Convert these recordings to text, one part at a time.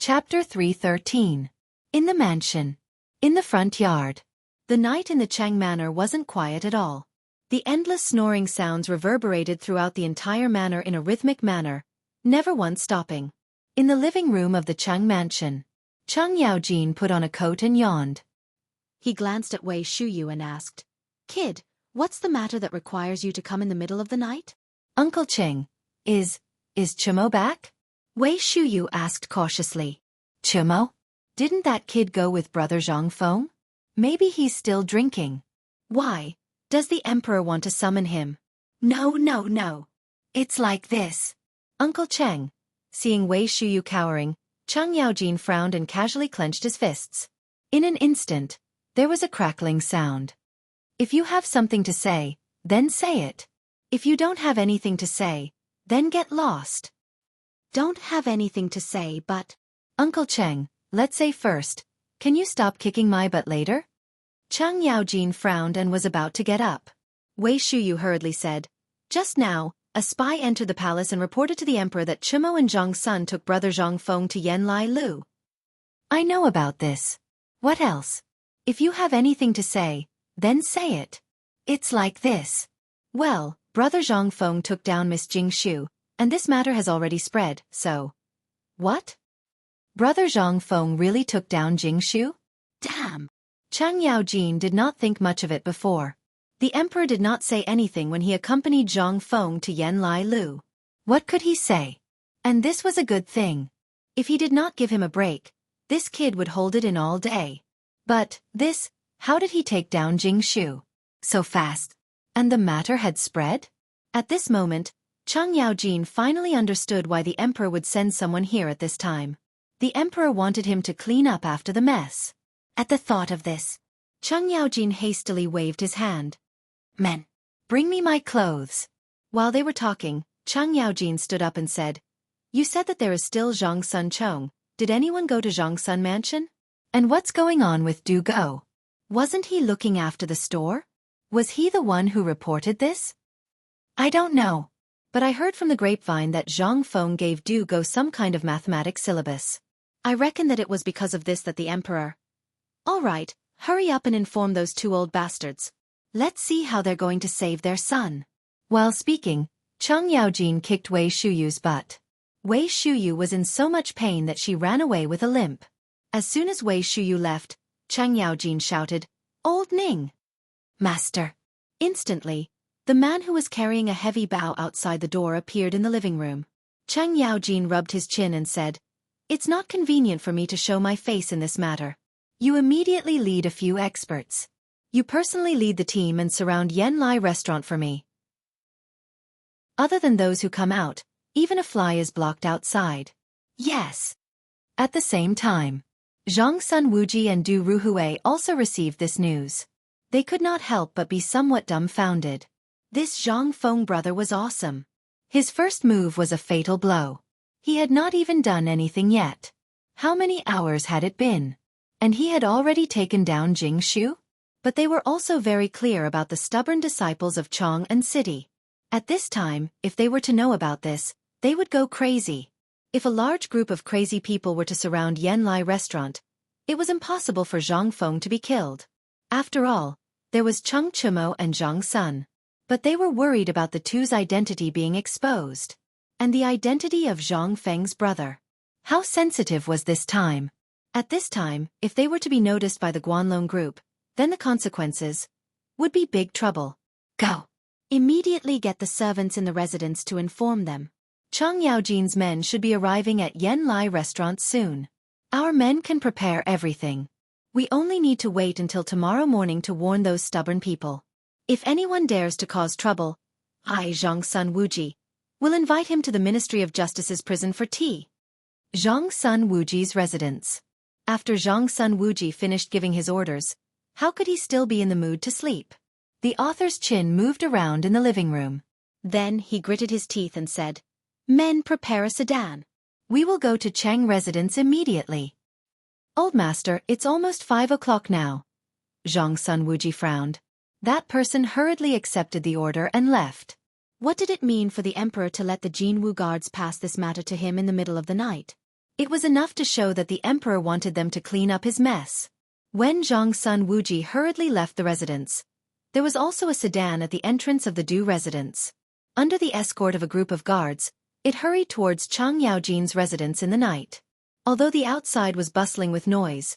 Chapter 313. In the Mansion. In the front yard. The night in the Chang Manor wasn't quiet at all. The endless snoring sounds reverberated throughout the entire manor in a rhythmic manner, never once stopping. In the living room of the Chang Mansion, Chang Yaojin put on a coat and yawned. He glanced at Wei Shuyu and asked, "Kid, what's the matter that requires you to come in the middle of the night?" "Uncle Cheng, is Chimo back?" Wei Shuyu asked cautiously. "Chimo? Didn't that kid go with Brother Zhang Feng? Maybe he's still drinking. Why? Does the Emperor want to summon him?" No. It's like this." Uncle Cheng. Seeing Wei Shuyu cowering, Chang Yaojin frowned and casually clenched his fists. In an instant, there was a crackling sound. "If you have something to say, then say it. If you don't have anything to say, then get lost." "Don't have anything to say, but..." "Uncle Cheng, let's say first, can you stop kicking my butt later?" Chang Yaojin frowned and was about to get up. Wei Shuyu hurriedly said, "Just now, a spy entered the palace and reported to the Emperor that Chimo and Zhang Sun took Brother Zhang Feng to Yanlai Lu." "I know about this. What else? If you have anything to say, then say it. It's like this. Well, Brother Zhang Feng took down Miss Jing Shu, and this matter has already spread, so..." "What? Brother Zhang Feng really took down Jing Shu? Damn!" Chang Yaojin did not think much of it before. The Emperor did not say anything when he accompanied Zhang Feng to Yanlai Lu. What could he say? And this was a good thing. If he did not give him a break, this kid would hold it in all day. But, how did he take down Jing Shu? So fast. And the matter had spread? At this moment, Chang Yaojin finally understood why the Emperor would send someone here at this time. The Emperor wanted him to clean up after the mess. At the thought of this, Chang Yaojin hastily waved his hand. "Men, bring me my clothes." While they were talking, Chang Yaojin stood up and said, "You said that there is still Zhang Sun Chong. Did anyone go to Zhang Sun Mansion? And what's going on with Du Go? Wasn't he looking after the store? Was he the one who reported this?" "I don't know. But I heard from the grapevine that Zhang Feng gave Du Go some kind of mathematics syllabus. I reckon that it was because of this that the Emperor..." "All right, hurry up and inform those two old bastards. Let's see how they're going to save their son." While speaking, Chang Yaojin kicked Wei Shuyu's butt. Wei Shuyu was in so much pain that she ran away with a limp. As soon as Wei Shuyu left, Chang Yaojin shouted, "Old Ning!" "Master!" Instantly, the man who was carrying a heavy bough outside the door appeared in the living room. Chang Yaojin rubbed his chin and said, "It's not convenient for me to show my face in this matter. You immediately lead a few experts. You personally lead the team and surround Yanlai restaurant for me. Other than those who come out, even a fly is blocked outside." "Yes." At the same time, Zhang Sun Wuji and Du Ruhui also received this news. They could not help but be somewhat dumbfounded. This Zhang Feng brother was awesome. His first move was a fatal blow. He had not even done anything yet. How many hours had it been? And he had already taken down Jing Shu? But they were also very clear about the stubborn disciples of Chong and City. At this time, if they were to know about this, they would go crazy. If a large group of crazy people were to surround Yanlai restaurant, it was impossible for Zhang Feng to be killed. After all, there was Cheng Chimo and Zhang Sun. But they were worried about the two's identity being exposed. And the identity of Zhang Feng's brother. How sensitive was this time? At this time, if they were to be noticed by the Guanlong group, then the consequences would be big trouble. Go. Immediately get the servants in the residence to inform them. Chang Yaojin's men should be arriving at Yanlai restaurant soon. Our men can prepare everything. We only need to wait until tomorrow morning to warn those stubborn people. If anyone dares to cause trouble, I, Zhang Sun Wuji, will invite him to the Ministry of Justice's prison for tea." Zhang Sun Wuji's residence. After Zhang Sun Wuji finished giving his orders, how could he still be in the mood to sleep? The author's chin moved around in the living room. Then he gritted his teeth and said, "Men, prepare a sedan. We will go to Cheng residence immediately." "Old master, it's almost 5 o'clock now." Zhang Sun Wuji frowned. That person hurriedly accepted the order and left. What did it mean for the Emperor to let the Jinwu guards pass this matter to him in the middle of the night? It was enough to show that the emperor wanted them to clean up his mess. When Zhang's son Wuji hurriedly left the residence, there was also a sedan at the entrance of the Du residence. Under the escort of a group of guards, it hurried towards Chang Yaojin's residence in the night. Although the outside was bustling with noise,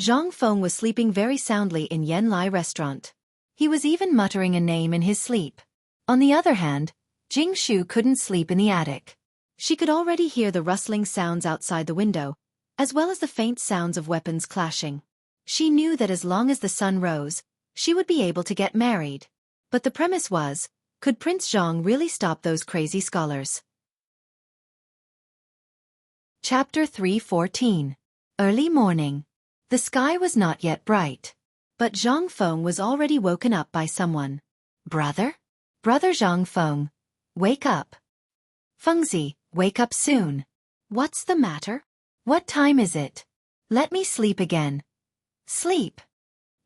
Zhang Feng was sleeping very soundly in Yan Lai restaurant. He was even muttering a name in his sleep. On the other hand, Jing Shu couldn't sleep in the attic. She could already hear the rustling sounds outside the window, as well as the faint sounds of weapons clashing. She knew that as long as the sun rose, she would be able to get married. But the premise was, could Prince Zhang really stop those crazy scholars? Chapter 3:14. Early morning. The sky was not yet bright. But Zhang Feng was already woken up by someone. Brother? Brother Zhang Feng. Wake up. Fengzi, wake up soon. What's the matter? What time is it? Let me sleep again. Sleep.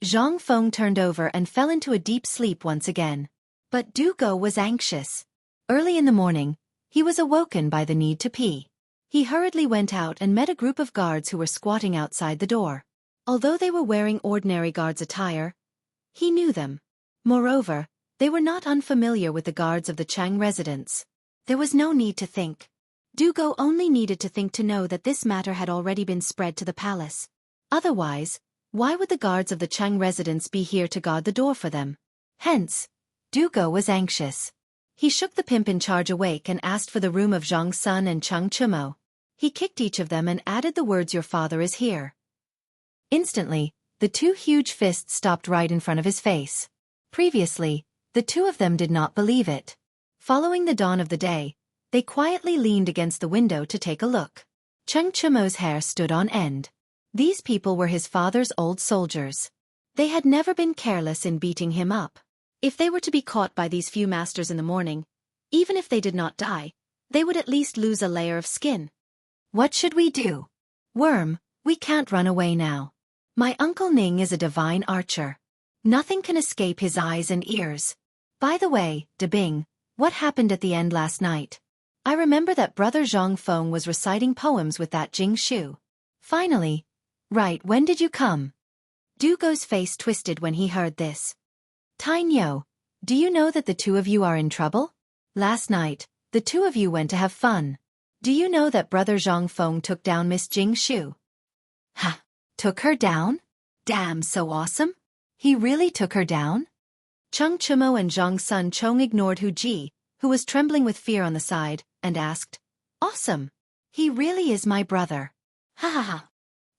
Zhang Feng turned over and fell into a deep sleep once again. But Du Go was anxious. Early in the morning, he was awoken by the need to pee. He hurriedly went out and met a group of guards who were squatting outside the door. Although they were wearing ordinary guards' attire, he knew them. Moreover, they were not unfamiliar with the guards of the Chang residence. There was no need to think. Du Go only needed to think to know that this matter had already been spread to the palace. Otherwise, why would the guards of the Chang residence be here to guard the door for them? Hence, Du Go was anxious. He shook the pimp in charge awake and asked for the room of Zhang Sun and Chang Chumo. He kicked each of them and added the words, "Your father is here." Instantly, the two huge fists stopped right in front of his face. Previously, the two of them did not believe it. Following the dawn of the day, they quietly leaned against the window to take a look. Chang Chumo's hair stood on end. These people were his father's old soldiers. They had never been careless in beating him up. If they were to be caught by these few masters in the morning, even if they did not die, they would at least lose a layer of skin. What should we do? Worm, we can't run away now. My Uncle Ning is a divine archer. Nothing can escape his eyes and ears. By the way, De Bing, what happened at the end last night? I remember that Brother Zhang Feng was reciting poems with that Jing Shu. Finally. Right, when did you come? Du Go's face twisted when he heard this. Tai Nyo, do you know that the two of you are in trouble? Last night, the two of you went to have fun. Do you know that Brother Zhang Feng took down Miss Jing Shu? Ha! Took her down? Damn, so awesome. He really took her down? Chang Chumo and Zhang Sun Chong ignored Hu Ji, who was trembling with fear on the side, and asked, "Awesome. He really is my brother." Ha ha ha.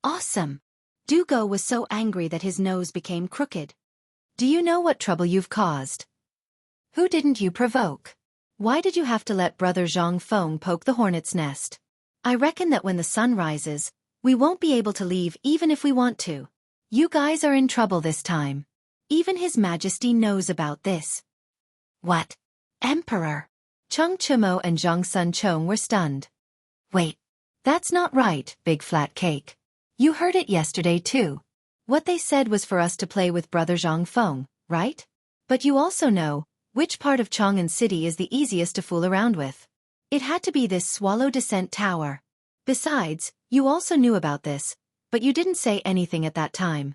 Awesome. Du Go was so angry that his nose became crooked. Do you know what trouble you've caused? Who didn't you provoke? Why did you have to let Brother Zhang Feng poke the hornet's nest? I reckon that when the sun rises, we won't be able to leave even if we want to. You guys are in trouble this time. Even His Majesty knows about this. What? Emperor? Chang Chumo and Zhang Sun Chong were stunned. Wait. That's not right, Big Flat Cake. You heard it yesterday too. What they said was for us to play with Brother Zhang Feng, right? But you also know, which part of Chang'an City is the easiest to fool around with. It had to be this Swallow Descent Tower. Besides, you also knew about this, but you didn't say anything at that time.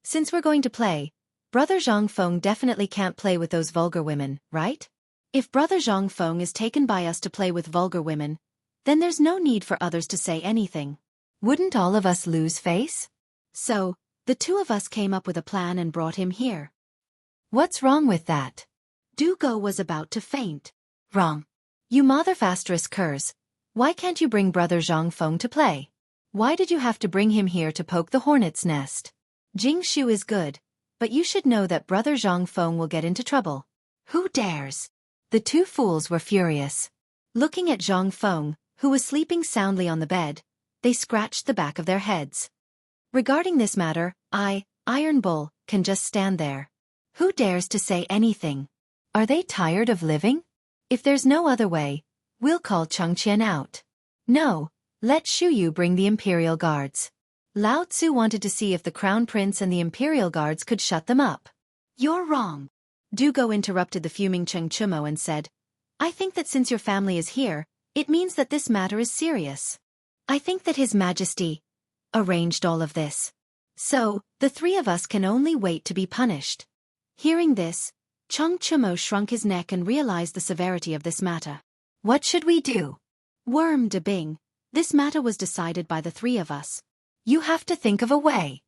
Since we're going to play, Brother Zhang Feng definitely can't play with those vulgar women, right? If Brother Zhang Feng is taken by us to play with vulgar women, then there's no need for others to say anything. Wouldn't all of us lose face? So, the two of us came up with a plan and brought him here. What's wrong with that? Du Go was about to faint. Wrong. You motherfasterous curs. Why can't you bring Brother Zhang Feng to play? Why did you have to bring him here to poke the hornet's nest? Jing Shu is good, but you should know that Brother Zhang Feng will get into trouble. Who dares? The two fools were furious. Looking at Zhang Feng, who was sleeping soundly on the bed, they scratched the back of their heads. Regarding this matter, I, Iron Bull, can just stand there. Who dares to say anything? Are they tired of living? If there's no other way, we'll call Chengqian out. No, let Shu Yu bring the Imperial Guards. Lao Tzu wanted to see if the Crown Prince and the Imperial Guards could shut them up. You're wrong. Du Go interrupted the fuming Cheng Chumo and said, I think that since your family is here, it means that this matter is serious. I think that His Majesty arranged all of this. So, the three of us can only wait to be punished. Hearing this, Chung Chumo shrunk his neck and realized the severity of this matter. What should we do? Worm de Bing, this matter was decided by the three of us. You have to think of a way.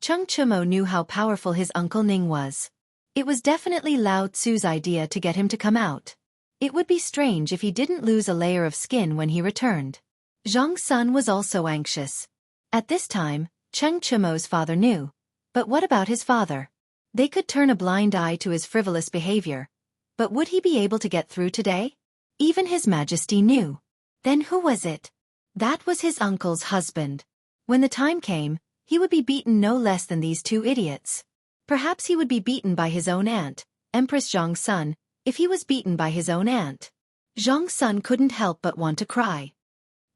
Chung Chumo knew how powerful his Uncle Ning was. It was definitely Lao Tzu's idea to get him to come out. It would be strange if he didn't lose a layer of skin when he returned. Zhang Sun was also anxious. At this time, Chung Chumo's father knew. But what about his father? They could turn a blind eye to his frivolous behavior. But would he be able to get through today? Even His Majesty knew. Then who was it? That was his uncle's husband. When the time came, he would be beaten no less than these two idiots. Perhaps he would be beaten by his own aunt, Empress Zhang Sun, if he was beaten by his own aunt. Zhang Sun couldn't help but want to cry.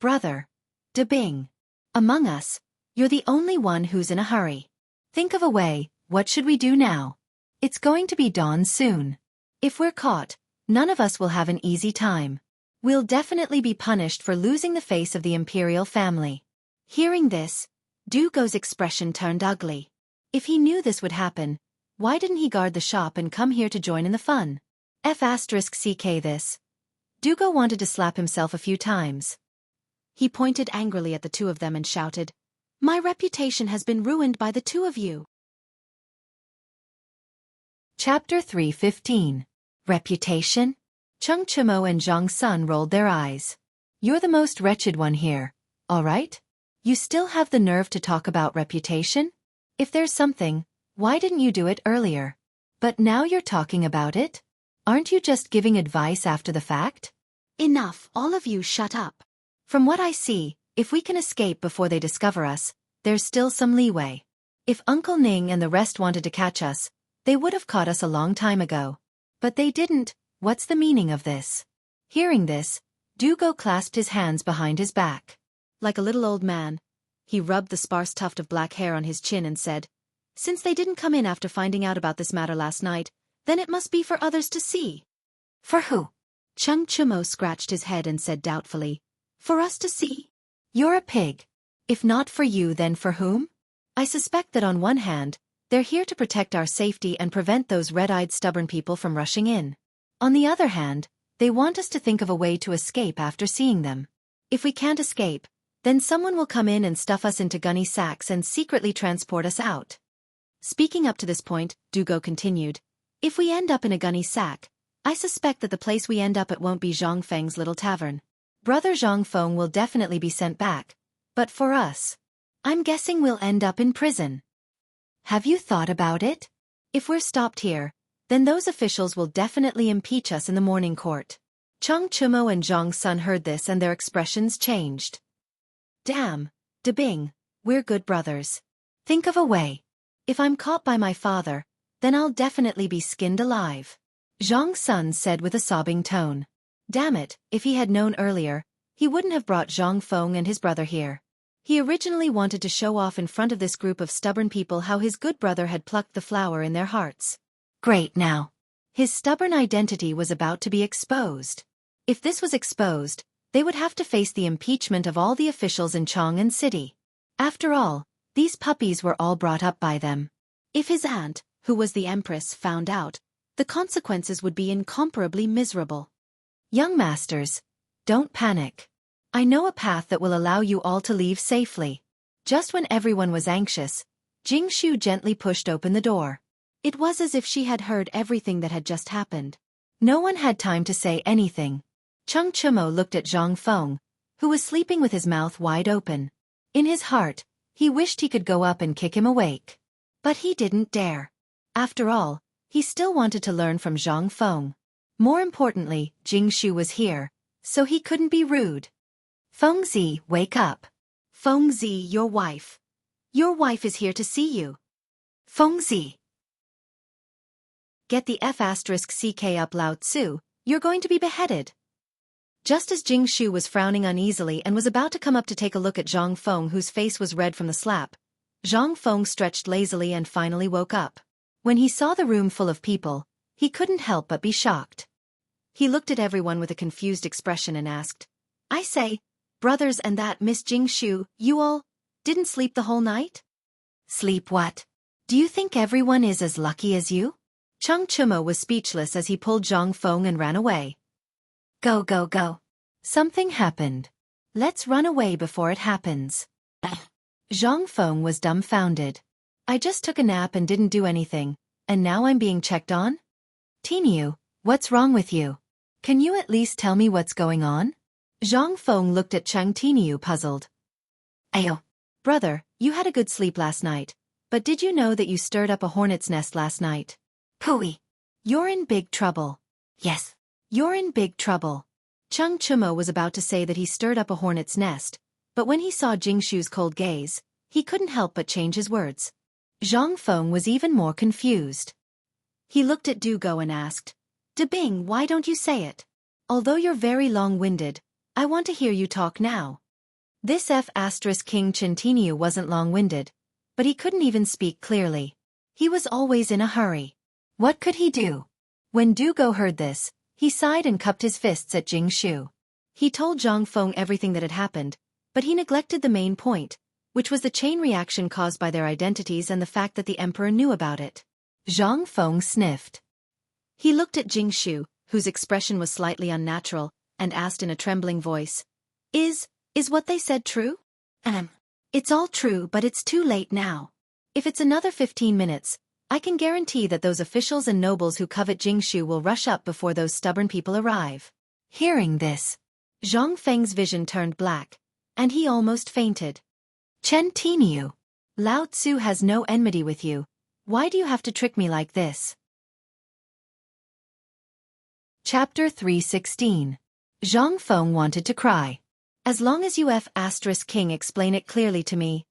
Brother de Bing, among us, you're the only one who's in a hurry. Think of a way. What should we do now? It's going to be dawn soon. If we're caught, none of us will have an easy time. We'll definitely be punished for losing the face of the imperial family. Hearing this, Dugo's expression turned ugly. If he knew this would happen, why didn't he guard the shop and come here to join in the fun? *CK this. Dugo wanted to slap himself a few times. He pointed angrily at the two of them and shouted, "My reputation has been ruined by the two of you." Chapter 3:15. Reputation? Chung Chumo and Zhang Sun rolled their eyes. You're the most wretched one here, all right? You still have the nerve to talk about reputation? If there's something, why didn't you do it earlier? But now you're talking about it? Aren't you just giving advice after the fact? Enough, all of you shut up. From what I see, if we can escape before they discover us, there's still some leeway. If Uncle Ning and the rest wanted to catch us, they would have caught us a long time ago. But they didn't. What's the meaning of this? Hearing this, Dugo clasped his hands behind his back. Like a little old man, he rubbed the sparse tuft of black hair on his chin and said, "Since they didn't come in after finding out about this matter last night, then it must be for others to see." For who? Chung Chumo scratched his head and said doubtfully, "For us to see? You're a pig. If not for you, then for whom? I suspect that on one hand, they're here to protect our safety and prevent those red-eyed stubborn people from rushing in. On the other hand, they want us to think of a way to escape after seeing them. If we can't escape, then someone will come in and stuff us into gunny sacks and secretly transport us out." Speaking up to this point, Dugo continued, "If we end up in a gunny sack, I suspect that the place we end up at won't be Zhang Feng's little tavern. Brother Zhang Feng will definitely be sent back. But for us, I'm guessing we'll end up in prison. Have you thought about it? If we're stopped here, then those officials will definitely impeach us in the morning court." Chung Chumo and Zhang Sun heard this and their expressions changed. Damn, de Bing, we're good brothers. Think of a way. If I'm caught by my father, then I'll definitely be skinned alive. Zhang Sun said with a sobbing tone. Damn it, if he had known earlier, he wouldn't have brought Zhang Feng and his brother here. He originally wanted to show off in front of this group of stubborn people how his good brother had plucked the flower in their hearts. Great now. His stubborn identity was about to be exposed. If this was exposed, they would have to face the impeachment of all the officials in Chang'an City. After all, these puppies were all brought up by them. If his aunt, who was the Empress, found out, the consequences would be incomparably miserable. Young masters, don't panic. I know a path that will allow you all to leave safely. Just when everyone was anxious, Jingshu gently pushed open the door. It was as if she had heard everything that had just happened. No one had time to say anything. Chung Chumo looked at Zhang Feng, who was sleeping with his mouth wide open. In his heart, he wished he could go up and kick him awake. But he didn't dare. After all, he still wanted to learn from Zhang Feng. More importantly, Jingshu was here, so he couldn't be rude. Fengzi, wake up. Fengzi, your wife. Your wife is here to see you. Fengzi. Get the *CK up, Lao Tzu, you're going to be beheaded. Just as Jingshu was frowning uneasily and was about to come up to take a look at Zhang Feng, whose face was red from the slap, Zhang Feng stretched lazily and finally woke up. When he saw the room full of people, he couldn't help but be shocked. He looked at everyone with a confused expression and asked, I say, brothers and that Miss Jingshu, you all didn't sleep the whole night? Sleep what? Do you think everyone is as lucky as you? Chung Chumo was speechless as he pulled Zhang Feng and ran away. Go, go, go. Something happened. Let's run away before it happens. Zhang Feng was dumbfounded. I just took a nap and didn't do anything, and now I'm being checked on? Tiniu, what's wrong with you? Can you at least tell me what's going on? Zhang Feng looked at Cheng Tiniu puzzled. Ayo. Brother, you had a good sleep last night, but did you know that you stirred up a hornet's nest last night? Pooey. You're in big trouble. Yes. You're in big trouble. Chung Chumo was about to say that he stirred up a hornet's nest, but when he saw Jingshu's cold gaze, he couldn't help but change his words. Zhang Feng was even more confused. He looked at Dugo and asked, Bing, why don't you say it? Although you're very long-winded, I want to hear you talk now. This King Chintiniu wasn't long-winded, but he couldn't even speak clearly. He was always in a hurry. What could he do? When Dugo heard this, he sighed and cupped his fists at Jingshu. He told Zhang Feng everything that had happened, but he neglected the main point, which was the chain reaction caused by their identities and the fact that the emperor knew about it. Zhang Feng sniffed. He looked at Jingshu, whose expression was slightly unnatural, and asked in a trembling voice, Is what they said true? It's all true, but it's too late now. If it's another 15 minutes, I can guarantee that those officials and nobles who covet Jingshu will rush up before those stubborn people arrive. Hearing this, Zhang Feng's vision turned black, and he almost fainted. Chen Tiniu, Lao Tzu has no enmity with you. Why do you have to trick me like this? Chapter 316. Zhang Feng wanted to cry. As long as you King explain it clearly to me.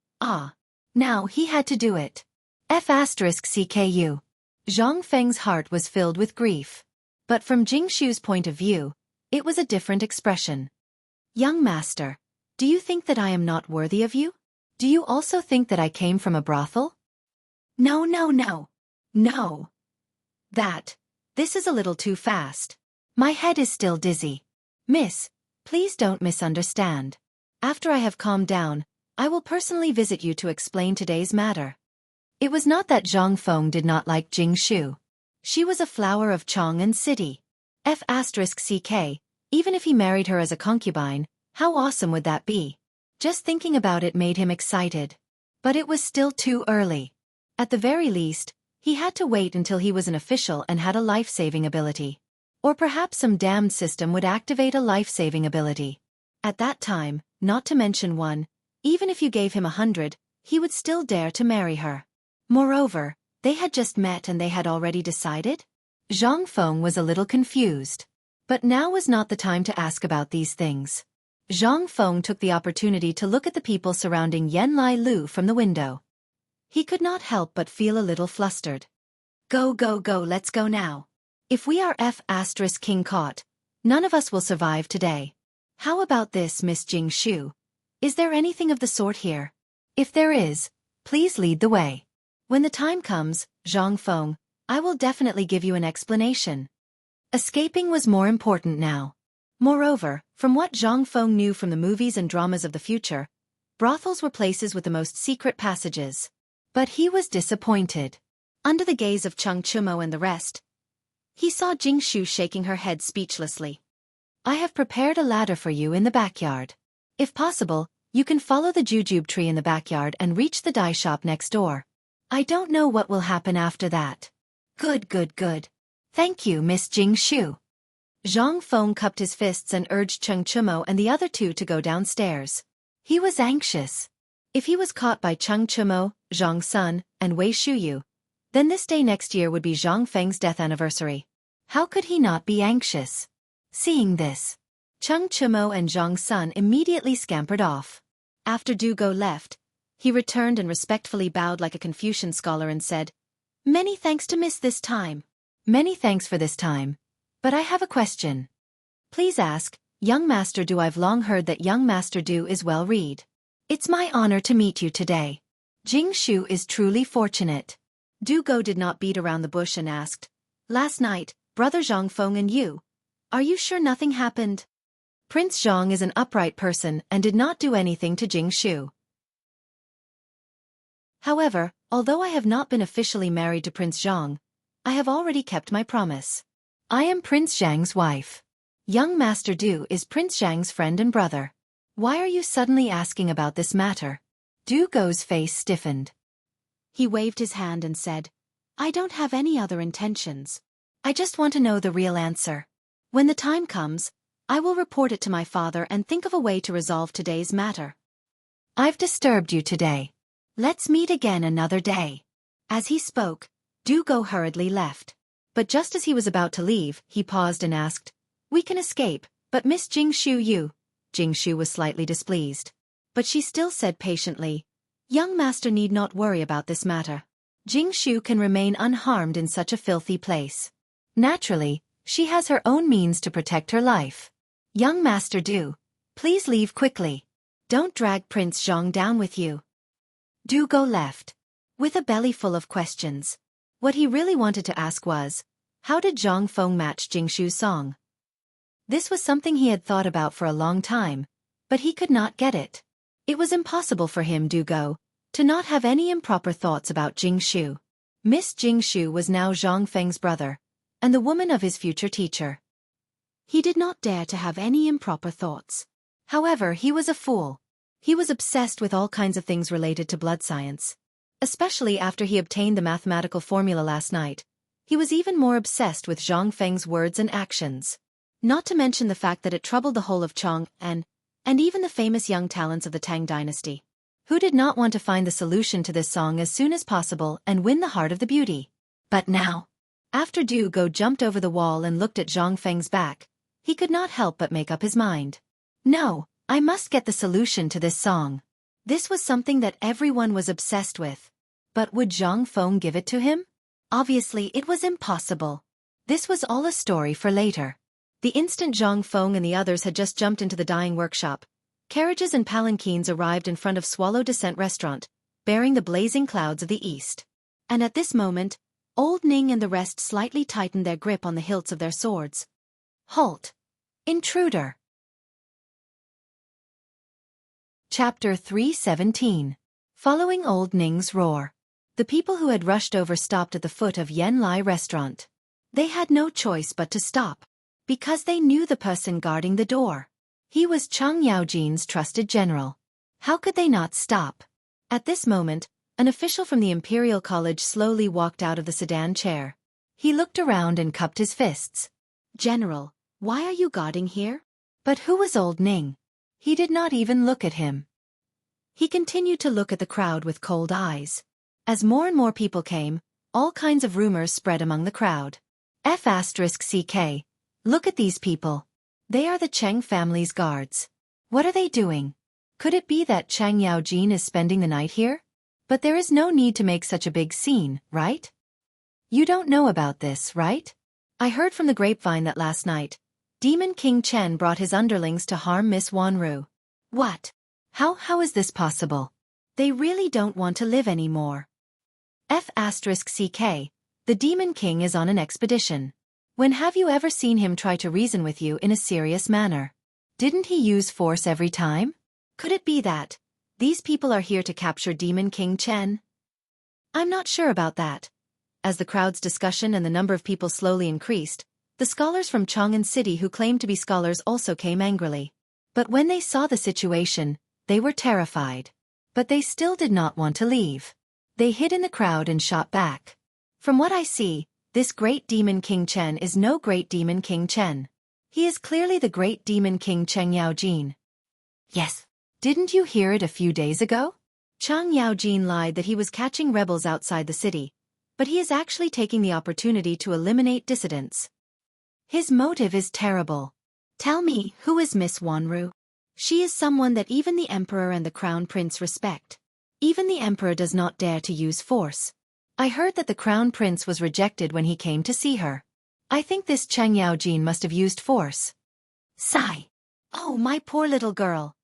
Now he had to do it. CKU. Zhang Feng's heart was filled with grief. But from Jingshu's point of view, it was a different expression. Young master, do you think that I am not worthy of you? Do you also think that I came from a brothel? No. No. This is a little too fast. My head is still dizzy. Miss, please don't misunderstand. After I have calmed down, I will personally visit you to explain today's matter. It was not that Zhang Feng did not like Jingshu. She was a flower of Chong and City. CK, even if he married her as a concubine, how awesome would that be? Just thinking about it made him excited. But it was still too early. At the very least, he had to wait until he was an official and had a life-saving ability. Or perhaps some damned system would activate a life-saving ability. At that time, not to mention one, even if you gave him 100, he would still dare to marry her. Moreover, they had just met and they had already decided? Zhang Feng was a little confused. But now was not the time to ask about these things. Zhang Feng took the opportunity to look at the people surrounding Yen Lai Lu from the window. He could not help but feel a little flustered. Go, let's go now. If we are King caught, none of us will survive today. How about this, Miss Jingshu? Is there anything of the sort here? If there is, please lead the way. When the time comes, Zhang Feng, I will definitely give you an explanation. Escaping was more important now. Moreover, from what Zhang Feng knew from the movies and dramas of the future, brothels were places with the most secret passages. But he was disappointed. Under the gaze of Chung Chumo and the rest, he saw Jingshu shaking her head speechlessly. I have prepared a ladder for you in the backyard. If possible, you can follow the jujube tree in the backyard and reach the dye shop next door. I don't know what will happen after that. Good. Thank you, Miss Jingshu. Zhang Feng cupped his fists and urged Chung Chumo and the other two to go downstairs. He was anxious. If he was caught by Chung Chumo, Zhang Sun, and Wei Shuyu, then this day next year would be Zhang Feng's death anniversary. How could he not be anxious? Seeing this, Chung Chumo and Zhang Sun immediately scampered off. After Dugo left, he returned and respectfully bowed like a Confucian scholar and said, Many thanks to Miss this time. Many thanks for this time. But I have a question. Please ask, young master Do. I've long heard that young master Do is well read. It's my honor to meet you today. Jingshu is truly fortunate. Dugo did not beat around the bush and asked, Last night, brother Zhang Feng and you, are you sure nothing happened? Prince Zhang is an upright person and did not do anything to Jing Shu. However, although I have not been officially married to Prince Zhang, I have already kept my promise. I am Prince Zhang's wife. Young Master Du is Prince Zhang's friend and brother. Why are you suddenly asking about this matter? Du Go's face stiffened. He waved his hand and said, I don't have any other intentions. I just want to know the real answer. When the time comes, I will report it to my father and think of a way to resolve today's matter. I've disturbed you today. Let's meet again another day. As he spoke, Du Go hurriedly left. But just as he was about to leave, he paused and asked, We can escape, but Miss Jing Shu. Jing Shu was slightly displeased. But she still said patiently, Young Master need not worry about this matter. Jing Shu can remain unharmed in such a filthy place. Naturally, she has her own means to protect her life. Young Master Du, please leave quickly. Don't drag Prince Zhang down with you. Du Go left. With a belly full of questions. What he really wanted to ask was, how did Zhang Feng match Jing Shu's song? This was something he had thought about for a long time, but he could not get it. It was impossible for him, Du Go, to not have any improper thoughts about Jing Shu. Miss Jing Shu was now Zhang Feng's brother, and the woman of his future teacher. He did not dare to have any improper thoughts. However, he was a fool. He was obsessed with all kinds of things related to blood science. Especially after he obtained the mathematical formula last night, he was even more obsessed with Zhang Feng's words and actions. Not to mention the fact that it troubled the whole of Chong and even the famous young talents of the Tang dynasty. Who did not want to find the solution to this song as soon as possible and win the heart of the beauty? But now, after Du Go jumped over the wall and looked at Zhang Feng's back, he could not help but make up his mind. No, I must get the solution to this song. This was something that everyone was obsessed with. But would Zhang Feng give it to him? Obviously, it was impossible. This was all a story for later. The instant Zhang Feng and the others had just jumped into the dyeing workshop, carriages and palanquins arrived in front of Swallow Descent Restaurant, bearing the blazing clouds of the east. And at this moment, Old Ning and the rest slightly tightened their grip on the hilts of their swords. Halt! Intruder! Chapter 317. Following Old Ning's roar. The people who had rushed over stopped at the foot of Yen Lai Restaurant. They had no choice but to stop, because they knew the person guarding the door. He was Chang Yaojin's trusted general. How could they not stop? At this moment, an official from the Imperial College slowly walked out of the sedan chair. He looked around and cupped his fists. General, why are you guarding here? But who was Old Ning? He did not even look at him. He continued to look at the crowd with cold eyes. As more and more people came, all kinds of rumors spread among the crowd. F***CK. Look at these people. They are the Cheng family's guards. What are they doing? Could it be that Chang Yaojin is spending the night here? But there is no need to make such a big scene, right? You don't know about this, right? I heard from the grapevine that last night, Demon King Chen brought his underlings to harm Miss Wanru. What? How is this possible? They really don't want to live anymore. F***CK. The Demon King is on an expedition. When have you ever seen him try to reason with you in a serious manner? Didn't he use force every time? Could it be that these people are here to capture Demon King Chen? I'm not sure about that. As the crowd's discussion and the number of people slowly increased, the scholars from Chang'an City who claimed to be scholars also came angrily. But when they saw the situation, they were terrified. But they still did not want to leave. They hid in the crowd and shot back. From what I see, this great Demon King Chen is no great Demon King Chen. He is clearly the great Demon King Cheng Yaojin. Yes. Didn't you hear it a few days ago? Chang Yaojin lied that he was catching rebels outside the city, but he is actually taking the opportunity to eliminate dissidents. His motive is terrible. Tell me, who is Miss Wanru? She is someone that even the Emperor and the Crown Prince respect. Even the Emperor does not dare to use force. I heard that the Crown Prince was rejected when he came to see her. I think this Chang Yaojin must have used force. Sigh. Oh, my poor little girl.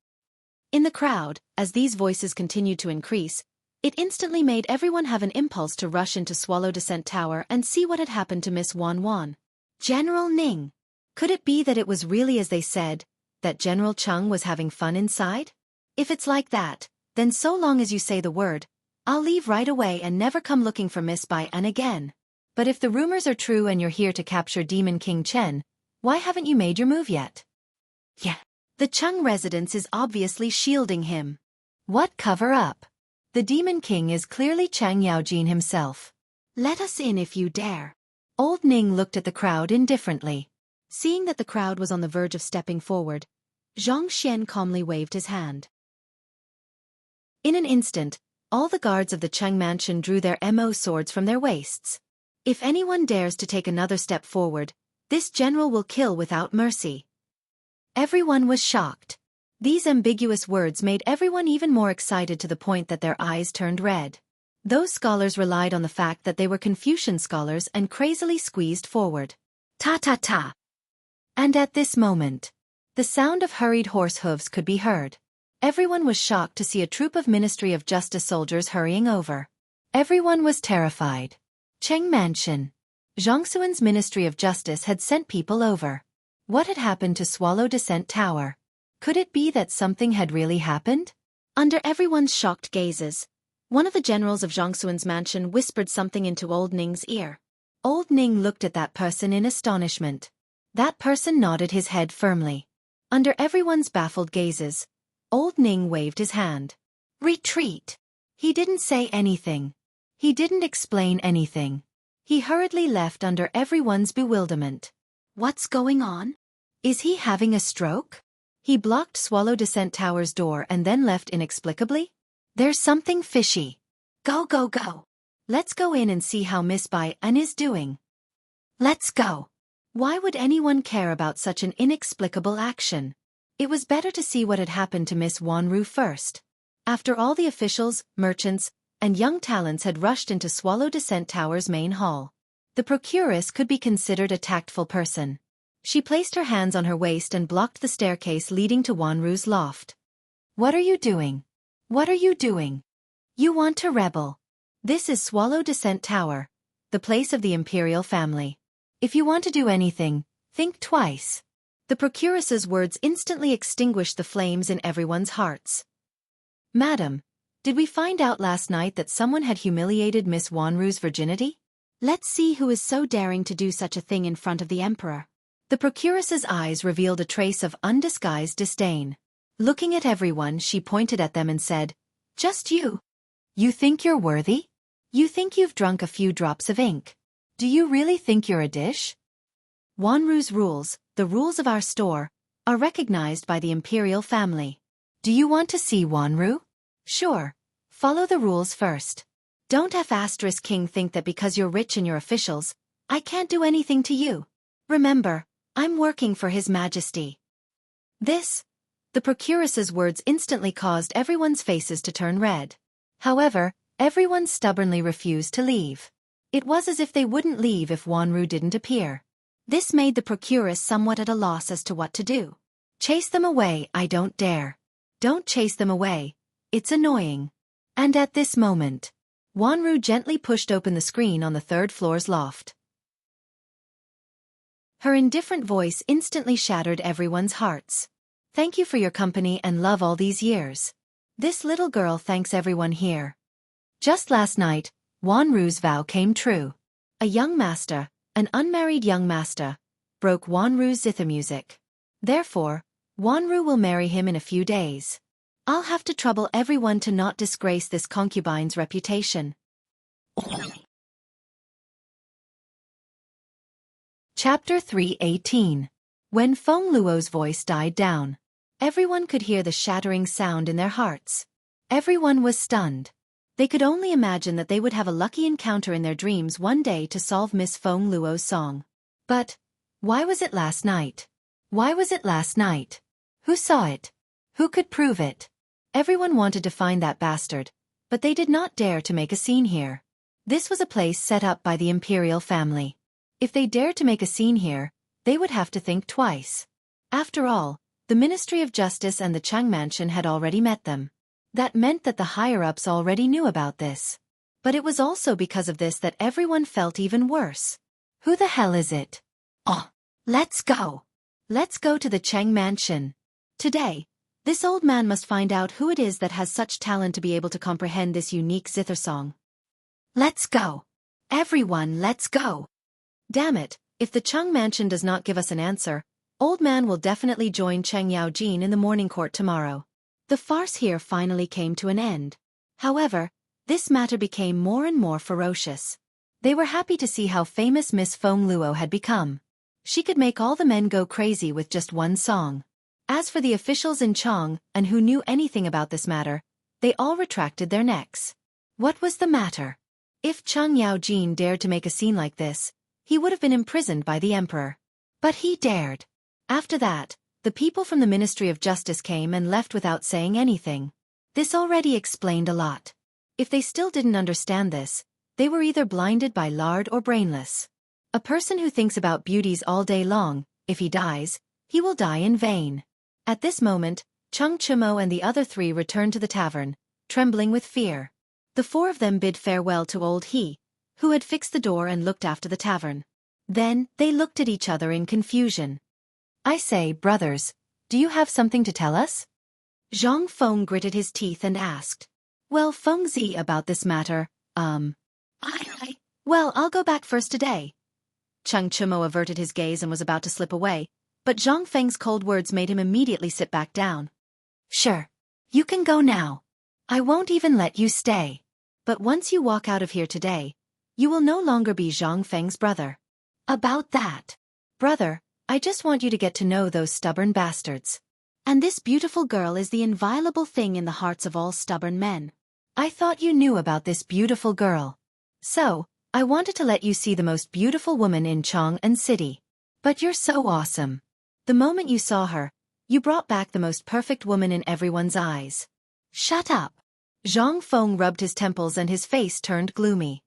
In the crowd, as these voices continued to increase, it instantly made everyone have an impulse to rush into Swallow Descent Tower and see what had happened to Miss Wan Wan. General Ning. Could it be that it was really as they said, that General Chung was having fun inside? If it's like that, then so long as you say the word, I'll leave right away and never come looking for Miss Bai An again. But if the rumors are true and you're here to capture Demon King Chen, why haven't you made your move yet? Yeah. The Chung residence is obviously shielding him. What cover-up? The Demon King is clearly Chang Yaojin himself. Let us in if you dare. Old Ning looked at the crowd indifferently. Seeing that the crowd was on the verge of stepping forward, Zhang Xian calmly waved his hand. In an instant, all the guards of the Cheng mansion drew their MO swords from their waists. If anyone dares to take another step forward, this general will kill without mercy. Everyone was shocked. These ambiguous words made everyone even more excited to the point that their eyes turned red. Those scholars relied on the fact that they were Confucian scholars and crazily squeezed forward. Ta-ta-ta! And at this moment, the sound of hurried horse hooves could be heard. Everyone was shocked to see a troop of Ministry of Justice soldiers hurrying over. Everyone was terrified. Cheng Mansion. Zhongxuan's Ministry of Justice had sent people over. What had happened to Swallow Descent Tower? Could it be that something had really happened? Under everyone's shocked gazes, one of the generals of Zhongxuan's mansion whispered something into Old Ning's ear. Old Ning looked at that person in astonishment. That person nodded his head firmly. Under everyone's baffled gazes, Old Ning waved his hand. Retreat! He didn't say anything. He didn't explain anything. He hurriedly left under everyone's bewilderment. What's going on? Is he having a stroke? He blocked Swallow Descent Tower's door and then left inexplicably? There's something fishy. Go, go, go. Let's go in and see how Miss Bai An is doing. Let's go. Why would anyone care about such an inexplicable action? It was better to see what had happened to Miss Wanru first. After all the officials, merchants, and young talents had rushed into Swallow Descent Tower's main hall, the procuress could be considered a tactful person. She placed her hands on her waist and blocked the staircase leading to Wanru's loft. What are you doing? What are you doing? You want to rebel. This is Swallow Descent Tower, the place of the imperial family. If you want to do anything, think twice. The procuress's words instantly extinguished the flames in everyone's hearts. Madam, did we find out last night that someone had humiliated Miss Wanru's virginity? Let's see who is so daring to do such a thing in front of the emperor. The procuress's eyes revealed a trace of undisguised disdain. Looking at everyone, she pointed at them and said, Just you. You think you're worthy? You think you've drunk a few drops of ink? Do you really think you're a dish? Wanru's rules, the rules of our store, are recognized by the imperial family. Do you want to see Wanru? Sure. Follow the rules first. Don't have * king think that because you're rich and you're officials, I can't do anything to you. Remember, I'm working for His Majesty. The procuress's words instantly caused everyone's faces to turn red. However, everyone stubbornly refused to leave. It was as if they wouldn't leave if Wanru didn't appear. This made the procuress somewhat at a loss as to what to do. Chase them away, I don't dare. Don't chase them away. It's annoying. And at this moment, Wanru gently pushed open the screen on the third floor's loft. Her indifferent voice instantly shattered everyone's hearts. Thank you for your company and love all these years. This little girl thanks everyone here. Just last night, Wanru's vow came true. A young master, an unmarried young master, broke Wanru's zither music. Therefore, Wanru will marry him in a few days. I'll have to trouble everyone to not disgrace this concubine's reputation. Chapter 318. When Feng Luo's voice died down, everyone could hear the shattering sound in their hearts. Everyone was stunned. They could only imagine that they would have a lucky encounter in their dreams one day to solve Miss Feng Luo's song. But, why was it last night? Why was it last night? Who saw it? Who could prove it? Everyone wanted to find that bastard, but they did not dare to make a scene here. This was a place set up by the imperial family. If they dared to make a scene here, they would have to think twice. After all, the Ministry of Justice and the Chang Mansion had already met them. That meant that the higher-ups already knew about this. But it was also because of this that everyone felt even worse. Who the hell is it? Oh, let's go. Let's go to the Chang Mansion. Today, this old man must find out who it is that has such talent to be able to comprehend this unique zither song. Let's go. Everyone, let's go. Damn it, if the Cheng mansion does not give us an answer, old man will definitely join Cheng Yaojin in the morning court tomorrow. The farce here finally came to an end. However, this matter became more and more ferocious. They were happy to see how famous Miss Feng Luo had become. She could make all the men go crazy with just one song. As for the officials in Chang, and who knew anything about this matter, they all retracted their necks. What was the matter? If Cheng Yaojin dared to make a scene like this, he would have been imprisoned by the emperor. But he dared. After that, the people from the Ministry of Justice came and left without saying anything. This already explained a lot. If they still didn't understand this, they were either blinded by lard or brainless. A person who thinks about beauties all day long, if he dies, he will die in vain. At this moment, Cheng Chimo and the other three returned to the tavern, trembling with fear. The four of them bid farewell to old He, who had fixed the door and looked after the tavern. Then, they looked at each other in confusion. I say, brothers, do you have something to tell us? Zhang Feng gritted his teeth and asked. Well, Feng Zi about this matter, Well, I'll go back first today. Cheng Chimo averted his gaze and was about to slip away, but Zhang Feng's cold words made him immediately sit back down. Sure. You can go now. I won't even let you stay. But once you walk out of here today, you will no longer be Zhang Feng's brother. About that. Brother, I just want you to get to know those stubborn bastards. And this beautiful girl is the inviolable thing in the hearts of all stubborn men. I thought you knew about this beautiful girl. So, I wanted to let you see the most beautiful woman in Chang and City. But you're so awesome. The moment you saw her, you brought back the most perfect woman in everyone's eyes. Shut up. Zhang Feng rubbed his temples and his face turned gloomy.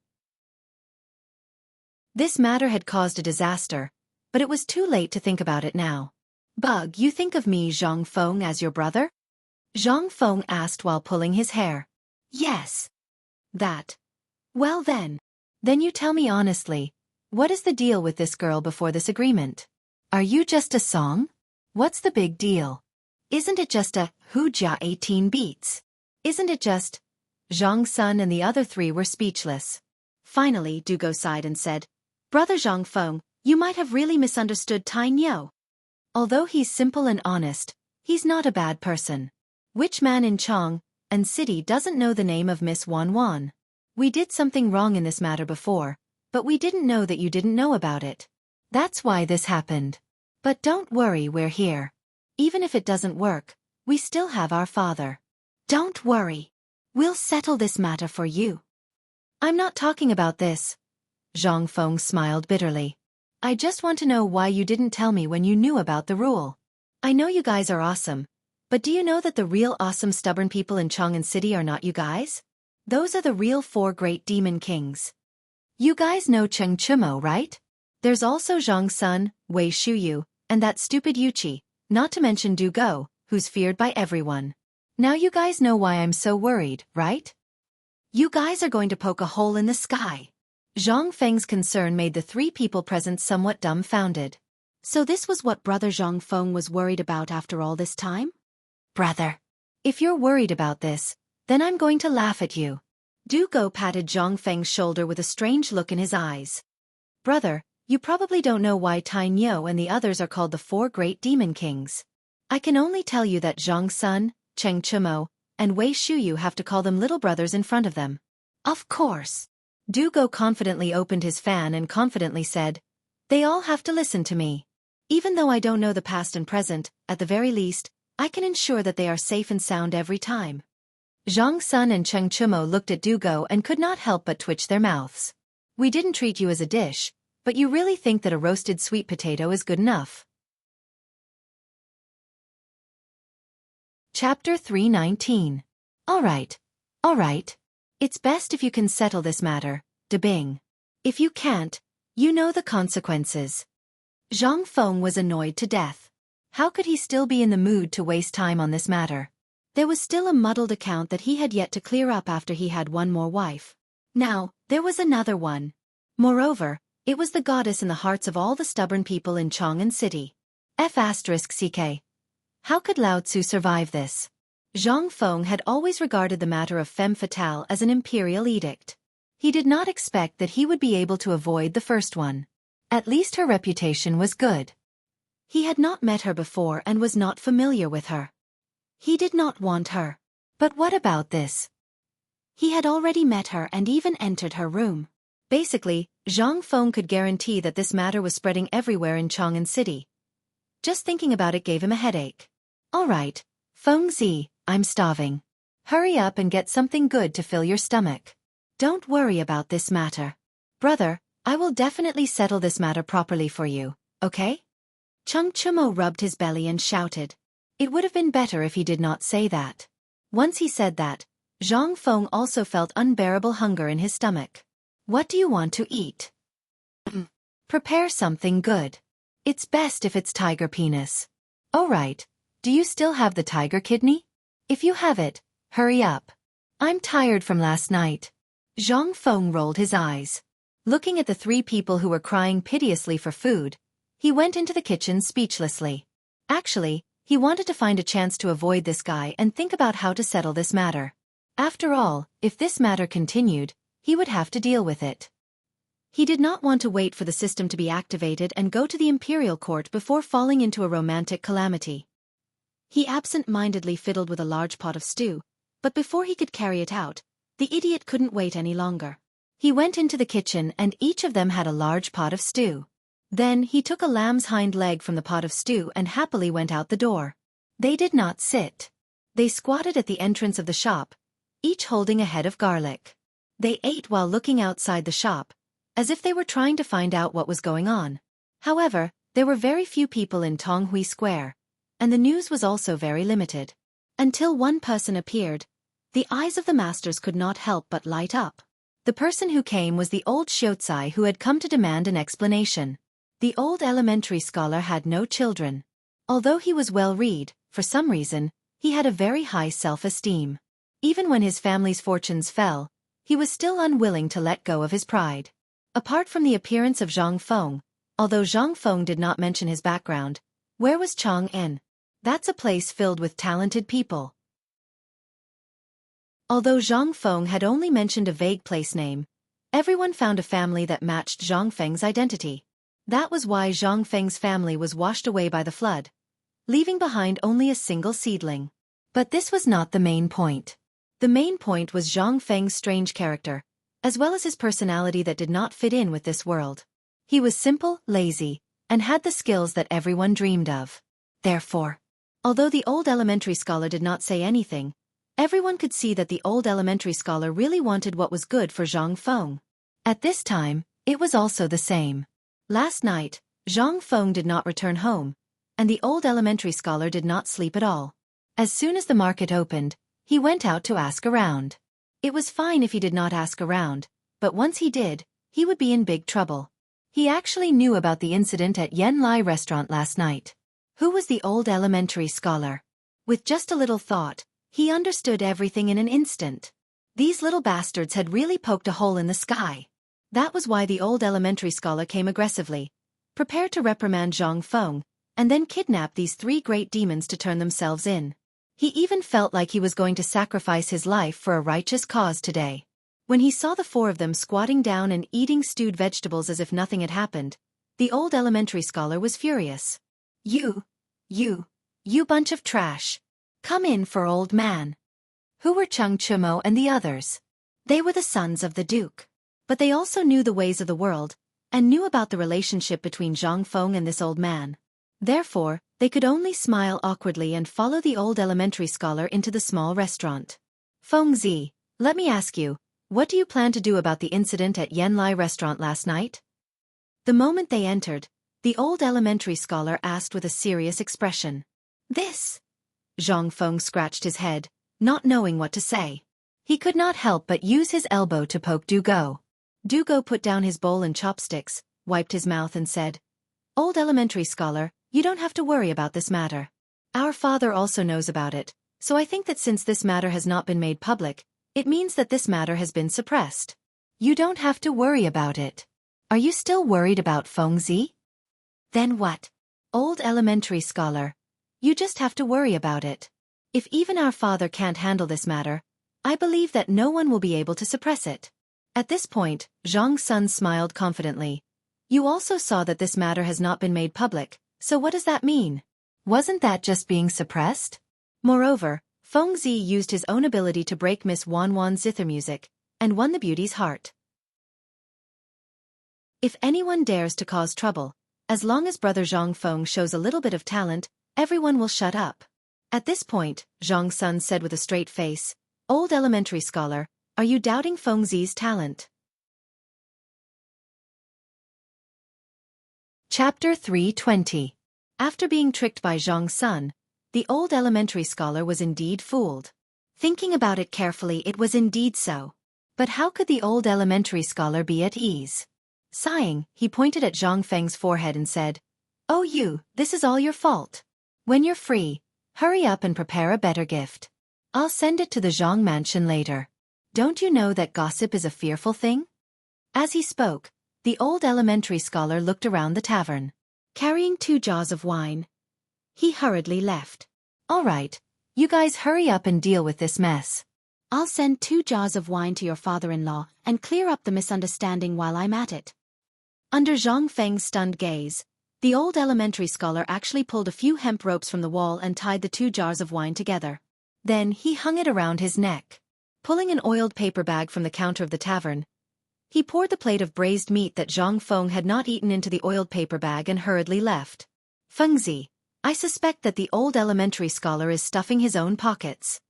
This matter had caused a disaster, but it was too late to think about it now. Bug, you think of me, Zhang Feng, as your brother? Zhang Feng asked while pulling his hair. Yes. That. Well then. Then you tell me honestly, what is the deal with this girl before this agreement? Are you just a song? What's the big deal? Isn't it just a Hujia 18 beats? Isn't it just? Zhang Sun and the other three were speechless. Finally, Dugo sighed and said, Brother Zhang Feng, you might have really misunderstood Tai Niu. Although he's simple and honest, he's not a bad person. Which man in Chang and City doesn't know the name of Miss Wan Wan? We did something wrong in this matter before, but we didn't know that you didn't know about it. That's why this happened. But don't worry, we're here. Even if it doesn't work, we still have our father. Don't worry. We'll settle this matter for you. I'm not talking about this. Zhang Feng smiled bitterly. I just want to know why you didn't tell me when you knew about the rule. I know you guys are awesome, but do you know that the real awesome stubborn people in Chang'an City are not you guys? Those are the real 4 great demon kings. You guys know Cheng Chimo, right? There's also Zhang Sun, Wei Shuyu, and that stupid Yuqi, not to mention Du Go, who's feared by everyone. Now you guys know why I'm so worried, right? You guys are going to poke a hole in the sky. Zhang Feng's concern made the 3 people present somewhat dumbfounded. So this was what Brother Zhang Feng was worried about after all this time? Brother, if you're worried about this, then I'm going to laugh at you. Du Go patted Zhang Feng's shoulder with a strange look in his eyes. Brother, you probably don't know why Tai Niu and the others are called the 4 great demon kings. I can only tell you that Zhang Sun, Cheng Chimo, and Wei Shuyu have to call them little brothers in front of them. Of course. Du Go confidently opened his fan and confidently said, They all have to listen to me. Even though I don't know the past and present, at the very least, I can ensure that they are safe and sound every time. Zhang Sun and Cheng Chimo looked at Du Go and could not help but twitch their mouths. We didn't treat you as a dish, but you really think that a roasted sweet potato is good enough. Chapter 319. Alright. It's best if you can settle this matter, De Bing. If you can't, you know the consequences. Zhang Feng was annoyed to death. How could he still be in the mood to waste time on this matter? There was still a muddled account that he had yet to clear up after he had one more wife. Now, there was another one. Moreover, it was the goddess in the hearts of all the stubborn people in Chang'an City. F***ck. How could Lao Tzu survive this? Zhang Feng had always regarded the matter of femme fatale as an imperial edict. He did not expect that he would be able to avoid the first one. At least her reputation was good. He had not met her before and was not familiar with her. He did not want her. But what about this? He had already met her and even entered her room. Basically, Zhang Feng could guarantee that this matter was spreading everywhere in Chang'an City. Just thinking about it gave him a headache. All right, Feng Zi, I'm starving. Hurry up and get something good to fill your stomach. Don't worry about this matter. Brother, I will definitely settle this matter properly for you, okay? Chung Chumo rubbed his belly and shouted. It would have been better if he did not say that. Once he said that, Zhang Feng also felt unbearable hunger in his stomach. What do you want to eat? Prepare something good. It's best if it's tiger penis. Oh right, do you still have the tiger kidney? If you have it, hurry up. I'm tired from last night. Zhang Feng rolled his eyes. Looking at the three people who were crying piteously for food, he went into the kitchen speechlessly. Actually, he wanted to find a chance to avoid this guy and think about how to settle this matter. After all, if this matter continued, he would have to deal with it. He did not want to wait for the system to be activated and go to the imperial court before falling into a romantic calamity. He absent-mindedly fiddled with a large pot of stew, but before he could carry it out, the idiot couldn't wait any longer. He went into the kitchen and each of them had a large pot of stew. Then he took a lamb's hind leg from the pot of stew and happily went out the door. They did not sit. They squatted at the entrance of the shop, each holding a head of garlic. They ate while looking outside the shop, as if they were trying to find out what was going on. However, there were very few people in Tonghui Square, and the news was also very limited. Until one person appeared, the eyes of the masters could not help but light up. The person who came was the old Xiaocai who had come to demand an explanation. The old elementary scholar had no children. Although he was well-read, for some reason, he had a very high self-esteem. Even when his family's fortunes fell, he was still unwilling to let go of his pride. Apart from the appearance of Zhang Feng, although Zhang Feng did not mention his background, where was Chang'an? That's a place filled with talented people. Although Zhang Feng had only mentioned a vague place name, everyone found a family that matched Zhang Feng's identity. That was why Zhang Feng's family was washed away by the flood, leaving behind only a single seedling. But this was not the main point. The main point was Zhang Feng's strange character, as well as his personality that did not fit in with this world. He was simple, lazy, and had the skills that everyone dreamed of. Therefore, although the old elementary scholar did not say anything, everyone could see that the old elementary scholar really wanted what was good for Zhang Feng. At this time, it was also the same. Last night, Zhang Feng did not return home, and the old elementary scholar did not sleep at all. As soon as the market opened, he went out to ask around. It was fine if he did not ask around, but once he did, he would be in big trouble. He actually knew about the incident at Yen Lai restaurant last night. Who was the old elementary scholar? With just a little thought, he understood everything in an instant. These little bastards had really poked a hole in the sky. That was why the old elementary scholar came aggressively, prepared to reprimand Zhang Feng, and then kidnap these three great demons to turn themselves in. He even felt like he was going to sacrifice his life for a righteous cause today. When he saw the four of them squatting down and eating stewed vegetables as if nothing had happened, the old elementary scholar was furious. You bunch of trash. Come in for old man. Who were Chung Chumo and the others? They were the sons of the Duke. But they also knew the ways of the world, and knew about the relationship between Zhang Feng and this old man. Therefore, they could only smile awkwardly and follow the old elementary scholar into the small restaurant. Feng Zi, let me ask you, what do you plan to do about the incident at Yen Lai restaurant last night? The moment they entered, the old elementary scholar asked with a serious expression. This? Zhang Feng scratched his head, not knowing what to say. He could not help but use his elbow to poke Dugo. Dugo put down his bowl and chopsticks, wiped his mouth and said, Old elementary scholar, you don't have to worry about this matter. Our father also knows about it, so I think that since this matter has not been made public, it means that this matter has been suppressed. You don't have to worry about it. Are you still worried about Feng Zi? Then what? Old elementary scholar, You just have to worry about it. If even our father can't handle this matter, I believe that no one will be able to suppress it. At this point, Zhang Sun smiled confidently. You also saw that this matter has not been made public, so what does that mean? Wasn't that just being suppressed? Moreover, Feng Zi used his own ability to break Miss Wan Wan's zither music, and won the beauty's heart. If anyone dares to cause trouble, as long as Brother Zhang Feng shows a little bit of talent, everyone will shut up. At this point, Zhang Sun said with a straight face, Old elementary scholar, are you doubting Feng Zi's talent? Chapter 320. After being tricked by Zhang Sun, the old elementary scholar was indeed fooled. Thinking about it carefully, it was indeed so. But how could the old elementary scholar be at ease? Sighing, he pointed at Zhang Feng's forehead and said, Oh you, this is all your fault. When you're free, hurry up and prepare a better gift. I'll send it to the Zhang mansion later. Don't you know that gossip is a fearful thing? As he spoke, the old elementary scholar looked around the tavern. Carrying 2 jaws of wine, he hurriedly left. All right, you guys hurry up and deal with this mess. I'll send 2 jars of wine to your father-in-law and clear up the misunderstanding while I'm at it. Under Zhang Feng's stunned gaze, the old elementary scholar actually pulled a few hemp ropes from the wall and tied the 2 jars of wine together. Then he hung it around his neck. Pulling an oiled paper bag from the counter of the tavern, he poured the plate of braised meat that Zhang Feng had not eaten into the oiled paper bag and hurriedly left. Feng Zi, I suspect that the old elementary scholar is stuffing his own pockets.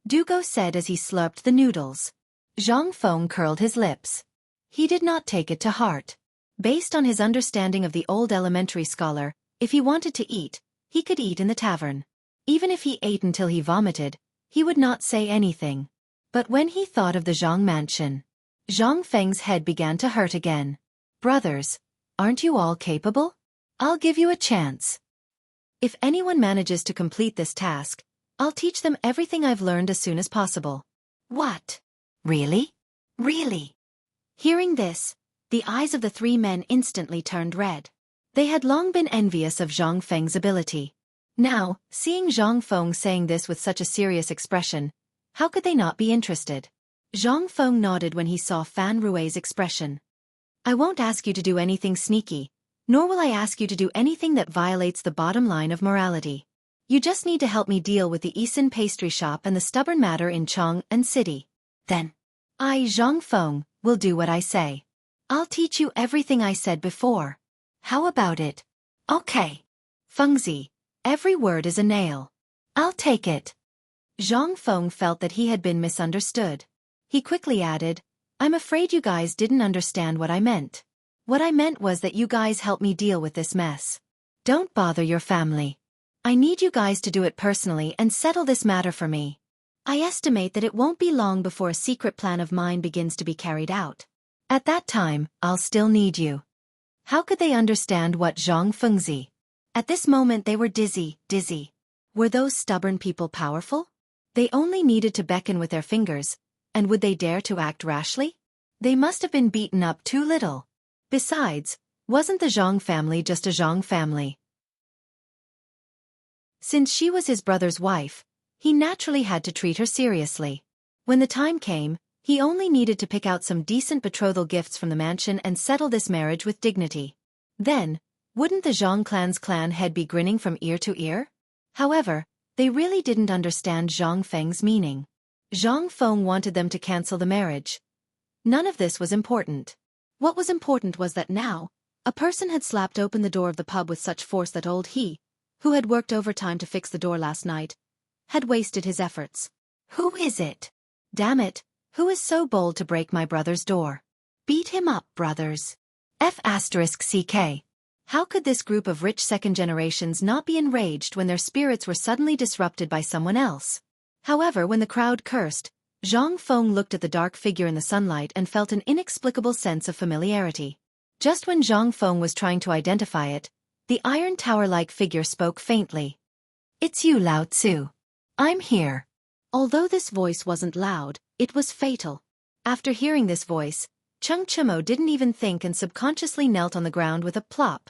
Dugo said as he slurped the noodles. Zhang Feng curled his lips. He did not take it to heart. Based on his understanding of the old elementary scholar, if he wanted to eat, he could eat in the tavern. Even if he ate until he vomited, he would not say anything. But when he thought of the Zhang mansion, Zhang Feng's head began to hurt again. Brothers, aren't you all capable? I'll give you a chance. If anyone manages to complete this task, I'll teach them everything I've learned as soon as possible. What? Really? Really? Hearing this, the eyes of the 3 men instantly turned red. They had long been envious of Zhang Feng's ability. Now, seeing Zhang Feng saying this with such a serious expression, how could they not be interested? Zhang Feng nodded when he saw Fan Rui's expression. I won't ask you to do anything sneaky, nor will I ask you to do anything that violates the bottom line of morality. You just need to help me deal with the Isin pastry shop and the stubborn matter in Chang'an City. Then, I, Zhang Feng, will do what I say. I'll teach you everything I said before. How about it? Okay. Feng Zi, every word is a nail. I'll take it. Zhang Feng felt that he had been misunderstood. He quickly added, I'm afraid you guys didn't understand what I meant. What I meant was that you guys help me deal with this mess. Don't bother your family. I need you guys to do it personally and settle this matter for me. I estimate that it won't be long before a secret plan of mine begins to be carried out. At that time, I'll still need you. How could they understand what Zhang Feng Zi? At this moment they were dizzy. Were those stubborn people powerful? They only needed to beckon with their fingers, and would they dare to act rashly? They must have been beaten up too little. Besides, wasn't the Zhang family just a Zhang family? Since she was his brother's wife, he naturally had to treat her seriously. When the time came, he only needed to pick out some decent betrothal gifts from the mansion and settle this marriage with dignity. Then, wouldn't the Zhang clan's clan head be grinning from ear to ear? However, they really didn't understand Zhang Feng's meaning. Zhang Feng wanted them to cancel the marriage. None of this was important. What was important was that now, a person had slapped open the door of the pub with such force that old he, who had worked overtime to fix the door last night, had wasted his efforts. Who is it? Damn it, who is so bold to break my brother's door? Beat him up, brothers. F***CK. How could this group of rich second generations not be enraged when their spirits were suddenly disrupted by someone else? However, when the crowd cursed, Zhang Feng looked at the dark figure in the sunlight and felt an inexplicable sense of familiarity. Just when Zhang Feng was trying to identify it, the iron tower-like figure spoke faintly. It's you, Lao Tzu. I'm here. Although this voice wasn't loud, it was fatal. After hearing this voice, Cheng Chimo didn't even think and subconsciously knelt on the ground with a plop.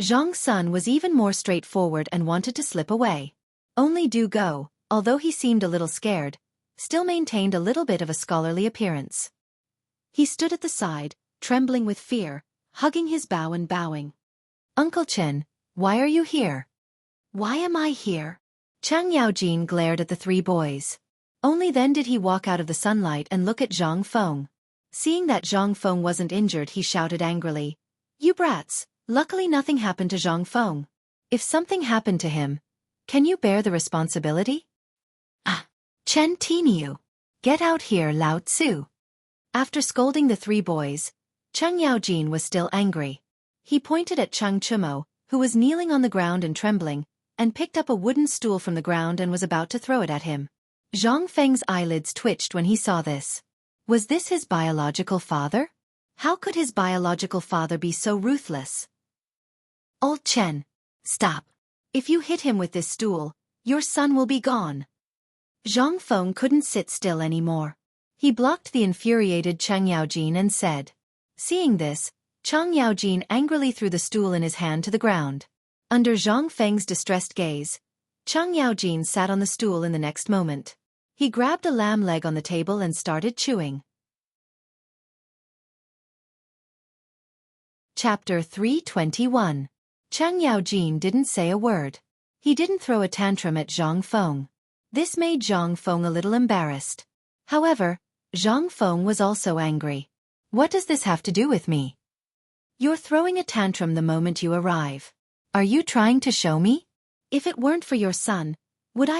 Zhang Sun was even more straightforward and wanted to slip away. Only do go, although he seemed a little scared, still maintained a little bit of a scholarly appearance. He stood at the side, trembling with fear, hugging his bow and bowing. Uncle Chen, why are you here? Why am I here? Chang Yaojin glared at the three boys. Only then did he walk out of the sunlight and look at Zhang Feng. Seeing that Zhang Feng wasn't injured, he shouted angrily, "You brats, luckily nothing happened to Zhang Feng. If something happened to him, can you bear the responsibility?" "Ah, Chen Tiniu. Get out here, Lao Tzu." After scolding the three boys, Chang Yaojin was still angry. He pointed at Chang Chumo, who was kneeling on the ground and trembling, and picked up a wooden stool from the ground and was about to throw it at him. Zhang Feng's eyelids twitched when he saw this. Was this his biological father? How could his biological father be so ruthless? "Old Chen, stop. If you hit him with this stool, your son will be gone." Zhang Feng couldn't sit still anymore. He blocked the infuriated Chang Yaojin and said. Seeing this, Chang Yaojin angrily threw the stool in his hand to the ground. Under Zhang Feng's distressed gaze, Chang Yaojin sat on the stool in the next moment. He grabbed a lamb leg on the table and started chewing. Chapter 321. Chang Yaojin didn't say a word. He didn't throw a tantrum at Zhang Feng. This made Zhang Feng a little embarrassed. However, Zhang Feng was also angry. "What does this have to do with me? You're throwing a tantrum the moment you arrive. Are you trying to show me? If it weren't for your son, would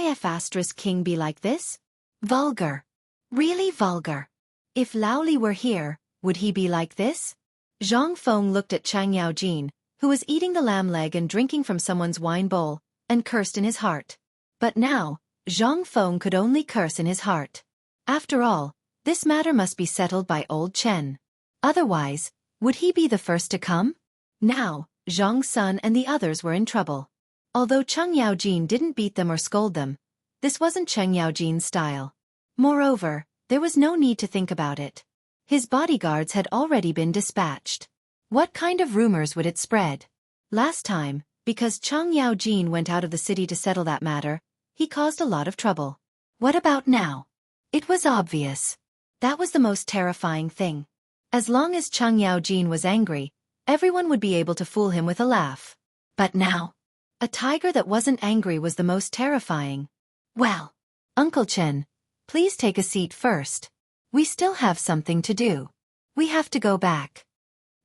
King be like this? Vulgar. Really vulgar. If Lao Li were here, would he be like this?" Zhang Feng looked at Chang Yaojin, who was eating the lamb leg and drinking from someone's wine bowl, and cursed in his heart. But now, Zhang Feng could only curse in his heart. After all, this matter must be settled by old Chen. Otherwise, would he be the first to come? Now, Zhang Sun and the others were in trouble. Although Chang Yaojin didn't beat them or scold them, this wasn't Chang Yaojin's style. Moreover, there was no need to think about it. His bodyguards had already been dispatched. What kind of rumors would it spread? Last time, because Chang Yaojin went out of the city to settle that matter, he caused a lot of trouble. What about now? It was obvious. That was the most terrifying thing. As long as Chang Yaojin was angry, everyone would be able to fool him with a laugh. But now, a tiger that wasn't angry was the most terrifying. Well, Uncle Chen, please take a seat first. We still have something to do. We have to go back.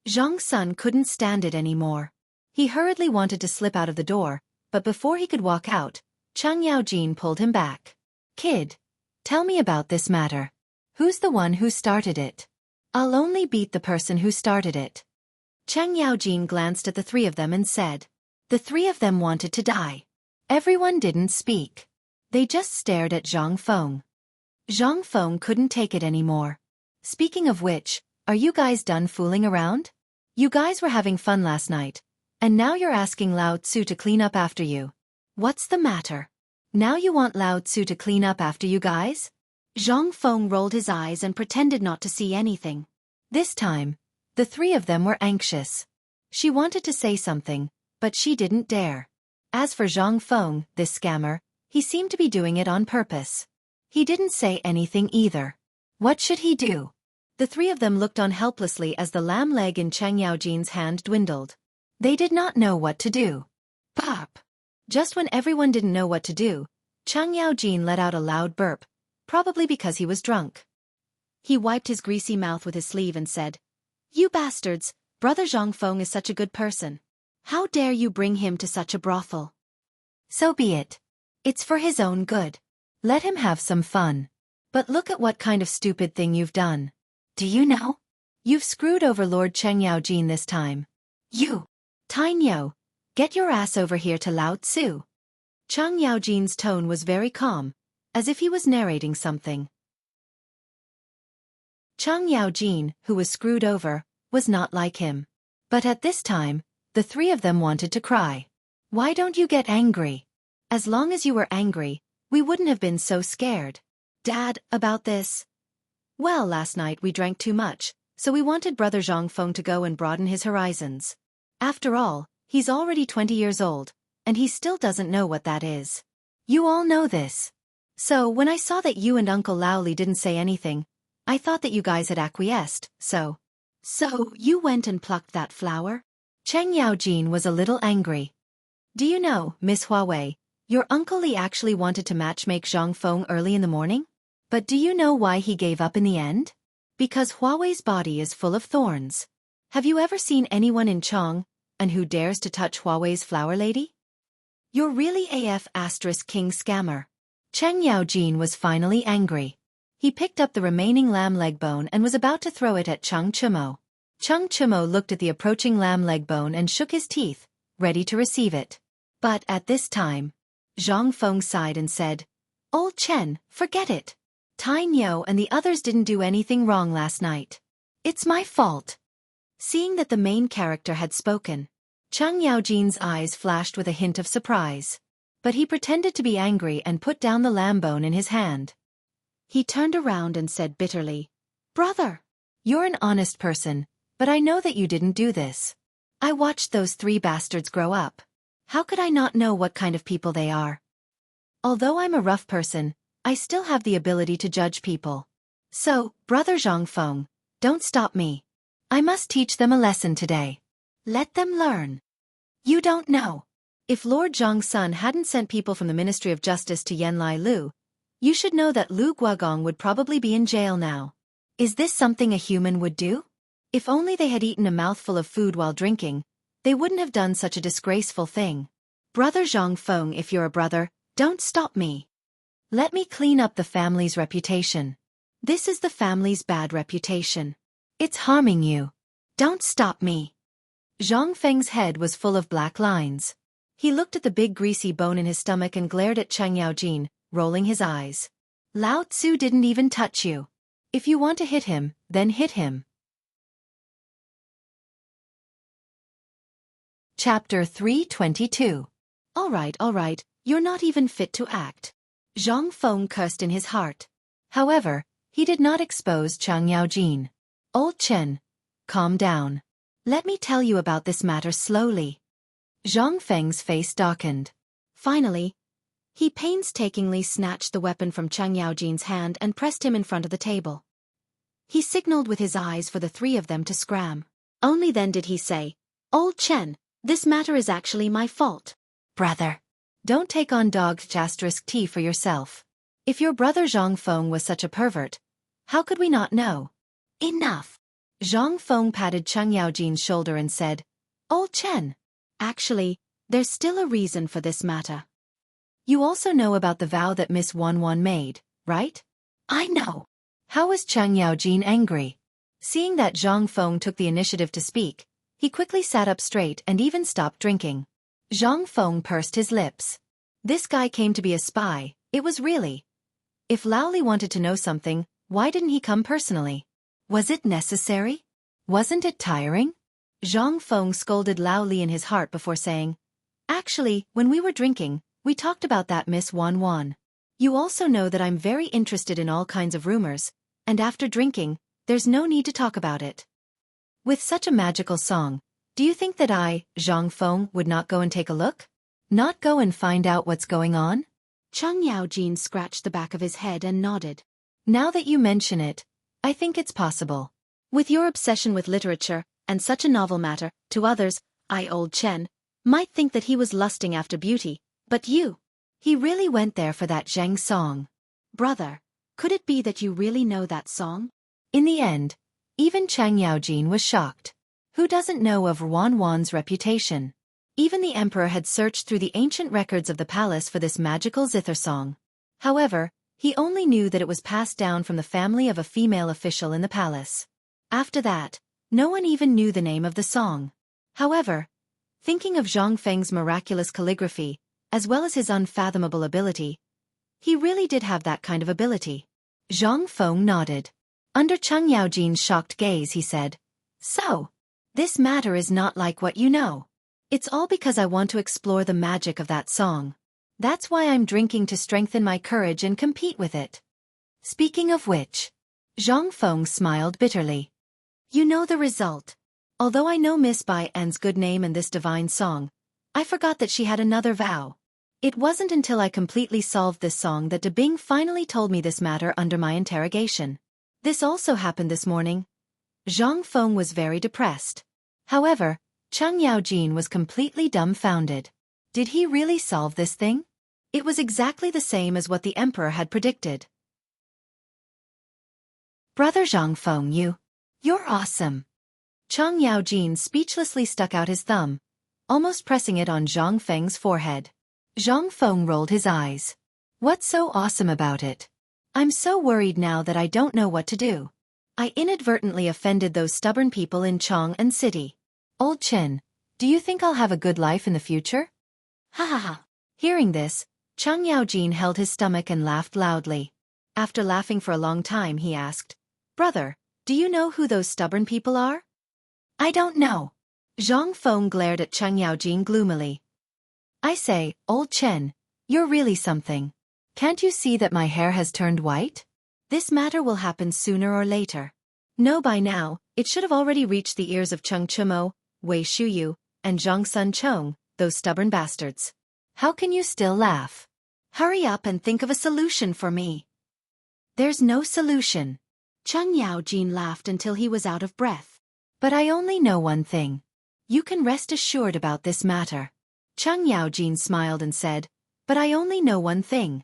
Zhang Sun couldn't stand it anymore. He hurriedly wanted to slip out of the door, but before he could walk out, Chang Yaojin pulled him back. "Kid, tell me about this matter. Who's the one who started it?" "I'll only beat the person who started it." Chang Yaojin glanced at the three of them and said. The three of them wanted to die. Everyone didn't speak. They just stared at Zhang Feng. Zhang Feng couldn't take it anymore. "Speaking of which, are you guys done fooling around? You guys were having fun last night, and now you're asking Lao Tzu to clean up after you. What's the matter? Now you want Lao Tzu to clean up after you guys?" Zhang Feng rolled his eyes and pretended not to see anything. This time, the three of them were anxious. She wanted to say something, but she didn't dare. As for Zhang Feng, this scammer, he seemed to be doing it on purpose. He didn't say anything either. What should he do? The three of them looked on helplessly as the lamb leg in Chang Yaojin's hand dwindled. They did not know what to do. Pop! Just when everyone didn't know what to do, Chang Yaojin let out a loud burp, probably because he was drunk. He wiped his greasy mouth with his sleeve and said, "You bastards, Brother Zhang Feng is such a good person. How dare you bring him to such a brothel? So be it. It's for his own good. Let him have some fun. But look at what kind of stupid thing you've done. Do you know? You've screwed over Lord Cheng Yaojin this time. You, Tainyo, get your ass over here to Lao Tzu." Chang Yaojin's tone was very calm, as if he was narrating something. Chang Yaojin, who was screwed over, was not like him. But at this time, the three of them wanted to cry. "Why don't you get angry? As long as you were angry, we wouldn't have been so scared." "Dad, about this? Well, last night we drank too much, so we wanted Brother Zhang Feng to go and broaden his horizons. After all, He's already 20 years old, and he still doesn't know what that is. You all know this. So when I saw that you and Uncle Lowly didn't say anything, I thought that you guys had acquiesced, so you went and plucked that flower? Cheng Yaojin was a little angry. Do you know, Miss Huawei, your Uncle Li actually wanted to matchmake Zhang Feng early in the morning? But do you know why he gave up in the end? Because Huawei's body is full of thorns. Have you ever seen anyone in Chong, and who dares to touch Huawei's flower lady? You're really AF * king scammer. Cheng Yaojin was finally angry. He picked up the remaining lamb leg bone and was about to throw it at Cheng Chumo. Cheng Chumo looked at the approaching lamb leg bone and shook his teeth, ready to receive it. But at this time, Zhang Feng sighed and said, Old Chen, forget it. Tai Niu and the others didn't do anything wrong last night. It's my fault. Seeing that the main character had spoken, Cheng Yaojin's eyes flashed with a hint of surprise. But he pretended to be angry and put down the lamb bone in his hand. He turned around and said bitterly, Brother, you're an honest person, but I know that you didn't do this. I watched those 3 bastards grow up. How could I not know what kind of people they are? Although I'm a rough person, I still have the ability to judge people. So, Brother Zhang Feng, don't stop me. I must teach them a lesson today. Let them learn. You don't know. If Lord Zhang's son hadn't sent people from the Ministry of Justice to Yanlai Lu, you should know that Lu Guogong would probably be in jail now. Is this something a human would do? If only they had eaten a mouthful of food while drinking, they wouldn't have done such a disgraceful thing. Brother Zhang Feng, if you're a brother, don't stop me. Let me clean up the family's reputation. This is the family's bad reputation. It's harming you. Don't stop me. Zhang Feng's head was full of black lines. He looked at the big greasy bone in his stomach and glared at Cheng Yaojin, rolling his eyes. Lao Tzu didn't even touch you. If you want to hit him, then hit him. Chapter 322. All right, you're not even fit to act. Zhang Feng cursed in his heart. However, he did not expose Cheng Yaojin. Old Chen, calm down. Let me tell you about this matter slowly. Zhang Feng's face darkened. Finally, he painstakingly snatched the weapon from Cheng Yaojin's hand and pressed him in front of the table. He signaled with his eyes for the 3 of them to scram. Only then did he say, Old Chen, this matter is actually my fault. Brother, don't take on dog *T for yourself. If your brother Zhang Feng was such a pervert, how could we not know? Enough. Zhang Feng patted Cheng Yaojin's shoulder and said, Old Chen, actually, there's still a reason for this matter. You also know about the vow that Miss Wanwan made, right? I know. How was Cheng Yaojin angry? Seeing that Zhang Feng took the initiative to speak, he quickly sat up straight and even stopped drinking. Zhang Feng pursed his lips. This guy came to be a spy, it was really. If Laoli wanted to know something, why didn't he come personally? Was it necessary? Wasn't it tiring? Zhang Feng scolded Laoli in his heart before saying, Actually, when we were drinking, we talked about that Miss Wanwan. You also know that I'm very interested in all kinds of rumors, and after drinking, there's no need to talk about it. With such a magical song, do you think that I, Zhang Feng, would not go and take a look? Not go and find out what's going on? Cheng Yaojin scratched the back of his head and nodded. Now that you mention it, I think it's possible. With your obsession with literature, and such a novel matter, to others, Old Chen, might think that he was lusting after beauty, but you. He really went there for that Zheng song. Brother, could it be that you really know that song? In the end, even Cheng Yaojin was shocked. Who doesn't know of Wanwan's reputation? Even the emperor had searched through the ancient records of the palace for this magical zither song. However, he only knew that it was passed down from the family of a female official in the palace. After that, no one even knew the name of the song. However, thinking of Zhang Feng's miraculous calligraphy, as well as his unfathomable ability, he really did have that kind of ability. Zhang Feng nodded. Under Cheng Yaojin's shocked gaze he said, So, this matter is not like what you know. It's all because I want to explore the magic of that song. That's why I'm drinking to strengthen my courage and compete with it. Speaking of which, Zhang Feng smiled bitterly. You know the result. Although I know Miss Bai An's good name and this divine song, I forgot that she had another vow. It wasn't until I completely solved this song that De Bing finally told me this matter under my interrogation. This also happened this morning. Zhang Feng was very depressed. However, Cheng Yaojin was completely dumbfounded. Did he really solve this thing? It was exactly the same as what the emperor had predicted. Brother Zhang Feng, you're awesome. Cheng Yaojin speechlessly stuck out his thumb, almost pressing it on Zhang Feng's forehead. Zhang Feng rolled his eyes. What's so awesome about it? I'm so worried now that I don't know what to do. I inadvertently offended those stubborn people in Chang'an City. Old Chen, do you think I'll have a good life in the future? Ha ha ha. Hearing this, Cheng Yaojin held his stomach and laughed loudly. After laughing for a long time, he asked, Brother, do you know who those stubborn people are? I don't know. Zhang Feng glared at Cheng Yaojin gloomily. I say, Old Chen, you're really something. Can't you see that my hair has turned white? This matter will happen sooner or later. No, by now, it should have already reached the ears of Cheng Chumo, Wei Shuyu, and Zhang Sun Chong, those stubborn bastards. How can you still laugh? Hurry up and think of a solution for me. There's no solution. Cheng Yaojin laughed until he was out of breath. But I only know one thing. You can rest assured about this matter. Cheng Yaojin smiled and said, But I only know one thing.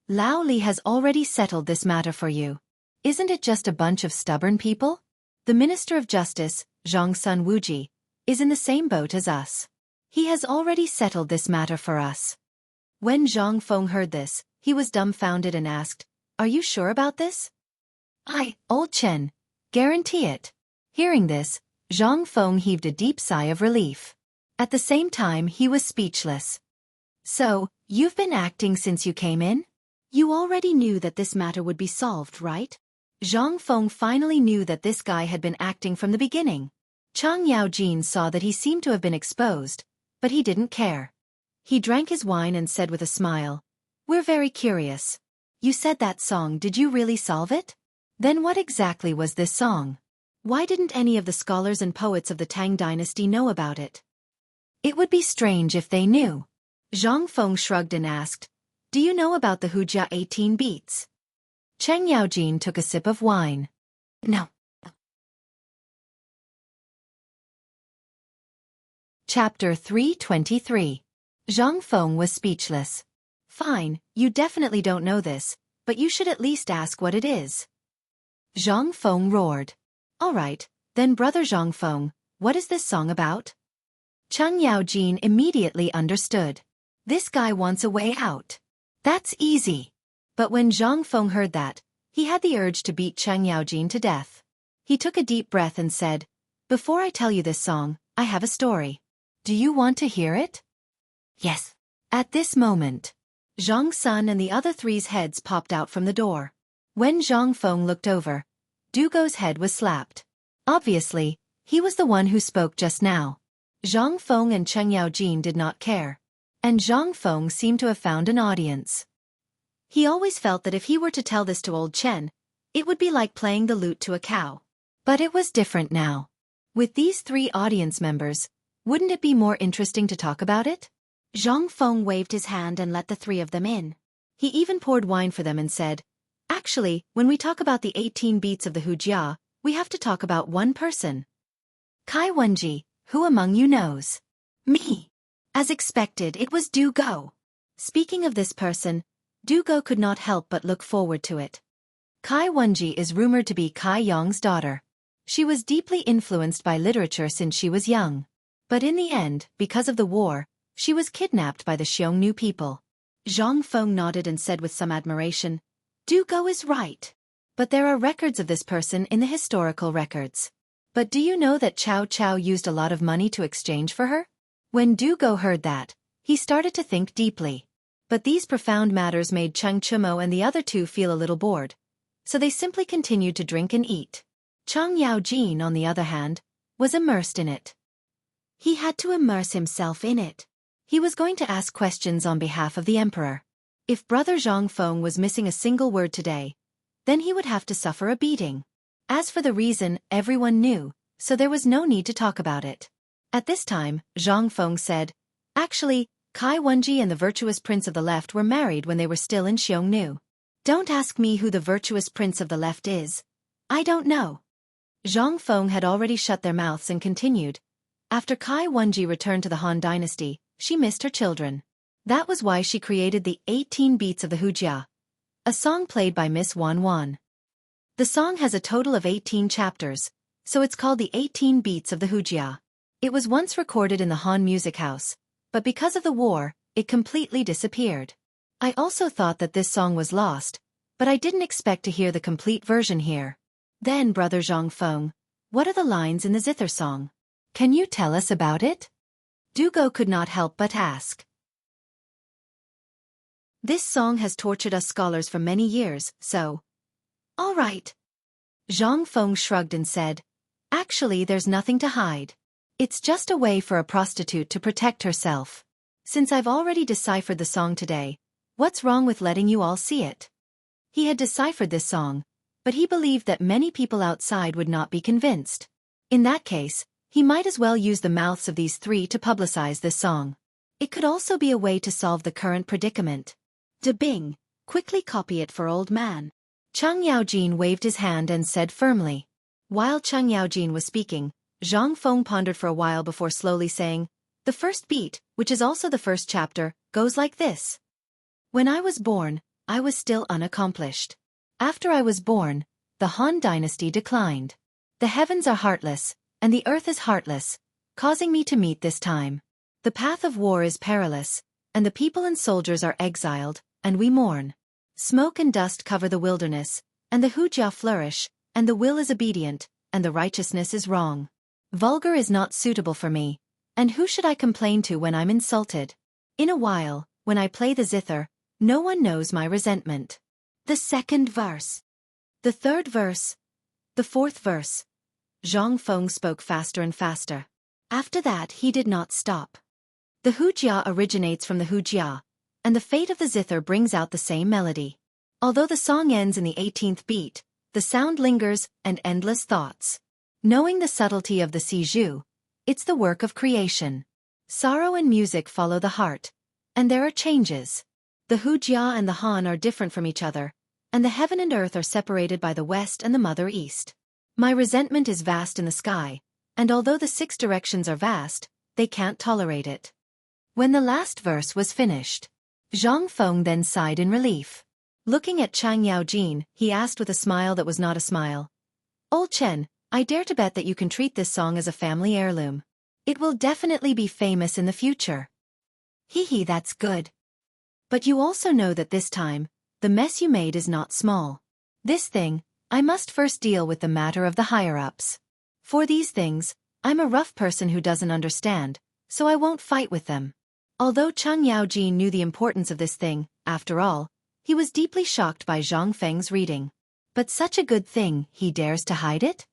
Lao Li has already settled this matter for you. Isn't it just a bunch of stubborn people? The Minister of Justice, Zhang Sun Wuji, is in the same boat as us. He has already settled this matter for us. When Zhang Feng heard this, he was dumbfounded and asked, Are you sure about this? Old Chen, guarantee it. Hearing this, Zhang Feng heaved a deep sigh of relief. At the same time, he was speechless. So, you've been acting since you came in? You already knew that this matter would be solved, right? Zhang Feng finally knew that this guy had been acting from the beginning. Cheng Yaojin saw that he seemed to have been exposed, but he didn't care. He drank his wine and said with a smile, We're very curious. You said that song, did you really solve it? Then what exactly was this song? Why didn't any of the scholars and poets of the Tang dynasty know about it? It would be strange if they knew. Zhang Feng shrugged and asked, Do you know about the Hujia 18 beats? Cheng Yaojin took a sip of wine. No. Chapter 323. Zhang Feng was speechless. Fine, you definitely don't know this, but you should at least ask what it is. Zhang Feng roared. All right, then Brother Zhang Feng, what is this song about? Cheng Yaojin immediately understood. This guy wants a way out. That's easy. But when Zhang Feng heard that, he had the urge to beat Cheng Yaojin to death. He took a deep breath and said, Before I tell you this song, I have a story. Do you want to hear it? Yes. At this moment, Zhang Sun and the other three's heads popped out from the door. When Zhang Feng looked over, Dugo's head was slapped. Obviously, he was the one who spoke just now. Zhang Feng and Cheng Yaojin did not care. And Zhang Feng seemed to have found an audience. He always felt that if he were to tell this to old Chen, it would be like playing the lute to a cow. But it was different now. With these three audience members, wouldn't it be more interesting to talk about it? Zhang Feng waved his hand and let the three of them in. He even poured wine for them and said, Actually, when we talk about the 18 beats of the Hujia, we have to talk about one person. Kai Wenji, who among you knows? Me. As expected, it was Du Go. Speaking of this person, Du Go could not help but look forward to it. Kai Wenji is rumored to be Kai Yong's daughter. She was deeply influenced by literature since she was young. But in the end, because of the war, she was kidnapped by the Xiongnu people. Zhang Feng nodded and said with some admiration, Du Go is right. But there are records of this person in the historical records. But do you know that Cao Cao used a lot of money to exchange for her? When Du Go heard that, he started to think deeply. But these profound matters made Cheng Chumo and the other two feel a little bored. So they simply continued to drink and eat. Cheng Yaojin, on the other hand, was immersed in it. He had to immerse himself in it. He was going to ask questions on behalf of the emperor. If Brother Zhang Feng was missing a single word today, then he would have to suffer a beating. As for the reason, everyone knew, so there was no need to talk about it. At this time, Zhang Feng said, "Actually, Kai Wenji and the virtuous prince of the left were married when they were still in Xiongnu. Don't ask me who the virtuous prince of the left is. I don't know." Zhang Feng had already shut their mouths and continued. After Kai Wenji returned to the Han dynasty, she missed her children. That was why she created the 18 Beats of the Hujia, a song played by Miss Wan Wan. The song has a total of 18 chapters, so it's called the 18 Beats of the Hujia. It was once recorded in the Han Music House, but because of the war, it completely disappeared. I also thought that this song was lost, but I didn't expect to hear the complete version here. Then, Brother Zhang Feng, what are the lines in the Zither song? Can you tell us about it? Dugo could not help but ask. This song has tortured us scholars for many years, so... All right. Zhang Feng shrugged and said, "Actually, there's nothing to hide. It's just a way for a prostitute to protect herself. Since I've already deciphered the song today, what's wrong with letting you all see it?" He had deciphered this song, but he believed that many people outside would not be convinced. In that case, he might as well use the mouths of these three to publicize this song. It could also be a way to solve the current predicament. De Bing, quickly copy it for old man. Chang Yaojin waved his hand and said firmly. While Chang Yaojin was speaking, Zhang Feng pondered for a while before slowly saying, "The first beat, which is also the first chapter, goes like this. When I was born, I was still unaccomplished. After I was born, the Han dynasty declined. The heavens are heartless, and the earth is heartless, causing me to meet this time. The path of war is perilous, and the people and soldiers are exiled, and we mourn. Smoke and dust cover the wilderness, and the Hujia flourish, and the will is obedient, and the righteousness is wrong. Vulgar is not suitable for me, and who should I complain to when I'm insulted? In a while, when I play the zither, no one knows my resentment." The second verse. The third verse. The fourth verse. Zhang Feng spoke faster and faster. After that he did not stop. The Hujia originates from the Hujia, and the fate of the zither brings out the same melody. Although the song ends in the 18th beat, the sound lingers and endless thoughts. Knowing the subtlety of the Siju, it's the work of creation. Sorrow and music follow the heart, and there are changes. The Hujia and the Han are different from each other, and the heaven and earth are separated by the west and the mother east. My resentment is vast in the sky, and although the 6 directions are vast, they can't tolerate it. When the last verse was finished, Zhang Feng then sighed in relief. Looking at Chang Yaojin, he asked with a smile that was not a smile, "Old Chen, I dare to bet that you can treat this song as a family heirloom. It will definitely be famous in the future." "Hee, that's good. But you also know that this time, the mess you made is not small. This thing, I must first deal with the matter of the higher-ups. For these things, I'm a rough person who doesn't understand, so I won't fight with them." Although Chang Yaojin knew the importance of this thing, after all, he was deeply shocked by Zhang Feng's reading. But such a good thing, he dares to hide it?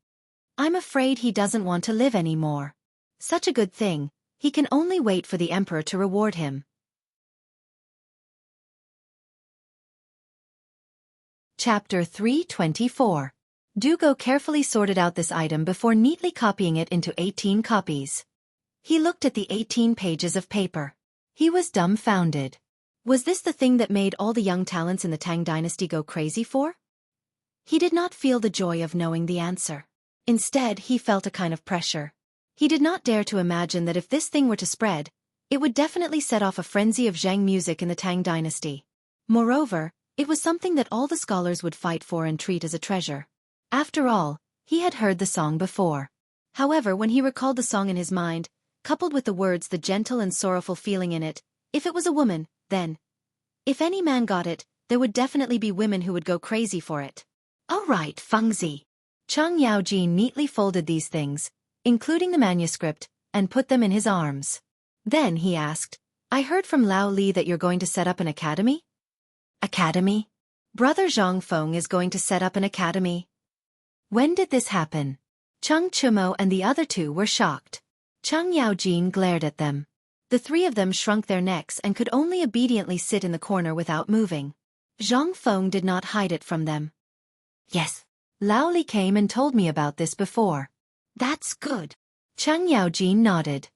I'm afraid he doesn't want to live anymore. Such a good thing, he can only wait for the emperor to reward him. Chapter 324. Dugo carefully sorted out this item before neatly copying it into 18 copies. He looked at the 18 pages of paper. He was dumbfounded. Was this the thing that made all the young talents in the Tang dynasty go crazy for? He did not feel the joy of knowing the answer. Instead, he felt a kind of pressure. He did not dare to imagine that if this thing were to spread, it would definitely set off a frenzy of Zhang music in the Tang dynasty. Moreover, it was something that all the scholars would fight for and treat as a treasure. After all, he had heard the song before. However, when he recalled the song in his mind, coupled with the words, the gentle and sorrowful feeling in it, if it was a woman, then, if any man got it, there would definitely be women who would go crazy for it. All right, Fengzi. Chang Yaojin neatly folded these things, including the manuscript, and put them in his arms. Then he asked, I heard from Lao Li that you're going to set up an academy? Academy? Brother Zhang Feng is going to set up an academy. When did this happen? Cheng Chumo and the other two were shocked. Chang Yaojin glared at them. The three of them shrunk their necks and could only obediently sit in the corner without moving. Zhang Feng did not hide it from them. Yes. Lao Li came and told me about this before. That's good. Chang Yaojin nodded.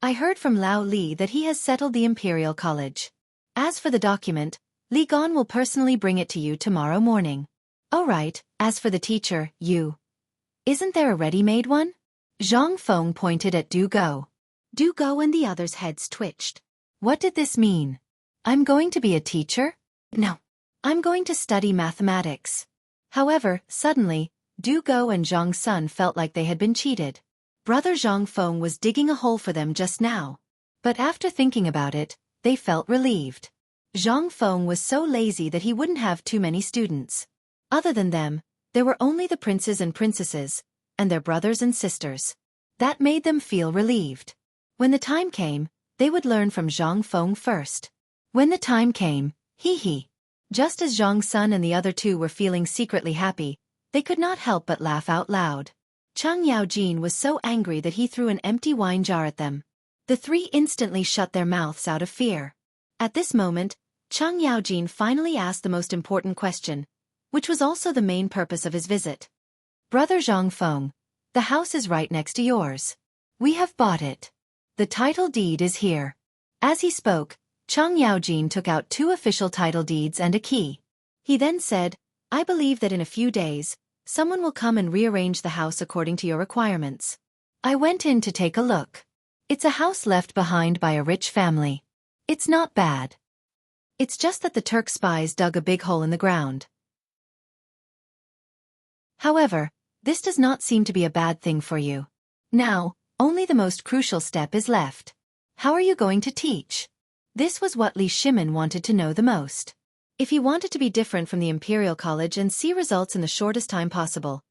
I heard from Lao Li that he has settled the Imperial College. As for the document, Li Gon will personally bring it to you tomorrow morning. Oh right, as for the teacher, isn't there a ready-made one? Zhang Feng pointed at Du Go. Du Go and the others' heads twitched. What did this mean? I'm going to be a teacher? No. I'm going to study mathematics. However, suddenly, Du Go and Zhang Sun felt like they had been cheated. Brother Zhang Feng was digging a hole for them just now. But after thinking about it, they felt relieved. Zhang Feng was so lazy that he wouldn't have too many students. Other than them, there were only the princes and princesses, and their brothers and sisters. That made them feel relieved. When the time came, they would learn from Zhang Feng first. When the time came, just as Zhang Sun and the other two were feeling secretly happy, they could not help but laugh out loud. Chang Yaojin was so angry that he threw an empty wine jar at them. The three instantly shut their mouths out of fear. At this moment, Chang Yaojin finally asked the most important question, which was also the main purpose of his visit. Brother Zhang Feng, the house is right next to yours. We have bought it. The title deed is here. As he spoke, Chang Yaojin took out 2 official title deeds and a key. He then said, I believe that in a few days, someone will come and rearrange the house according to your requirements. I went in to take a look. It's a house left behind by a rich family. It's not bad. It's just that the Turk spies dug a big hole in the ground. However, this does not seem to be a bad thing for you. Now, only the most crucial step is left. How are you going to teach? This was what Li Shimin wanted to know the most. If he wanted to be different from the Imperial College and see results in the shortest time possible,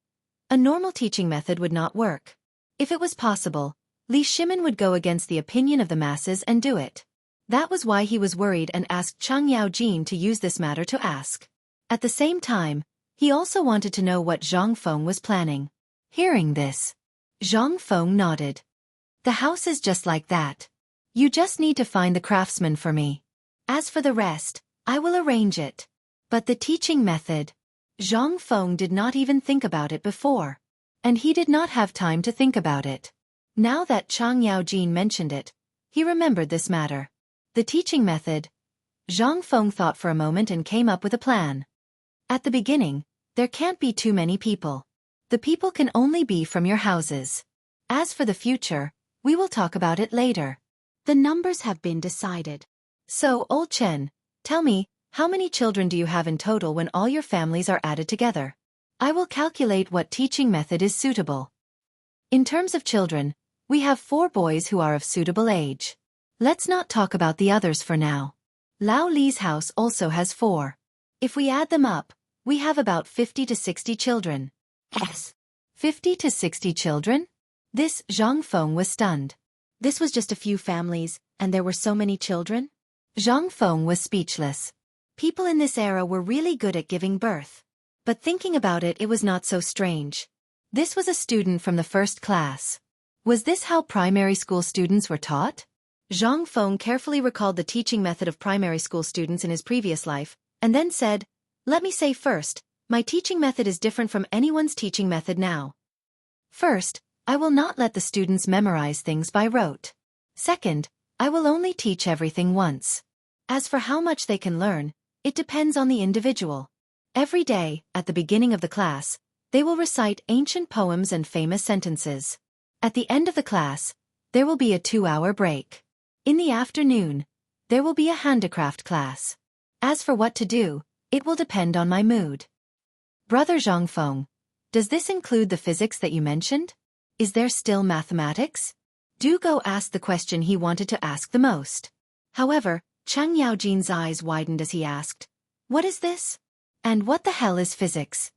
a normal teaching method would not work. If it was possible, Li Shimin would go against the opinion of the masses and do it. That was why he was worried and asked Chang Yaojin to use this matter to ask. At the same time, he also wanted to know what Zhang Feng was planning. Hearing this, Zhang Feng nodded. The house is just like that. You just need to find the craftsman for me. As for the rest, I will arrange it. But the teaching method, Zhang Feng did not even think about it before. And he did not have time to think about it. Now that Chang Yaojin mentioned it, he remembered this matter. The teaching method. Zhang Feng thought for a moment and came up with a plan. At the beginning, there can't be too many people. The people can only be from your houses. As for the future, we will talk about it later. The numbers have been decided. So, Old Chen, tell me, how many children do you have in total when all your families are added together? I will calculate what teaching method is suitable. In terms of children, we have 4 boys who are of suitable age. Let's not talk about the others for now. Lao Li's house also has 4. If we add them up, we have about 50 to 60 children. Yes. 50 to 60 children? This, Zhang Feng was stunned. This was just a few families, and there were so many children? Zhang Feng was speechless. People in this era were really good at giving birth. But thinking about it, it was not so strange. This was a student from the first class. Was this how primary school students were taught? Zhang Feng carefully recalled the teaching method of primary school students in his previous life, and then said, let me say first, my teaching method is different from anyone's teaching method now. First, I will not let the students memorize things by rote. Second, I will only teach everything once. As for how much they can learn, it depends on the individual. Every day, at the beginning of the class, they will recite ancient poems and famous sentences. At the end of the class, there will be a 2-hour break. In the afternoon, there will be a handicraft class. As for what to do, it will depend on my mood. Brother Zhang Feng, does this include the physics that you mentioned? Is there still mathematics? Du Go asked the question he wanted to ask the most. However, Chang Yaojin's eyes widened as he asked, what is this? And what the hell is physics?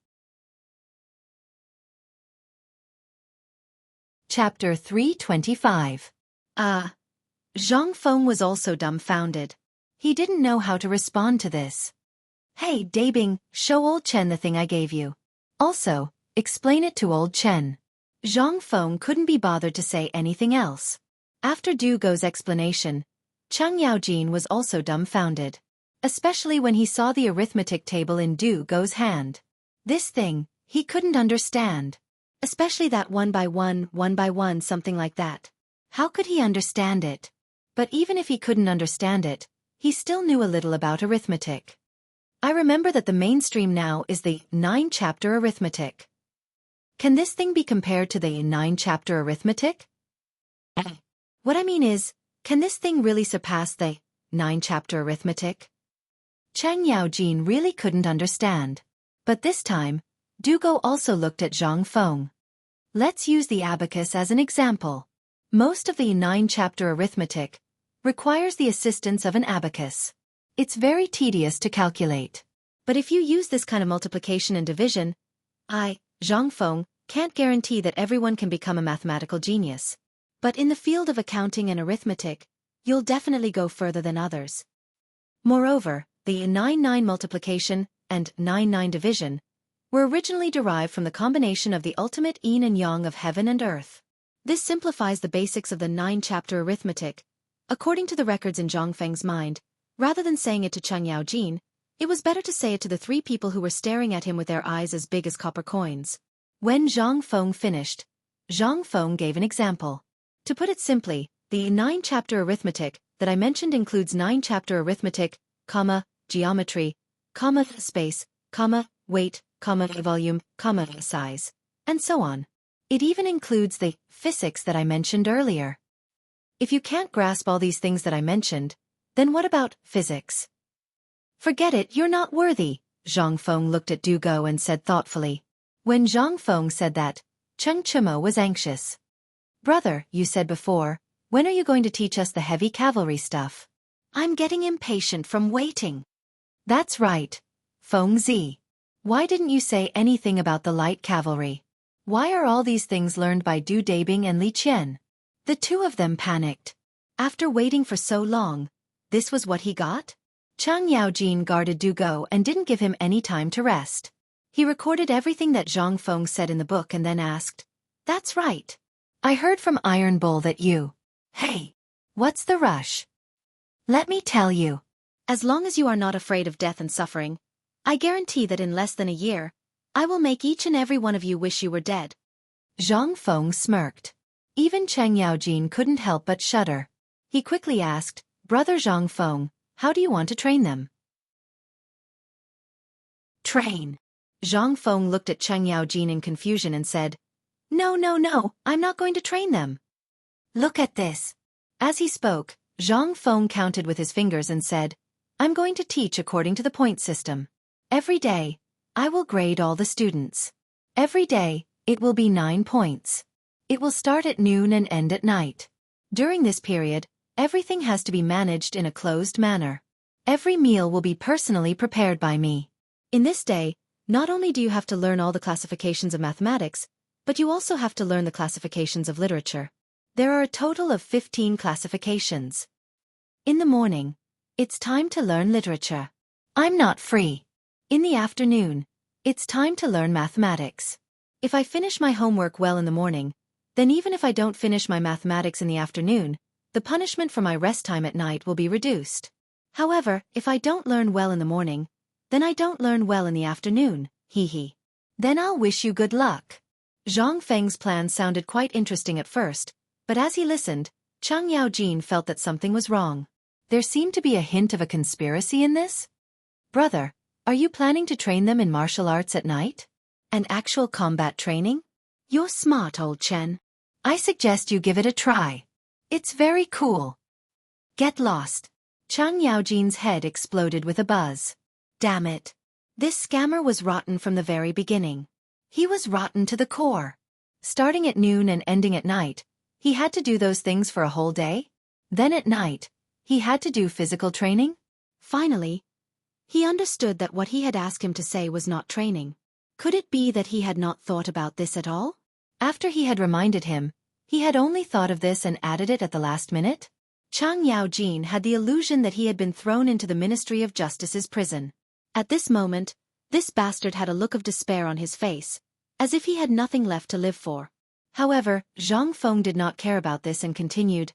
Chapter 325. Zhang Feng was also dumbfounded. He didn't know how to respond to this. Hey, Dabing, show Old Chen the thing I gave you. Also, explain it to Old Chen. Zhang Feng couldn't be bothered to say anything else. After Du Go's explanation, Chang Yaojin was also dumbfounded. Especially when he saw the arithmetic table in Du Go's hand. This thing, he couldn't understand. Especially that one by one, something like that. How could he understand it? But even if he couldn't understand it, he still knew a little about arithmetic. I remember that the mainstream now is the 9-chapter arithmetic. Can this thing be compared to the 9-chapter arithmetic? What I mean is, can this thing really surpass the 9-chapter arithmetic? Cheng Yaojin really couldn't understand. But this time, Dugo also looked at Zhang Feng. Let's use the abacus as an example. Most of the 9-chapter arithmetic requires the assistance of an abacus. It's very tedious to calculate. But if you use this kind of multiplication and division, Zhang Feng, can't guarantee that everyone can become a mathematical genius. But in the field of accounting and arithmetic, you'll definitely go further than others. Moreover, the 9-9 multiplication and 9-9 division were originally derived from the combination of the ultimate yin and yang of heaven and earth. This simplifies the basics of the 9-chapter arithmetic. According to the records in Zhang Feng's mind, rather than saying it to Cheng Yaojin, it was better to say it to the 3 people who were staring at him with their eyes as big as copper coins. When Zhang Feng finished, Zhang Feng gave an example. To put it simply, the 9-chapter arithmetic that I mentioned includes 9-chapter arithmetic, geometry, space, weight, volume, size, and so on. It even includes the physics that I mentioned earlier. If you can't grasp all these things that I mentioned, then what about physics? Forget it, you're not worthy, Zhang Feng looked at Dugo and said thoughtfully. When Zhang Feng said that, Cheng Chimo was anxious. Brother, you said before, when are you going to teach us the heavy cavalry stuff? I'm getting impatient from waiting. That's right, Feng Zi. Why didn't you say anything about the light cavalry? Why are all these things learned by Du Dabing and Li Qian? The 2 of them panicked. After waiting for so long, this was what he got? Cheng Yaojin guarded Dugo and didn't give him any time to rest. He recorded everything that Zhang Feng said in the book and then asked, "That's right. I heard from Iron Bull that you..." "Hey, what's the rush? Let me tell you. As long as you are not afraid of death and suffering, I guarantee that in less than a year, I will make each and every one of you wish you were dead." Zhang Feng smirked. Even Cheng Yaojin couldn't help but shudder. He quickly asked, "Brother Zhang Feng, how do you want to train them?" "Train?" Zhang Feng looked at Cheng Yaojin in confusion and said, No, I'm not going to train them. Look at this." As he spoke, Zhang Feng counted with his fingers and said, "I'm going to teach according to the point system. Every day, I will grade all the students. Every day, it will be 9 points. It will start at noon and end at night. During this period, everything has to be managed in a closed manner. Every meal will be personally prepared by me. In this day, not only do you have to learn all the classifications of mathematics, but you also have to learn the classifications of literature. There are a total of 15 classifications. In the morning, it's time to learn literature. I'm not free. In the afternoon, it's time to learn mathematics. If I finish my homework well in the morning, then even if I don't finish my mathematics in the afternoon, the punishment for my rest time at night will be reduced. However, if I don't learn well in the morning, then I don't learn well in the afternoon, hee. Then I'll wish you good luck." Zhang Feng's plan sounded quite interesting at first, but as he listened, Cheng Yaojin felt that something was wrong. There seemed to be a hint of a conspiracy in this. "Brother, are you planning to train them in martial arts at night? And actual combat training? You're smart, old Chen. I suggest you give it a try. It's very cool." "Get lost." Cheng Yaojin's head exploded with a buzz. Damn it. This scammer was rotten from the very beginning. He was rotten to the core. Starting at noon and ending at night, he had to do those things for a whole day? Then at night, he had to do physical training? Finally, he understood that what he had asked him to say was not training. Could it be that he had not thought about this at all? After he had reminded him, he had only thought of this and added it at the last minute? Cheng Yaojin had the illusion that he had been thrown into the Ministry of Justice's prison. At this moment, this bastard had a look of despair on his face, as if he had nothing left to live for. However, Zhang Feng did not care about this and continued,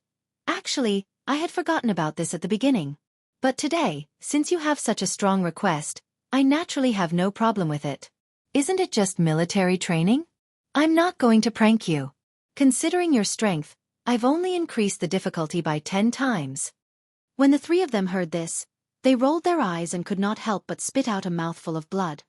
"Actually, I had forgotten about this at the beginning. But today, since you have such a strong request, I naturally have no problem with it. Isn't it just military training? I'm not going to prank you. Considering your strength, I've only increased the difficulty by 10 times. When the three of them heard this, they rolled their eyes and could not help but spit out a mouthful of blood.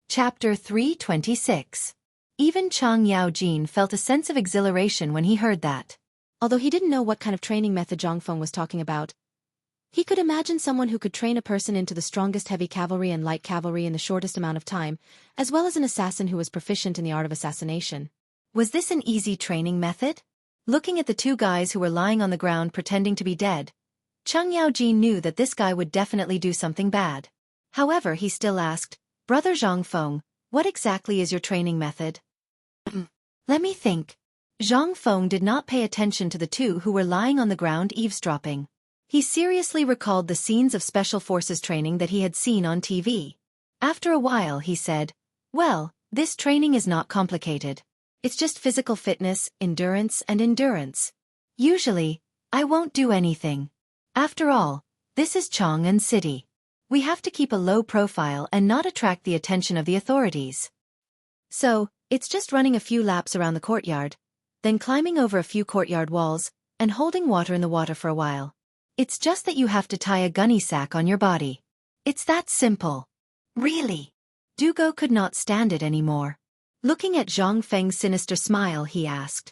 Chapter 326. Even Chang Yaojin felt a sense of exhilaration when he heard that. Although he didn't know what kind of training method Zhang Feng was talking about, he could imagine someone who could train a person into the strongest heavy cavalry and light cavalry in the shortest amount of time, as well as an assassin who was proficient in the art of assassination. Was this an easy training method? Looking at the two guys who were lying on the ground pretending to be dead, Chang Yaojin knew that this guy would definitely do something bad. However, he still asked, "Brother Zhang Feng, what exactly is your training method?" Let me think. Zhang Feng did not pay attention to the two who were lying on the ground eavesdropping. He seriously recalled the scenes of Special Forces training that he had seen on TV. After a while he said, "Well, this training is not complicated. It's just physical fitness, endurance and endurance. Usually, I won't do anything. After all, this is Chang'an City. We have to keep a low profile and not attract the attention of the authorities. So, it's just running a few laps around the courtyard, then climbing over a few courtyard walls, and holding water in the water for a while. It's just that you have to tie a gunny sack on your body. It's that simple." Really? Dugo could not stand it anymore. Looking at Zhang Feng's sinister smile, he asked,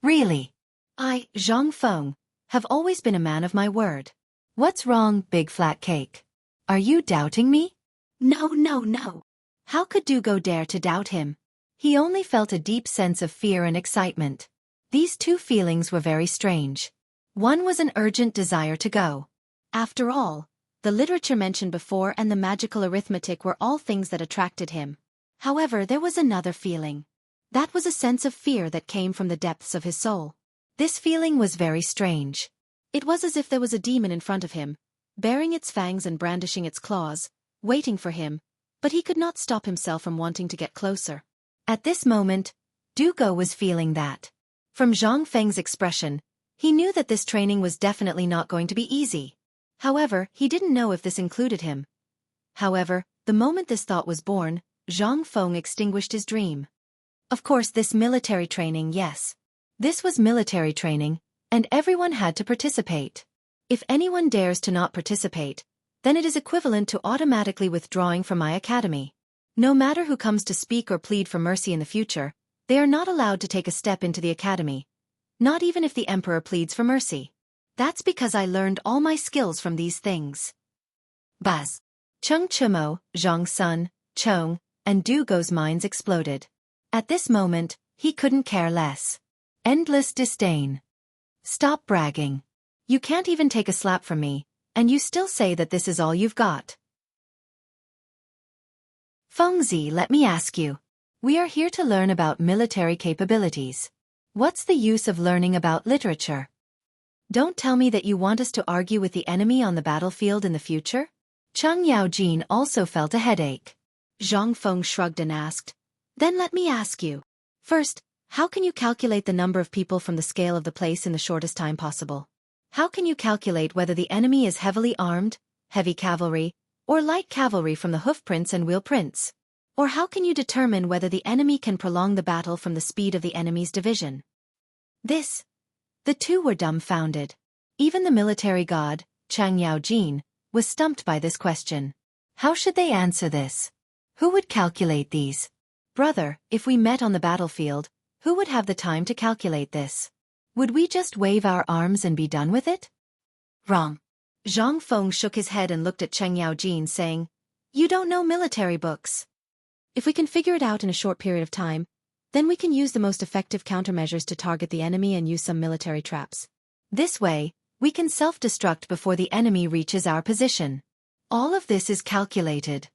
"Really? I, Zhang Feng, have always been a man of my word. What's wrong, big flat cake? Are you doubting me?" No. How could Dugo dare to doubt him? He only felt a deep sense of fear and excitement. These two feelings were very strange. One was an urgent desire to go. After all, the literature mentioned before and the magical arithmetic were all things that attracted him. However, there was another feeling. That was a sense of fear that came from the depths of his soul. This feeling was very strange. It was as if there was a demon in front of him, baring its fangs and brandishing its claws, waiting for him, but he could not stop himself from wanting to get closer. At this moment, Dugo was feeling that. From Zhang Feng's expression, he knew that this training was definitely not going to be easy. However, he didn't know if this included him. However, the moment this thought was born, Zhang Feng extinguished his dream. Of course, this military training, yes. This was military training, and everyone had to participate. If anyone dares to not participate, then it is equivalent to automatically withdrawing from my academy. No matter who comes to speak or plead for mercy in the future, they are not allowed to take a step into the academy. Not even if the emperor pleads for mercy. That's because I learned all my skills from these things. Buzz. Cheng Chimo, Zhang Sun, Chong, and Dugo's minds exploded. At this moment, he couldn't care less. Endless disdain. Stop bragging. You can't even take a slap from me, and you still say that this is all you've got. Fengzi, let me ask you. We are here to learn about military capabilities. What's the use of learning about literature? Don't tell me that you want us to argue with the enemy on the battlefield in the future? Chang Yaojin also felt a headache. Zhang Feng shrugged and asked, "Then let me ask you. First, how can you calculate the number of people from the scale of the place in the shortest time possible? How can you calculate whether the enemy is heavily armed, heavy cavalry, or light cavalry from the hoofprints and wheel prints? Or how can you determine whether the enemy can prolong the battle from the speed of the enemy's division?" The two were dumbfounded. Even the military god, Chang Yaojin, was stumped by this question. How should they answer this? Who would calculate these? Brother, if we met on the battlefield, who would have the time to calculate this? Would we just wave our arms and be done with it? Wrong. Zhang Feng shook his head and looked at Cheng Yaojin, saying, "You don't know military books. If we can figure it out in a short period of time, then we can use the most effective countermeasures to target the enemy and use some military traps. This way, we can self-destruct before the enemy reaches our position. All of this is calculated.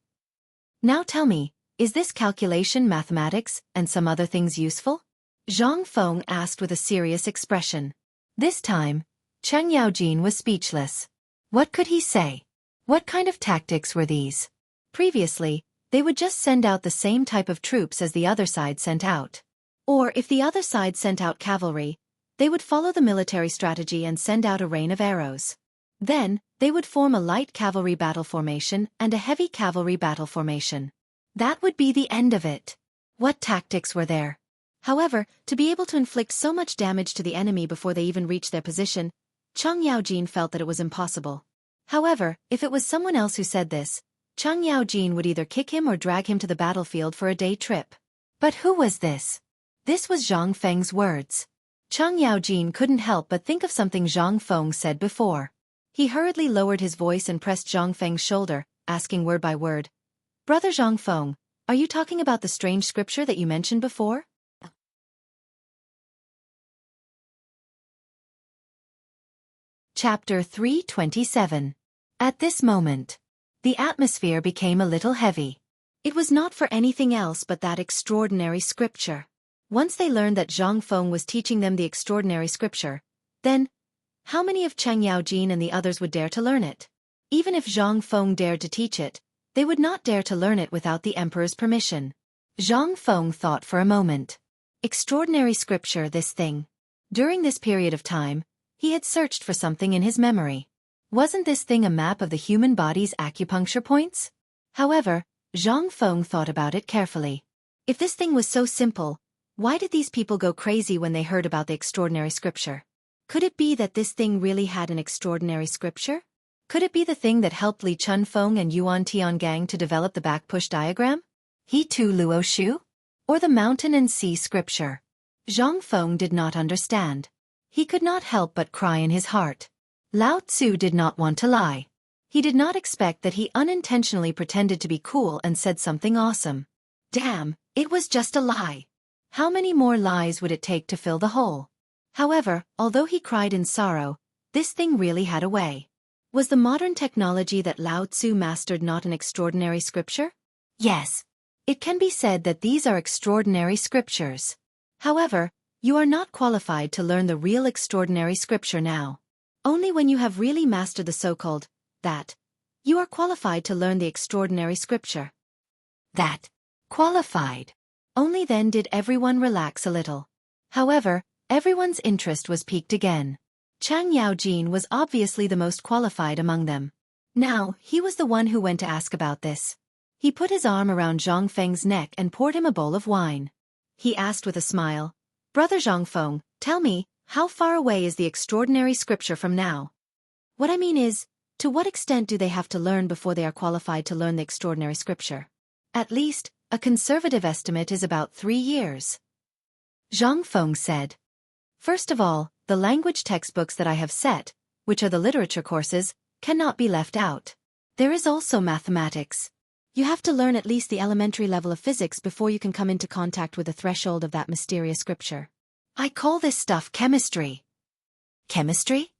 Now tell me, is this calculation mathematics and some other things useful?" Zhang Feng asked with a serious expression. This time, Cheng Yaojin was speechless. What could he say? What kind of tactics were these? Previously, they would just send out the same type of troops as the other side sent out. Or if the other side sent out cavalry, they would follow the military strategy and send out a rain of arrows. Then, They would form a light cavalry battle formation and a heavy cavalry battle formation. That would be the end of it. What tactics were there? However, to be able to inflict so much damage to the enemy before they even reached their position, Chang Yaojin felt that it was impossible. However, if it was someone else who said this, Chang Yaojin would either kick him or drag him to the battlefield for a day trip. But who was this? This was Zhang Feng's words. Chang Yaojin couldn't help but think of something Zhang Feng said before. He hurriedly lowered his voice and pressed Zhang Feng's shoulder, asking word by word, "Brother Zhang Feng, are you talking about the strange scripture that you mentioned before?" Chapter 327. At this moment, the atmosphere became a little heavy. It was not for anything else but that extraordinary scripture. Once they learned that Zhang Feng was teaching them the extraordinary scripture, then, how many of Chang Yaojin and the others would dare to learn it? Even if Zhang Feng dared to teach it, they would not dare to learn it without the emperor's permission. Zhang Feng thought for a moment. Extraordinary scripture, this thing. During this period of time, he had searched for something in his memory. Wasn't this thing a map of the human body's acupuncture points? However, Zhang Feng thought about it carefully. If this thing was so simple, why did these people go crazy when they heard about the extraordinary scripture? Could it be that this thing really had an extraordinary scripture? Could it be the thing that helped Li Chunfeng and Yuan Tiangang to develop the back-push diagram? He Tu Luo Shu? Or the mountain and sea scripture? Zhang Feng did not understand. He could not help but cry in his heart. Lao Tzu did not want to lie. He did not expect that he unintentionally pretended to be cool and said something awesome. Damn, it was just a lie. How many more lies would it take to fill the hole? However, although he cried in sorrow, this thing really had a way. Was the modern technology that Lao Tzu mastered not an extraordinary scripture? Yes. It can be said that these are extraordinary scriptures. However, you are not qualified to learn the real extraordinary scripture now. Only when you have really mastered the so-called that, you are qualified to learn the extraordinary scripture. That. Qualified. Only then did everyone relax a little. However, everyone's interest was piqued again. Chang Yaojin was obviously the most qualified among them. Now, he was the one who went to ask about this. He put his arm around Zhang Feng's neck and poured him a bowl of wine. He asked with a smile, "Brother Zhang Feng, tell me, how far away is the extraordinary scripture from now?" What I mean is, to what extent do they have to learn before they are qualified to learn the extraordinary scripture? At least, a conservative estimate is about 3 years. Zhang Feng said. First of all, the language textbooks that I have set, which are the literature courses, cannot be left out. There is also mathematics. You have to learn at least the elementary level of physics before you can come into contact with the threshold of that mysterious scripture. I call this stuff chemistry. Chemistry?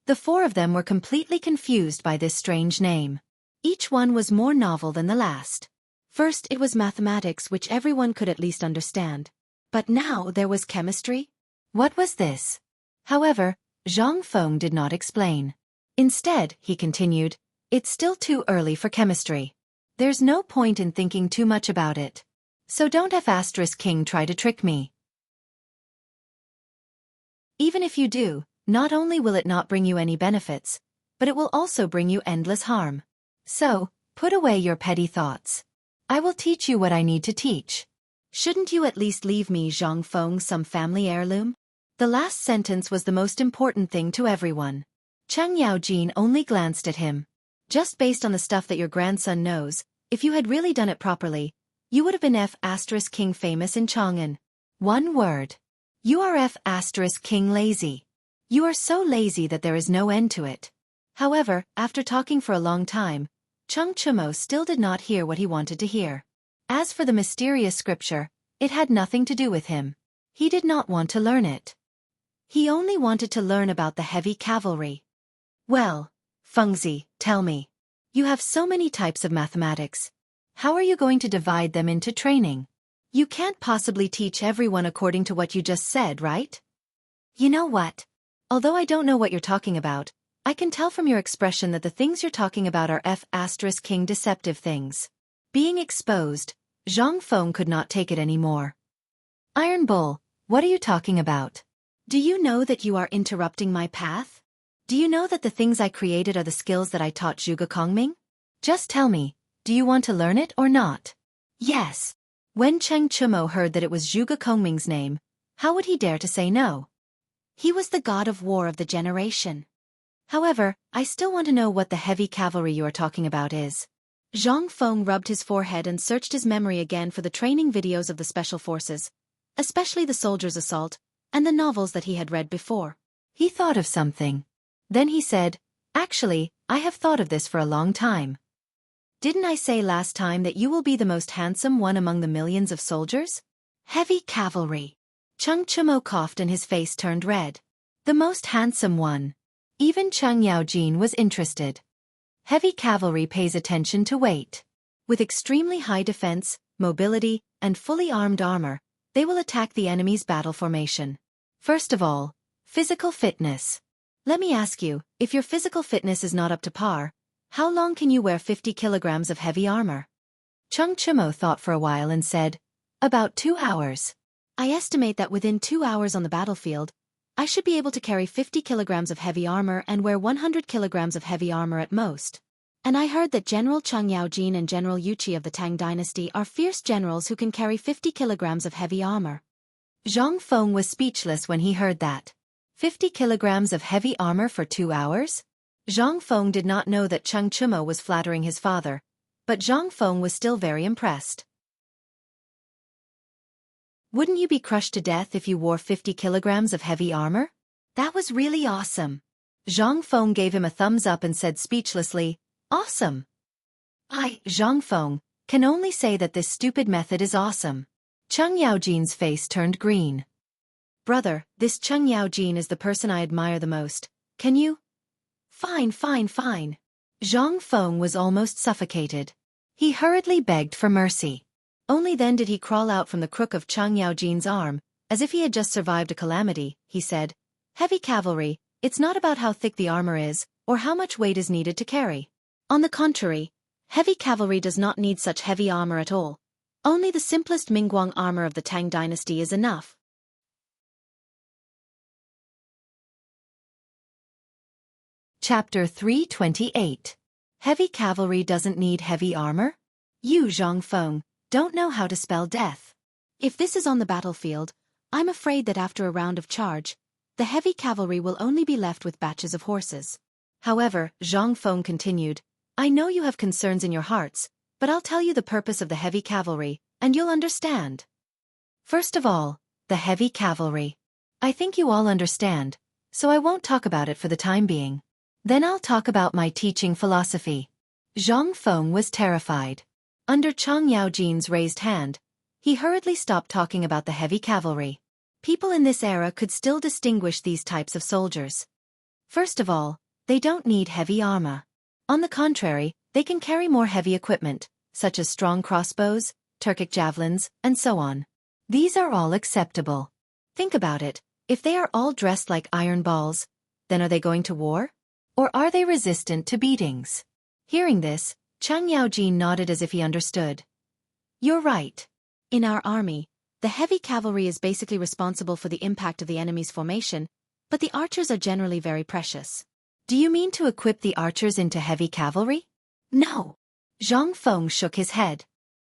The 4 of them were completely confused by this strange name. Each one was more novel than the last. First it was mathematics, which everyone could at least understand. But now there was chemistry? What was this? However, Zhang Feng did not explain. Instead, he continued, "It's still too early for chemistry. There's no point in thinking too much about it. So don't F** King try to trick me. Even if you do, not only will it not bring you any benefits, but it will also bring you endless harm. So, put away your petty thoughts. I will teach you what I need to teach. Shouldn't you at least leave me, Zhang Feng, some family heirloom?" The last sentence was the most important thing to everyone. Chang Yaojin only glanced at him. Just based on the stuff that your grandson knows, if you had really done it properly, you would have been F** King famous in Chang'an. One word. You are F** King lazy. You are so lazy that there is no end to it. However, after talking for a long time, Cheng Chumo still did not hear what he wanted to hear. As for the mysterious scripture, it had nothing to do with him. He did not want to learn it. He only wanted to learn about the heavy cavalry. Well, Fengzi, tell me. You have so many types of mathematics. How are you going to divide them into training? You can't possibly teach everyone according to what you just said, right? You know what? Although I don't know what you're talking about, I can tell from your expression that the things you're talking about are F** King deceptive things. Being exposed, Zhang Feng could not take it anymore. Iron Bull, what are you talking about? Do you know that you are interrupting my path? Do you know that the things I created are the skills that I taught Zhuge Kongming? Just tell me, do you want to learn it or not? Yes. When Cheng Chumo heard that it was Zhuge Kongming's name, how would he dare to say no? He was the god of war of the generation. However, I still want to know what the heavy cavalry you are talking about is. Zhang Feng rubbed his forehead and searched his memory again for the training videos of the special forces, especially the soldiers' assault, and the novels that he had read before. He thought of something. Then he said, "Actually, I have thought of this for a long time. Didn't I say last time that you will be the most handsome one among the millions of soldiers?" Heavy cavalry. Cheng Chumo coughed and his face turned red. The most handsome one. Even Cheng Yaojin was interested. Heavy cavalry pays attention to weight. With extremely high defense, mobility, and fully armed armor, they will attack the enemy's battle formation. First of all, physical fitness. Let me ask you, if your physical fitness is not up to par, how long can you wear 50 kilograms of heavy armor? Cheng Chumo thought for a while and said, "About 2 hours. I estimate that within 2 hours on the battlefield, I should be able to carry 50 kilograms of heavy armor and wear 100 kilograms of heavy armor at most. And I heard that General Cheng Yaojin and General Yuqi of the Tang dynasty are fierce generals who can carry 50 kilograms of heavy armor." Zhang Feng was speechless when he heard that. 50 kilograms of heavy armor for 2 hours? Zhang Feng did not know that Cheng Chumo was flattering his father, but Zhang Feng was still very impressed. Wouldn't you be crushed to death if you wore 50 kilograms of heavy armor? That was really awesome. Zhang Feng gave him a thumbs up and said speechlessly, "Awesome." Zhang Feng, can only say that this stupid method is awesome. Cheng Yaojin's face turned green. "Brother, this Cheng Yaojin is the person I admire the most. Can you?" Fine. Zhang Feng was almost suffocated. He hurriedly begged for mercy. Only then did he crawl out from the crook of Cheng Yaojin's arm, as if he had just survived a calamity. He said, "Heavy cavalry, it's not about how thick the armor is, or how much weight is needed to carry. On the contrary, heavy cavalry does not need such heavy armor at all. Only the simplest Mingguang armor of the Tang dynasty is enough." Chapter 328. Heavy cavalry doesn't need heavy armor? You, Zhang Feng, don't know how to spell death. If this is on the battlefield, I'm afraid that after a round of charge, the heavy cavalry will only be left with batches of horses. However, Zhang Feng continued, "I know you have concerns in your hearts, but I'll tell you the purpose of the heavy cavalry, and you'll understand. First of all, the heavy cavalry. I think you all understand, so I won't talk about it for the time being. Then I'll talk about my teaching philosophy." Zhang Feng was terrified. Under Cheng Yaojin's raised hand, he hurriedly stopped talking about the heavy cavalry. People in this era could still distinguish these types of soldiers. First of all, they don't need heavy armor. On the contrary, they can carry more heavy equipment, such as strong crossbows, Turkic javelins, and so on. These are all acceptable. Think about it, if they are all dressed like iron balls, then are they going to war? Or are they resistant to beatings? Hearing this, Cheng Yaojin nodded as if he understood. You're right. In our army, the heavy cavalry is basically responsible for the impact of the enemy's formation, but the archers are generally very precious. Do you mean to equip the archers into heavy cavalry? No. Zhang Feng shook his head.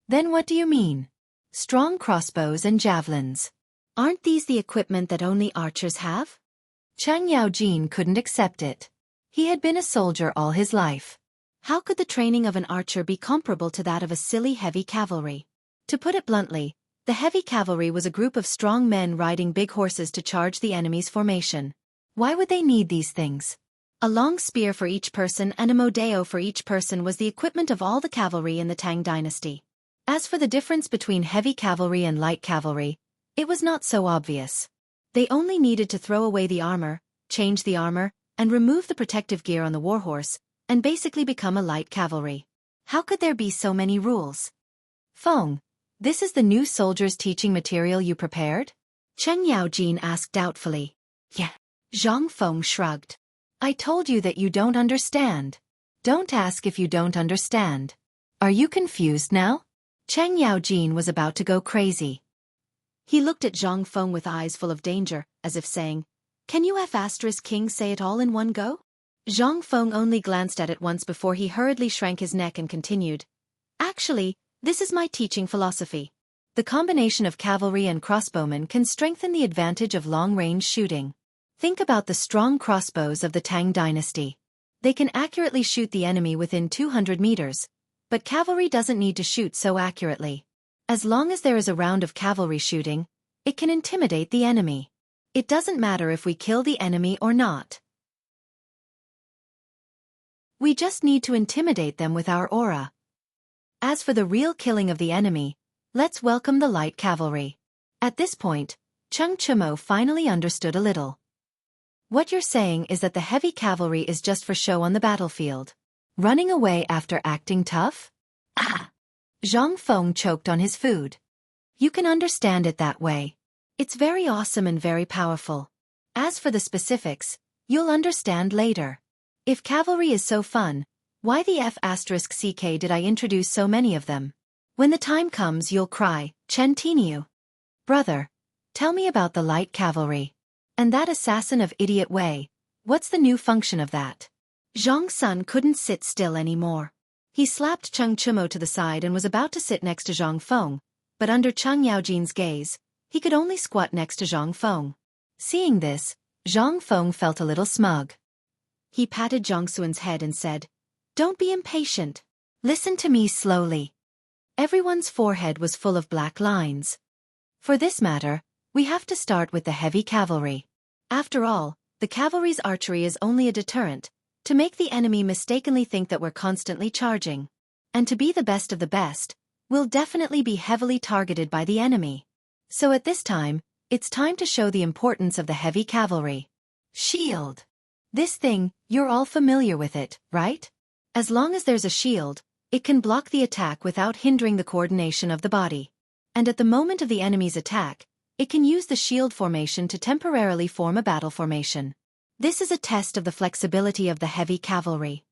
Then what do you mean? Strong crossbows and javelins. Aren't these the equipment that only archers have? Cheng Yaojin couldn't accept it. He had been a soldier all his life. How could the training of an archer be comparable to that of a silly heavy cavalry? To put it bluntly, the heavy cavalry was a group of strong men riding big horses to charge the enemy's formation. Why would they need these things? A long spear for each person and a modeo for each person was the equipment of all the cavalry in the Tang dynasty. As for the difference between heavy cavalry and light cavalry, it was not so obvious. They only needed to throw away the armor, change the armor, and remove the protective gear on the warhorse, and basically become a light cavalry. How could there be so many rules? Feng, this is the new soldier's teaching material you prepared? Cheng Yaojin asked doubtfully. Yeah. Zhang Feng shrugged. I told you that you don't understand. Don't ask if you don't understand. Are you confused now? Cheng Yaojin was about to go crazy. He looked at Zhang Feng with eyes full of danger, as if saying, Can you King say it all in one go? Zhang Feng only glanced at it once before he hurriedly shrank his neck and continued. Actually, this is my teaching philosophy. The combination of cavalry and crossbowmen can strengthen the advantage of long-range shooting. Think about the strong crossbows of the Tang dynasty. They can accurately shoot the enemy within 200 meters, but cavalry doesn't need to shoot so accurately. As long as there is a round of cavalry shooting, it can intimidate the enemy. It doesn't matter if we kill the enemy or not. We just need to intimidate them with our aura. As for the real killing of the enemy, let's welcome the light cavalry. At this point, Cheng Chumo finally understood a little. What you're saying is that the heavy cavalry is just for show on the battlefield. Running away after acting tough? Ah! Zhang Feng choked on his food. You can understand it that way. It's very awesome and very powerful. As for the specifics, you'll understand later. If cavalry is so fun, why the F***ck did I introduce so many of them? When the time comes you'll cry, Chen Tinyu. Brother, tell me about the light cavalry. And that assassin of idiot Wei, what's the new function of that? Zhang Sun couldn't sit still anymore. He slapped Cheng Chumo to the side and was about to sit next to Zhang Feng, but under Cheng Yaojin's gaze, he could only squat next to Zhang Feng. Seeing this, Zhang Feng felt a little smug. He patted Zhang Sun's head and said, Don't be impatient. Listen to me slowly. Everyone's forehead was full of black lines. For this matter, we have to start with the heavy cavalry. After all, the cavalry's archery is only a deterrent, to make the enemy mistakenly think that we're constantly charging. And to be the best of the best, we'll definitely be heavily targeted by the enemy. So at this time, it's time to show the importance of the heavy cavalry. Shield. This thing, you're all familiar with it, right? As long as there's a shield, it can block the attack without hindering the coordination of the body. And at the moment of the enemy's attack, it can use the shield formation to temporarily form a battle formation. This is a test of the flexibility of the heavy cavalry.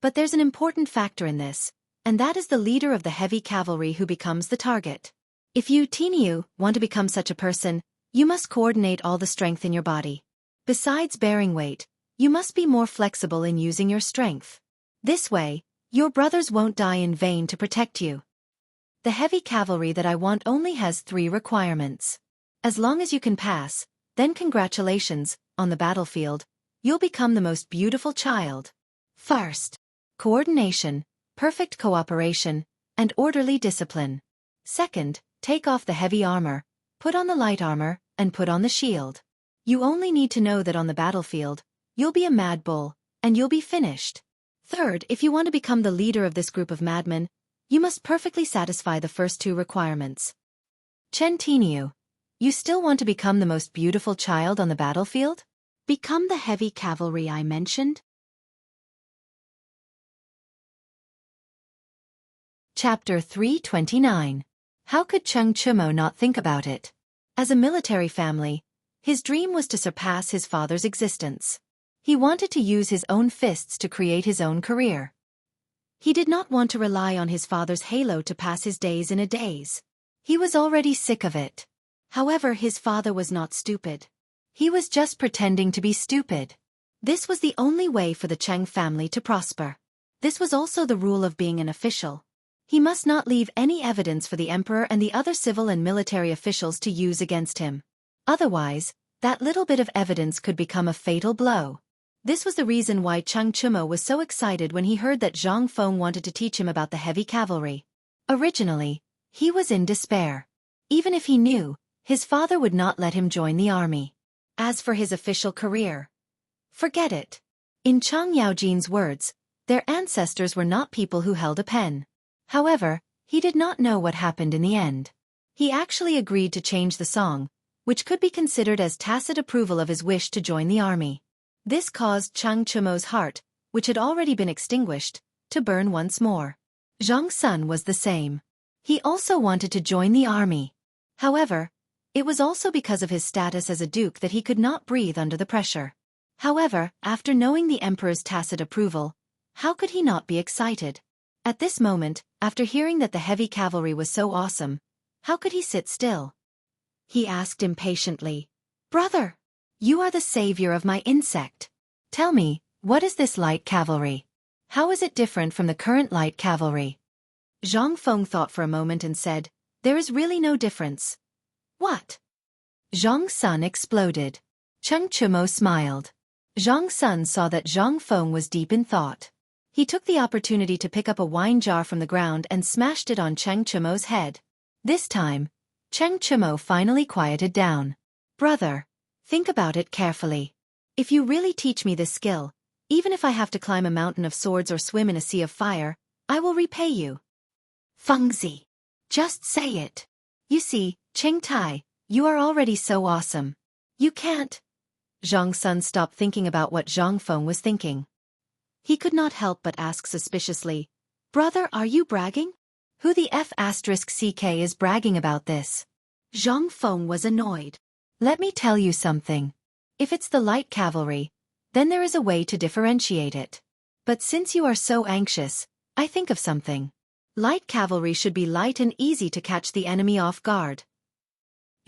But there's an important factor in this, and that is the leader of the heavy cavalry who becomes the target. If you, Tinyu, want to become such a person, you must coordinate all the strength in your body. Besides bearing weight, you must be more flexible in using your strength. This way, your brothers won't die in vain to protect you. The heavy cavalry that I want only has 3 requirements. As long as you can pass, then congratulations, on the battlefield, you'll become the most beautiful child. First, coordination, perfect cooperation, and orderly discipline. Second, take off the heavy armor, put on the light armor, and put on the shield. You only need to know that on the battlefield, you'll be a mad bull, and you'll be finished. Third, if you want to become the leader of this group of madmen, you must perfectly satisfy the first 2 requirements. Chen Tinyu, you still want to become the most beautiful child on the battlefield? Become the heavy cavalry I mentioned? Chapter 329. How could Cheng Chumo not think about it? As a military family, his dream was to surpass his father's existence. He wanted to use his own fists to create his own career. He did not want to rely on his father's halo to pass his days in a daze. He was already sick of it. However, his father was not stupid. He was just pretending to be stupid. This was the only way for the Cheng family to prosper. This was also the rule of being an official. He must not leave any evidence for the emperor and the other civil and military officials to use against him. Otherwise, that little bit of evidence could become a fatal blow. This was the reason why Cheng Chumo was so excited when he heard that Zhang Feng wanted to teach him about the heavy cavalry. Originally, he was in despair. Even if he knew, his father would not let him join the army. As for his official career, forget it. In Cheng Yaojin's words, their ancestors were not people who held a pen. However, he did not know what happened in the end. He actually agreed to change the song, which could be considered as tacit approval of his wish to join the army. This caused Cheng Chumo's heart, which had already been extinguished, to burn once more. Zhang Sun was the same. He also wanted to join the army. However, it was also because of his status as a duke that he could not breathe under the pressure. However, after knowing the emperor's tacit approval, how could he not be excited? At this moment, after hearing that the heavy cavalry was so awesome, how could he sit still? He asked impatiently, "Brother, You are the savior of my insect. Tell me, what is this light cavalry? How is it different from the current light cavalry? Zhang Feng thought for a moment and said, there is really no difference. What? Zhang Sun exploded. Cheng Chumo smiled. Zhang Sun saw that Zhang Feng was deep in thought. He took the opportunity to pick up a wine jar from the ground and smashed it on Cheng Chumo's head. This time, Cheng Chumo finally quieted down. Brother, think about it carefully. If you really teach me this skill, even if I have to climb a mountain of swords or swim in a sea of fire, I will repay you. Fengzi. Just say it. You see, Cheng Tai, you are already so awesome. You can't. Zhang Sun stopped thinking about what Zhang Feng was thinking. He could not help but ask suspiciously, Brother, are you bragging? Who the F***ck is bragging about this? Zhang Feng was annoyed. Let me tell you something. If it's the light cavalry, then there is a way to differentiate it. But since you are so anxious, I think of something. Light cavalry should be light and easy to catch the enemy off guard.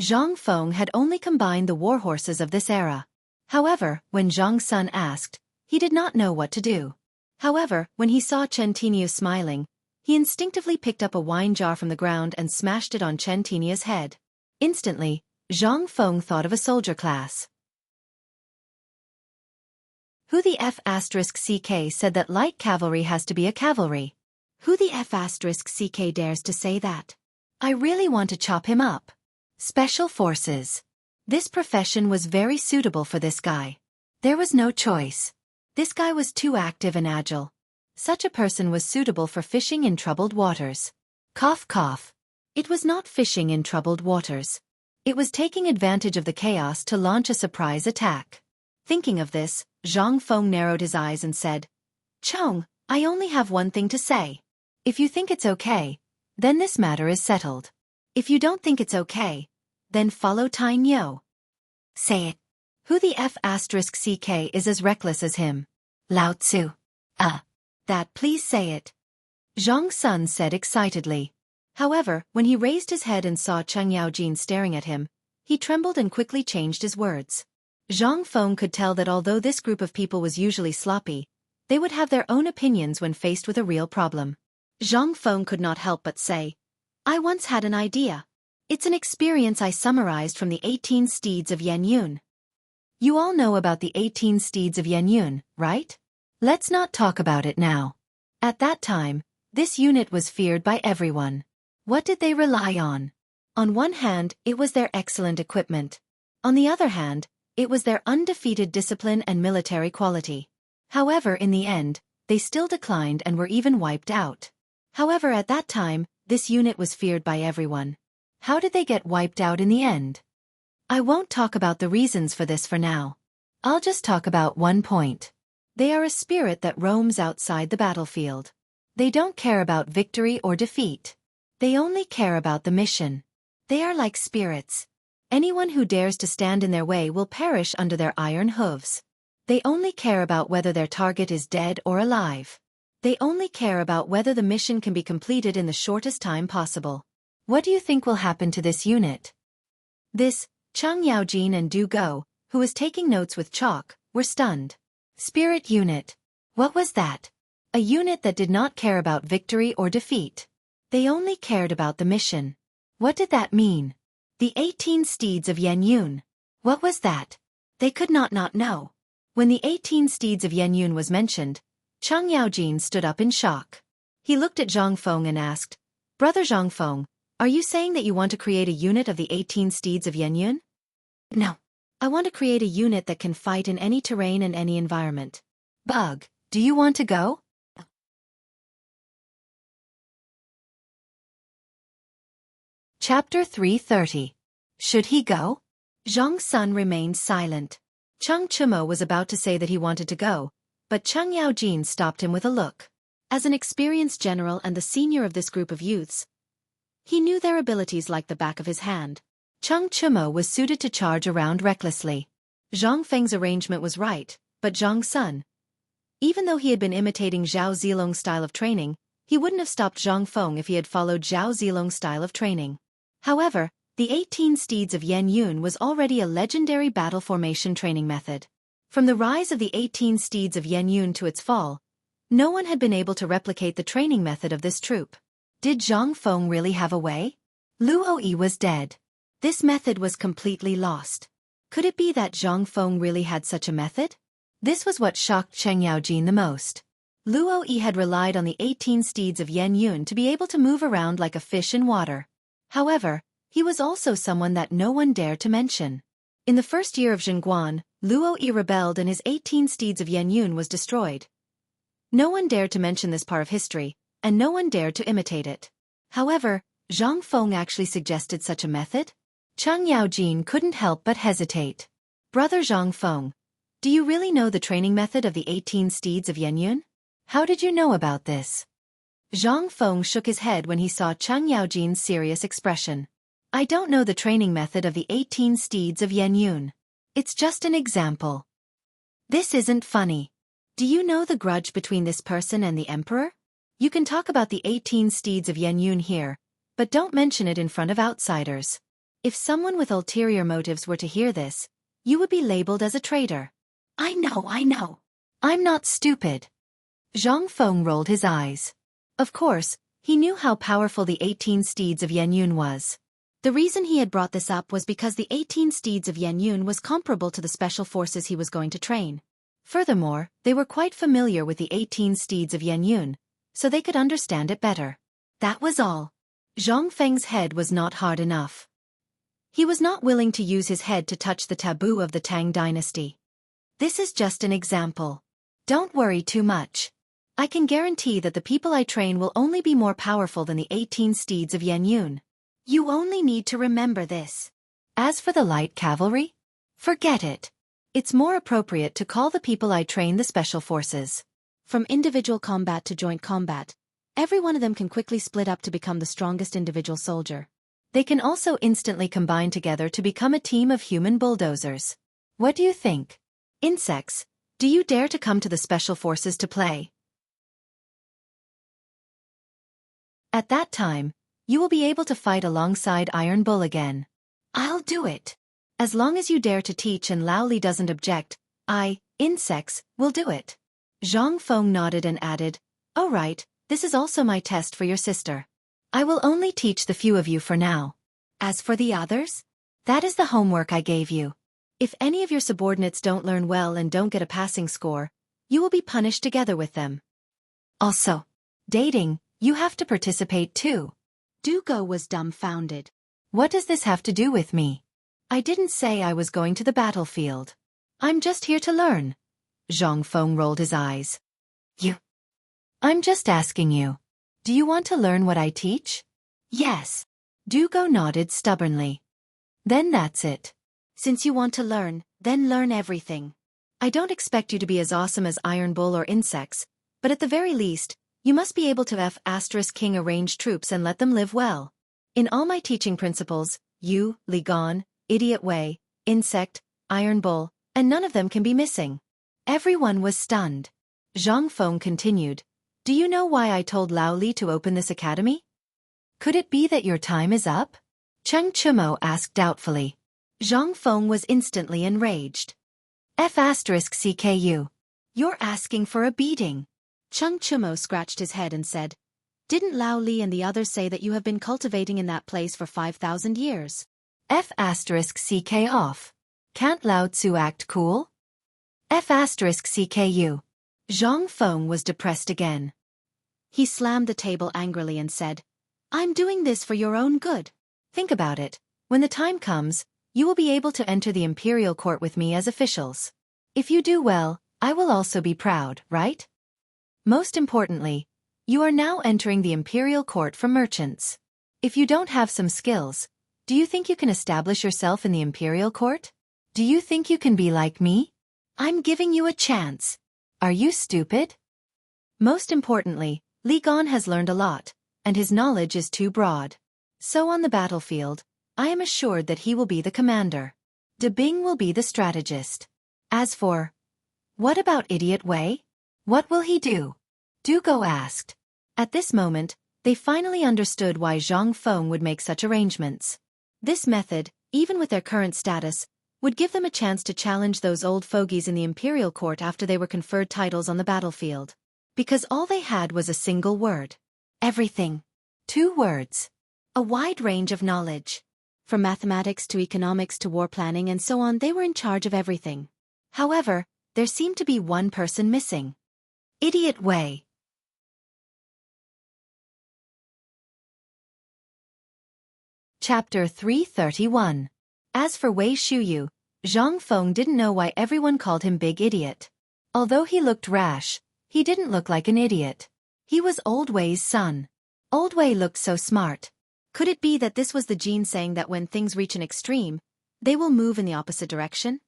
Zhang Feng had only combined the warhorses of this era. However, when Zhang Sun asked, he did not know what to do. However, when he saw Chen Tinyu smiling, he instinctively picked up a wine jar from the ground and smashed it on Chen Tinyu's head. Instantly, Zhang Feng thought of a soldier class. Who the F***ck said that light cavalry has to be a cavalry? Who the F***ck dares to say that? I really want to chop him up. Special Forces. This profession was very suitable for this guy. There was no choice. This guy was too active and agile. Such a person was suitable for fishing in troubled waters. Cough cough. It was not fishing in troubled waters. It was taking advantage of the chaos to launch a surprise attack. Thinking of this, Zhang Feng narrowed his eyes and said, Chong, I only have one thing to say. If you think it's okay, then this matter is settled. If you don't think it's okay, then follow Tai Nyo. Say it. Who the F***ck is as reckless as him? Lao Tzu. That please say it. Zhang Sun said excitedly. However, when he raised his head and saw Cheng Yaojin staring at him, he trembled and quickly changed his words. Zhang Feng could tell that although this group of people was usually sloppy, they would have their own opinions when faced with a real problem. Zhang Feng could not help but say, I once had an idea. It's an experience I summarized from the 18 Steeds of Yen Yun. You all know about the 18 Steeds of Yen Yun, right? Let's not talk about it now. At that time, this unit was feared by everyone. What did they rely on? On one hand, it was their excellent equipment. On the other hand, it was their undefeated discipline and military quality. However, in the end, they still declined and were even wiped out. However, at that time, this unit was feared by everyone. How did they get wiped out in the end? I won't talk about the reasons for this for now. I'll just talk about one point. They are a spirit that roams outside the battlefield. They don't care about victory or defeat. They only care about the mission. They are like spirits. Anyone who dares to stand in their way will perish under their iron hooves. They only care about whether their target is dead or alive. They only care about whether the mission can be completed in the shortest time possible. What do you think will happen to this unit? This, Cheng Yaojin and Du Go, who was taking notes with chalk, were stunned. Spirit unit. What was that? A unit that did not care about victory or defeat. They only cared about the mission. What did that mean? The 18 Steeds of Yen Yun. What was that? They could not know. When the 18 Steeds of Yen Yun was mentioned, Cheng Yaojin stood up in shock. He looked at Zhang Feng and asked, Brother Zhang Feng, are you saying that you want to create a unit of the 18 Steeds of Yen Yun? No. I want to create a unit that can fight in any terrain and any environment. Bug, do you want to go? Chapter 330. Should he go? Zhang Sun remained silent. Cheng Chumo was about to say that he wanted to go, but Cheng Yaojin stopped him with a look. As an experienced general and the senior of this group of youths, he knew their abilities like the back of his hand. Cheng Chumo was suited to charge around recklessly. Zhang Feng's arrangement was right, but Zhang Sun, even though he had been imitating Zhao Zilong's style of training, he wouldn't have stopped Zhang Feng if he had followed Zhao Zilong's style of training. However, The 18 Steeds of Yen Yun was already a legendary battle formation training method. From the rise of the 18 Steeds of Yen Yun to its fall, no one had been able to replicate the training method of this troop. Did Zhang Feng really have a way? Luo Yi was dead. This method was completely lost. Could it be that Zhang Feng really had such a method? This was what shocked Cheng Yaojin the most. Luo Yi had relied on the 18 Steeds of Yen Yun to be able to move around like a fish in water. However, he was also someone that no one dared to mention. In the first year of Zhenguan, Luo Yi rebelled and his 18 Steeds of Yen Yun was destroyed. No one dared to mention this part of history, and no one dared to imitate it. However, Zhang Feng actually suggested such a method? Cheng Yaojin couldn't help but hesitate. Brother Zhang Feng, do you really know the training method of the 18 Steeds of Yen Yun? How did you know about this? Zhang Feng shook his head when he saw Cheng Yaojin's serious expression. I don't know the training method of the 18 Steeds of Yen Yun. It's just an example. This isn't funny. Do you know the grudge between this person and the emperor? You can talk about the 18 Steeds of Yen Yun here, but don't mention it in front of outsiders. If someone with ulterior motives were to hear this, you would be labeled as a traitor. I know. I'm not stupid. Zhang Feng rolled his eyes. Of course, he knew how powerful the 18 Steeds of Yen Yun was. The reason he had brought this up was because the 18 Steeds of Yen Yun was comparable to the special forces he was going to train. Furthermore, they were quite familiar with the 18 Steeds of Yen Yun, so they could understand it better. That was all. Zhang Feng's head was not hard enough. He was not willing to use his head to touch the taboo of the Tang dynasty. This is just an example. Don't worry too much. I can guarantee that the people I train will only be more powerful than the 18 Steeds of Yen Yun. You only need to remember this. As for the light cavalry, forget it. It's more appropriate to call the people I train the special forces. From individual combat to joint combat, every one of them can quickly split up to become the strongest individual soldier. They can also instantly combine together to become a team of human bulldozers. What do you think? Insects, do you dare to come to the special forces to play? At that time, you will be able to fight alongside Iron Bull again. I'll do it. As long as you dare to teach and Lao Li doesn't object, insects, will do it. Zhang Feng nodded and added, "Oh right, this is also my test for your sister. I will only teach the few of you for now. As for the others, that is the homework I gave you. If any of your subordinates don't learn well and don't get a passing score, you will be punished together with them. Also, dating, you have to participate too." Dugo was dumbfounded. What does this have to do with me? I didn't say I was going to the battlefield. I'm just here to learn. Zhang Feng rolled his eyes. I'm just asking you. Do you want to learn what I teach? Yes. Dugo nodded stubbornly. Then that's it. Since you want to learn, then learn everything. I don't expect you to be as awesome as Iron Bull or insects, but at the very least, you must be able to F*King arrange troops and let them live well. In all my teaching principles, you, Li Gan, Idiot Wei, Insect, Iron Bull, and none of them can be missing. Everyone was stunned. Zhang Feng continued, "Do you know why I told Lao Li to open this academy? Could it be that your time is up?" Cheng Chumo asked doubtfully. Zhang Feng was instantly enraged. F*CKU. You're asking for a beating. Cheng Chumo scratched his head and said, "Didn't Lao Li and the others say that you have been cultivating in that place for 5,000 years? F*CK off. Can't Lao Tzu act cool? F*CKU. Zhang Feng was depressed again. He slammed the table angrily and said, "I'm doing this for your own good. Think about it. When the time comes, you will be able to enter the imperial court with me as officials. If you do well, I will also be proud, right? Most importantly, you are now entering the imperial court for merchants. If you don't have some skills, do you think you can establish yourself in the imperial court? Do you think you can be like me? I'm giving you a chance. Are you stupid?" Most importantly, Li Gan has learned a lot, and his knowledge is too broad. So on the battlefield, I am assured that he will be the commander. De Bing will be the strategist. As for, what about Idiot Wei? What will he do? Dugo asked. At this moment, they finally understood why Zhang Feng would make such arrangements. This method, even with their current status, would give them a chance to challenge those old fogies in the imperial court after they were conferred titles on the battlefield. Because all they had was a single word. Everything. 2 words. A wide range of knowledge. From mathematics to economics to war planning and so on, they were in charge of everything. However, there seemed to be one person missing. Idiot Wei. Chapter 331. As for Wei Shuyu, Zhang Feng didn't know why everyone called him Big Idiot. Although he looked rash, he didn't look like an idiot. He was Old Wei's son. Old Wei looked so smart. Could it be that this was the gene saying that when things reach an extreme, they will move in the opposite direction?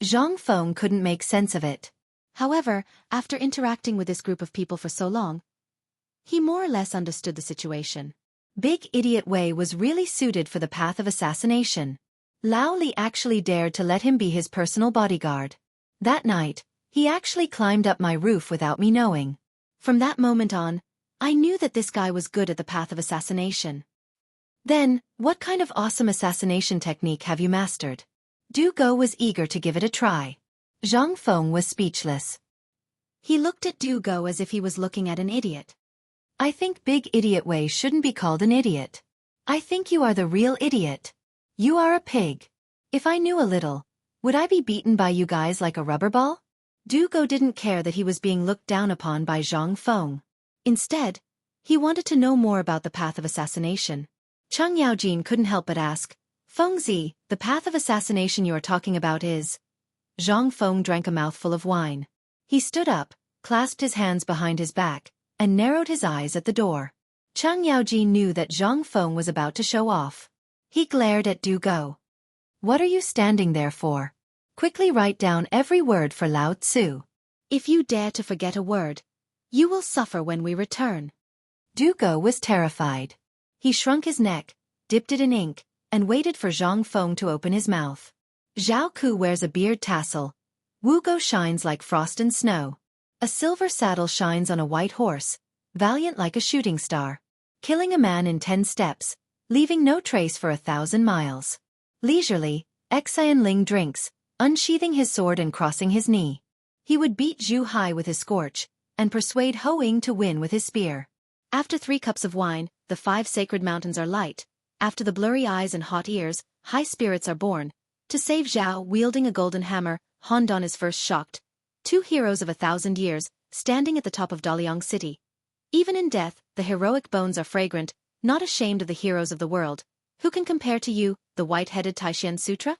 Zhang Feng couldn't make sense of it. However, after interacting with this group of people for so long, he more or less understood the situation. Big Idiot Wei was really suited for the path of assassination. Lao Li actually dared to let him be his personal bodyguard. That night, he actually climbed up my roof without me knowing. From that moment on, I knew that this guy was good at the path of assassination. Then, what kind of awesome assassination technique have you mastered? Du Go was eager to give it a try. Zhang Feng was speechless. He looked at Du Go as if he was looking at an idiot. I think Big Idiot Wei shouldn't be called an idiot. I think you are the real idiot. You are a pig. If I knew a little, would I be beaten by you guys like a rubber ball? Du Go didn't care that he was being looked down upon by Zhang Feng. Instead, he wanted to know more about the path of assassination. Cheng Yaojin couldn't help but ask, Fengzi, the path of assassination you are talking about is... Zhang Feng drank a mouthful of wine. He stood up, clasped his hands behind his back, and narrowed his eyes at the door. Cheng Yaojin knew that Zhang Feng was about to show off. He glared at Du Go. What are you standing there for? Quickly write down every word for Lao Tzu. If you dare to forget a word, you will suffer when we return. Du Go was terrified. He shrunk his neck, dipped it in ink, and waited for Zhang Feng to open his mouth. Zhao Ku wears a beard tassel. Wu Go shines like frost and snow. A silver saddle shines on a white horse, valiant like a shooting star. Killing a man in 10 steps, leaving no trace for 1,000 miles. Leisurely, Xian Ling drinks, unsheathing his sword and crossing his knee. He would beat Zhu Hai with his scorch, and persuade Ho Ying to win with his spear. After 3 cups of wine, the 5 sacred mountains are light. After the blurry eyes and hot ears, high spirits are born. To save Zhao, wielding a golden hammer, Han Dan is first shocked. 2 heroes of 1,000 years, standing at the top of Daliang City. Even in death, the heroic bones are fragrant, not ashamed of the heroes of the world. Who can compare to you, the white-headed Taishan Sutra?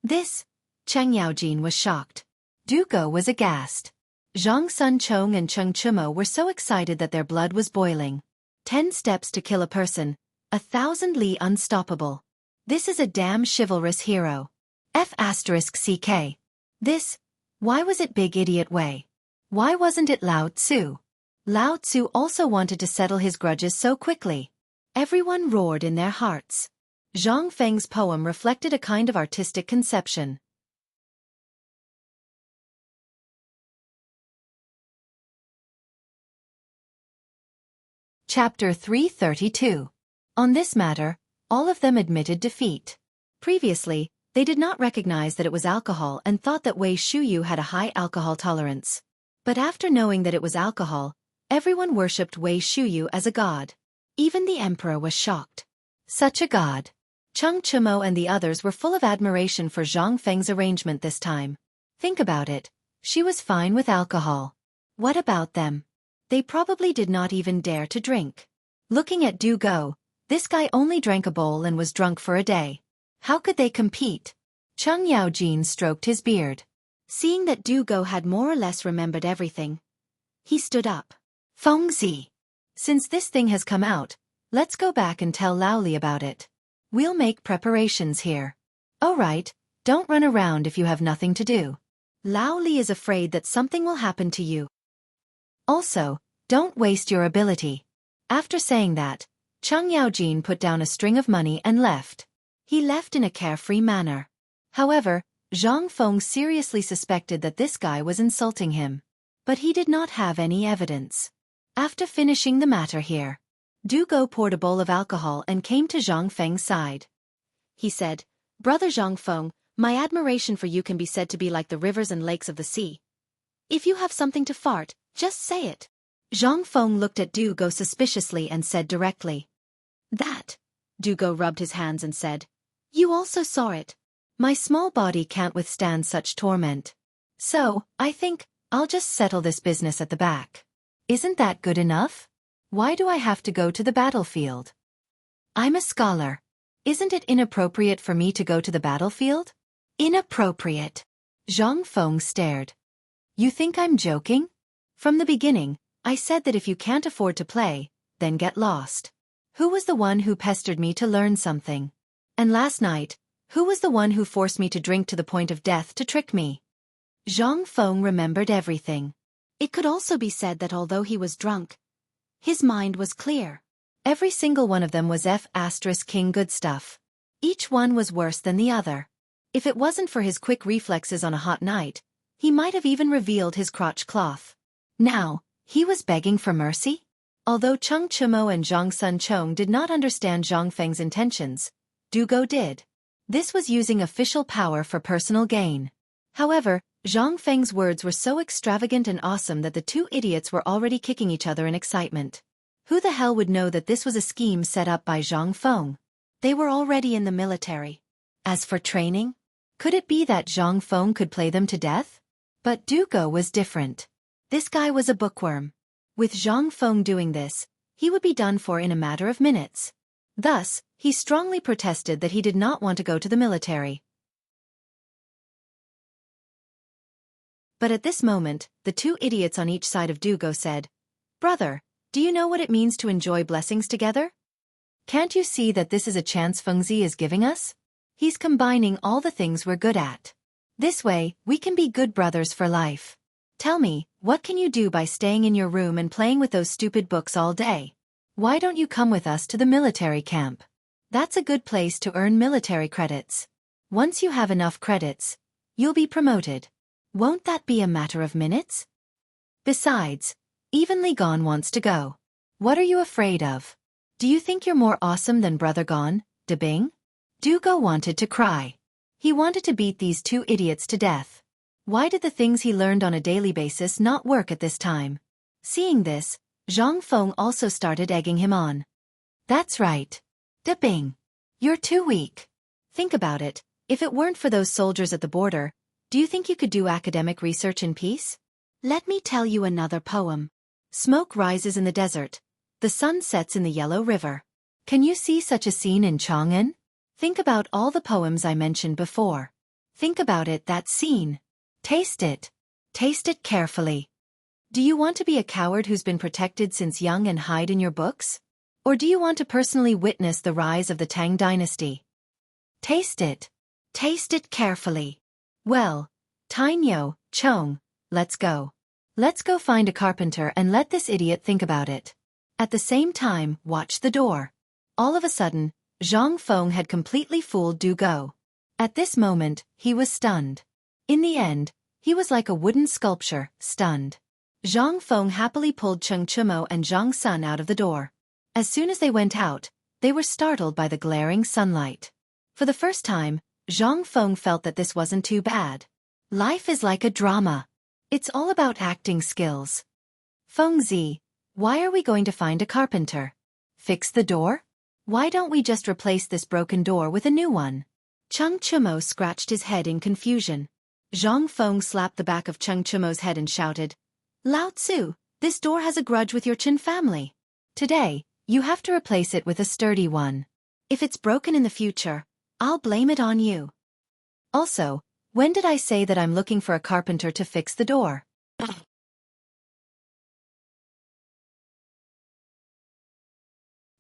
This, Cheng Yaojin was shocked. Du Go was aghast. Zhang Sun Chong and Cheng Chumo were so excited that their blood was boiling. 10 steps to kill a person, 1,000 li unstoppable. This is a damn chivalrous hero. F***CK. This, why was it Big Idiot Wei? Why wasn't it Lao Tzu? Lao Tzu also wanted to settle his grudges so quickly. Everyone roared in their hearts. Zhang Feng's poem reflected a kind of artistic conception. Chapter 332. On this matter, all of them admitted defeat. Previously, they did not recognize that it was alcohol and thought that Wei Shuyu had a high alcohol tolerance. But after knowing that it was alcohol, everyone worshipped Wei Shuyu as a god. Even the emperor was shocked. Such a god. Cheng Chumo and the others were full of admiration for Zhang Feng's arrangement this time. Think about it. She was fine with alcohol. What about them? They probably did not even dare to drink. Looking at Du Go, this guy only drank a bowl and was drunk for a day. How could they compete? Cheng Yaojin stroked his beard. Seeing that Du Go had more or less remembered everything, he stood up. Fengzi. Since this thing has come out, let's go back and tell Lao Li about it. We'll make preparations here. Oh right, don't run around if you have nothing to do. Lao Li is afraid that something will happen to you. Also, don't waste your ability. After saying that, Cheng Yaojin put down a string of money and left. He left in a carefree manner. However, Zhang Feng seriously suspected that this guy was insulting him. But he did not have any evidence. After finishing the matter here, Du Go poured a bowl of alcohol and came to Zhang Feng's side. he said. Brother Zhang Feng, my admiration for you can be said to be like the rivers and lakes of the sea. If you have something to fart, just say it. Zhang Feng looked at Du Go suspiciously and said directly. That. Du Go rubbed his hands and said. You also saw it. My small body can't withstand such torment. So, I think, I'll just settle this business at the back. Isn't that good enough? Why do I have to go to the battlefield? I'm a scholar. Isn't it inappropriate for me to go to the battlefield? Inappropriate. Zhang Feng stared. You think I'm joking? From the beginning, I said that if you can't afford to play, then get lost. Who was the one who pestered me to learn something? And last night, who was the one who forced me to drink to the point of death to trick me? Zhang Feng remembered everything. It could also be said that although he was drunk, his mind was clear. Every single one of them was King good stuff. Each one was worse than the other. If it wasn't for his quick reflexes on a hot night, he might have even revealed his crotch cloth. Now, he was begging for mercy? Although Cheng Chumo and Zhang Sun Chong did not understand Zhang Feng's intentions, Du Go did. This was using official power for personal gain. However, Zhang Feng's words were so extravagant and awesome that the two idiots were already kicking each other in excitement. Who the hell would know that this was a scheme set up by Zhang Feng? They were already in the military. As for training, could it be that Zhang Feng could play them to death? But Du Go was different. This guy was a bookworm. With Zhang Feng doing this, he would be done for in a matter of minutes. Thus, he strongly protested that he did not want to go to the military. But at this moment, the two idiots on each side of Du Go said, Brother, do you know what it means to enjoy blessings together? Can't you see that this is a chance Fengzi is giving us? He's combining all the things we're good at. This way, we can be good brothers for life. Tell me, what can you do by staying in your room and playing with those stupid books all day? Why don't you come with us to the military camp? That's a good place to earn military credits. Once you have enough credits, you'll be promoted. Won't that be a matter of minutes? Besides, even Li Gon wants to go. What are you afraid of? Do you think you're more awesome than Brother Gon, De Bing? Du Go wanted to cry. He wanted to beat these two idiots to death. Why did the things he learned on a daily basis not work at this time? Seeing this, Zhang Feng also started egging him on. That's right. De Bing. You're too weak. Think about it, if it weren't for those soldiers at the border, do you think you could do academic research in peace? Let me tell you another poem. Smoke rises in the desert. The sun sets in the Yellow River. Can you see such a scene in Chang'an? Think about all the poems I mentioned before. Think about it, that scene. Taste it. Taste it carefully. Do you want to be a coward who's been protected since young and hide in your books? Or do you want to personally witness the rise of the Tang dynasty? Taste it. Taste it carefully. Well, Tainyo, Chong, let's go. Let's go find a carpenter and let this idiot think about it. At the same time, watch the door. All of a sudden, Zhang Feng had completely fooled Du Go. At this moment, he was stunned. In the end, he was like a wooden sculpture, stunned. Zhang Feng happily pulled Cheng Chumo and Zhang Sun out of the door. As soon as they went out, they were startled by the glaring sunlight. For the first time, Zhang Feng felt that this wasn't too bad. Life is like a drama. It's all about acting skills. Fengzi, why are we going to find a carpenter? Fix the door? Why don't we just replace this broken door with a new one? Cheng Chumo scratched his head in confusion. Zhang Feng slapped the back of Cheng Chumo's head and shouted, Lao Tzu, this door has a grudge with your Qin family. Today, you have to replace it with a sturdy one. If it's broken in the future, I'll blame it on you. Also, when did I say that I'm looking for a carpenter to fix the door?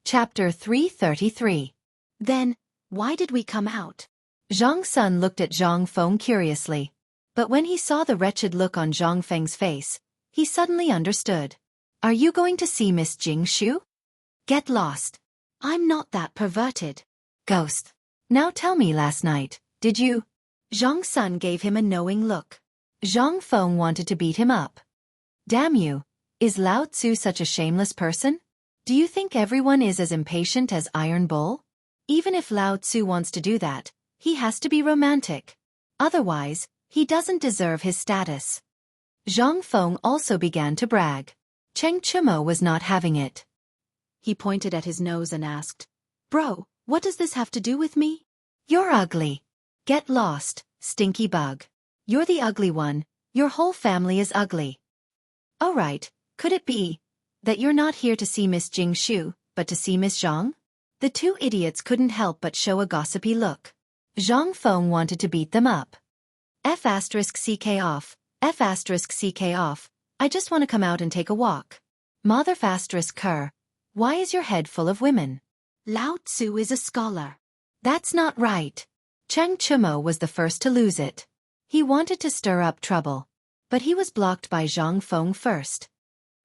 Chapter 333. Then, why did we come out? Zhang Sun looked at Zhang Feng curiously. But when he saw the wretched look on Zhang Feng's face, he suddenly understood. Are you going to see Miss Jing Shu? Get lost. I'm not that perverted. Ghost. Now tell me, last night, did you? Zhang Sun gave him a knowing look. Zhang Feng wanted to beat him up. Damn you, is Lao Tzu such a shameless person? Do you think everyone is as impatient as Iron Bull? Even if Lao Tzu wants to do that, he has to be romantic. Otherwise, he doesn't deserve his status. Zhang Feng also began to brag. Cheng Chumo was not having it. He pointed at his nose and asked, "Bro, what does this have to do with me?" "You're ugly. Get lost, stinky bug. You're the ugly one, your whole family is ugly." "Oh right, could it be that you're not here to see Miss Jing Shu, but to see Miss Zhang?" The two idiots couldn't help but show a gossipy look. Zhang Feng wanted to beat them up. F*ck off, F*ck off, I just want to come out and take a walk. Mother *cur, why is your head full of women? Lao Tzu is a scholar. That's not right. Cheng Chumo was the first to lose it. He wanted to stir up trouble, but he was blocked by Zhang Feng first.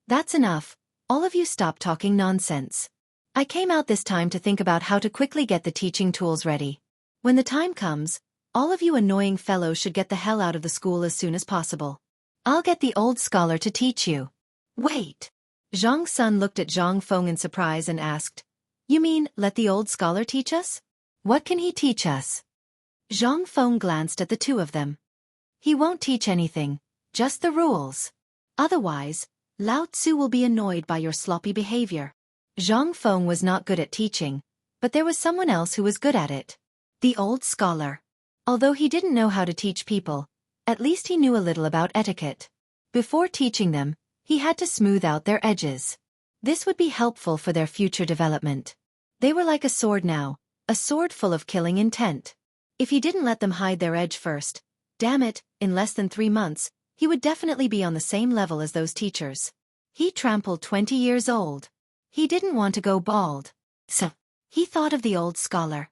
"That's enough, all of you stop talking nonsense. I came out this time to think about how to quickly get the teaching tools ready. When the time comes, all of you annoying fellows should get the hell out of the school as soon as possible. I'll get the old scholar to teach you." "Wait." Zhang Sun looked at Zhang Feng in surprise and asked, "You mean, let the old scholar teach us? What can he teach us?" Zhang Feng glanced at the two of them. "He won't teach anything, just the rules. Otherwise, Lao Tzu will be annoyed by your sloppy behavior." Zhang Feng was not good at teaching, but there was someone else who was good at it. The old scholar. Although he didn't know how to teach people, at least he knew a little about etiquette. Before teaching them, he had to smooth out their edges. This would be helpful for their future development. They were like a sword now, a sword full of killing intent. If he didn't let them hide their edge first, damn it, in less than 3 months, he would definitely be on the same level as those teachers. He trampled 20 years old. He didn't want to go bald. So, he thought of the old scholar.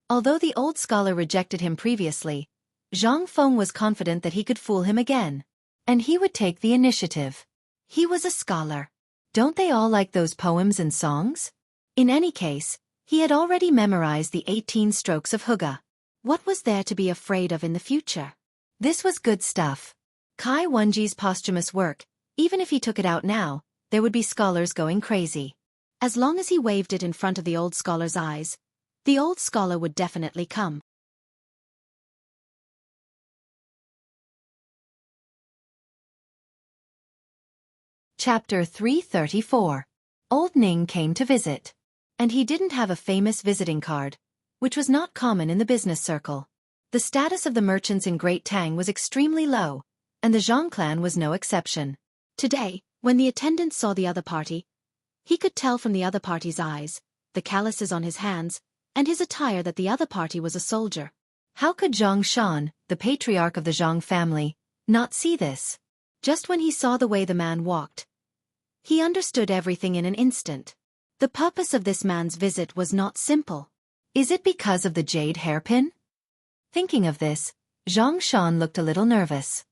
Although the old scholar rejected him previously, Zhang Feng was confident that he could fool him again. And he would take the initiative. He was a scholar. Don't they all like those poems and songs? In any case, he had already memorized the 18 strokes of Hygge. What was there to be afraid of in the future? This was good stuff. Kai Wenji's posthumous work, even if he took it out now, there would be scholars going crazy. As long as he waved it in front of the old scholar's eyes, the old scholar would definitely come. Chapter 334. Old Ning came to visit. And he didn't have a famous visiting card, which was not common in the business circle. The status of the merchants in Great Tang was extremely low, and the Zhang clan was no exception. Today, when the attendant saw the other party, he could tell from the other party's eyes, the calluses on his hands, and his attire that the other party was a soldier. How could Zhang Shan, the patriarch of the Zhang family, not see this? Just when he saw the way the man walked, he understood everything in an instant. The purpose of this man's visit was not simple. Is it because of the jade hairpin? Thinking of this, Zhang Shan looked a little nervous.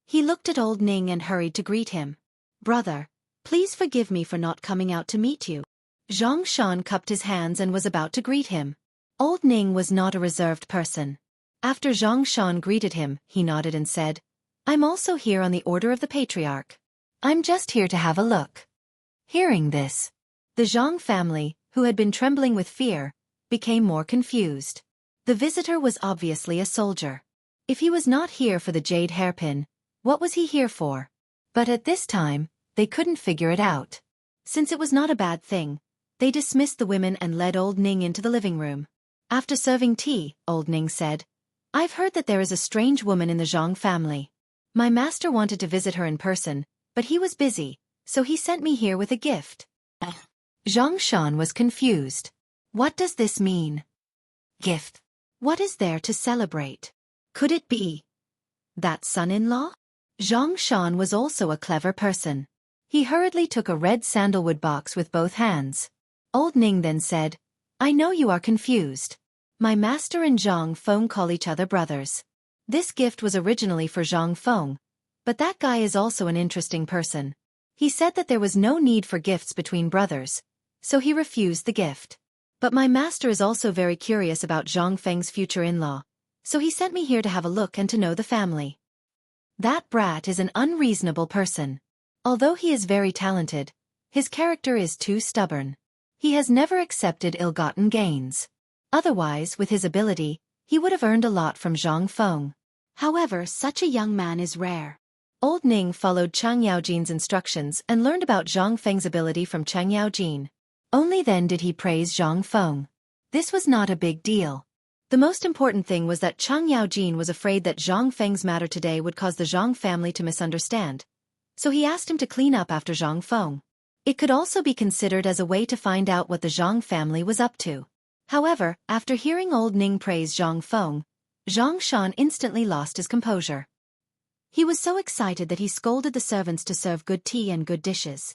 He looked at old Ning and hurried to greet him. "Brother, please forgive me for not coming out to meet you." Zhang Shan cupped his hands and was about to greet him. Old Ning was not a reserved person. After Zhang Shan greeted him, he nodded and said, "I'm also here on the order of the patriarch. I'm just here to have a look." Hearing this, the Zhang family, who had been trembling with fear, became more confused. The visitor was obviously a soldier. If he was not here for the jade hairpin, what was he here for? But at this time, they couldn't figure it out. Since it was not a bad thing, they dismissed the women and led old Ning into the living room. After serving tea, old Ning said, "I've heard that there is a strange woman in the Zhang family. My master wanted to visit her in person, but he was busy, so he sent me here with a gift." Zhang Shan was confused. What does this mean? Gift. What is there to celebrate? Could it be that son-in-law? Zhang Shan was also a clever person. He hurriedly took a red sandalwood box with both hands. Old Ning then said, "I know you are confused. My master and Zhang Feng call each other brothers. This gift was originally for Zhang Feng, but that guy is also an interesting person. He said that there was no need for gifts between brothers, so he refused the gift. But my master is also very curious about Zhang Feng's future in-law, so he sent me here to have a look and to know the family. That brat is an unreasonable person. Although he is very talented, his character is too stubborn. He has never accepted ill-gotten gains. Otherwise, with his ability, he would have earned a lot from Zhang Feng. However, such a young man is rare. Old Ning followed Chang Yaojin's instructions and learned about Zhang Feng's ability from Chang Yaojin. Only then did he praise Zhang Feng. This was not a big deal. The most important thing was that Chang Yaojin was afraid that Zhang Feng's matter today would cause the Zhang family to misunderstand. So he asked him to clean up after Zhang Feng. It could also be considered as a way to find out what the Zhang family was up to. However, after hearing Old Ning praise Zhang Feng, Zhang Shan instantly lost his composure. He was so excited that he scolded the servants to serve good tea and good dishes.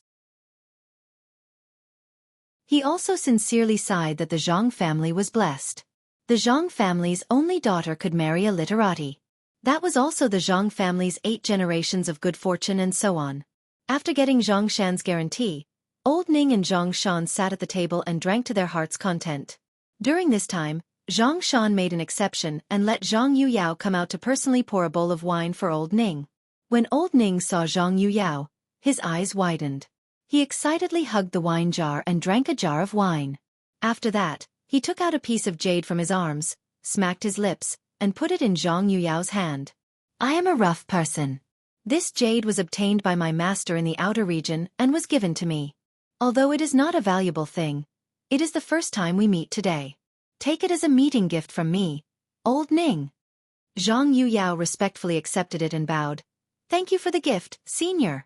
He also sincerely sighed that the Zhang family was blessed. The Zhang family's only daughter could marry a literati. That was also the Zhang family's 8 generations of good fortune and so on. After getting Zhang Shan's guarantee, Old Ning and Zhang Shan sat at the table and drank to their heart's content. During this time, Zhang Shan made an exception and let Zhang Yuyao come out to personally pour a bowl of wine for Old Ning. When Old Ning saw Zhang Yuyao, his eyes widened. He excitedly hugged the wine jar and drank a jar of wine. After that, he took out a piece of jade from his arms, smacked his lips, and put it in Zhang Yuyao's hand. I am a rough person. This jade was obtained by my master in the outer region and was given to me. Although it is not a valuable thing, it is the first time we meet today. Take it as a meeting gift from me, Old Ning. Zhang Yuyao respectfully accepted it and bowed. Thank you for the gift, senior.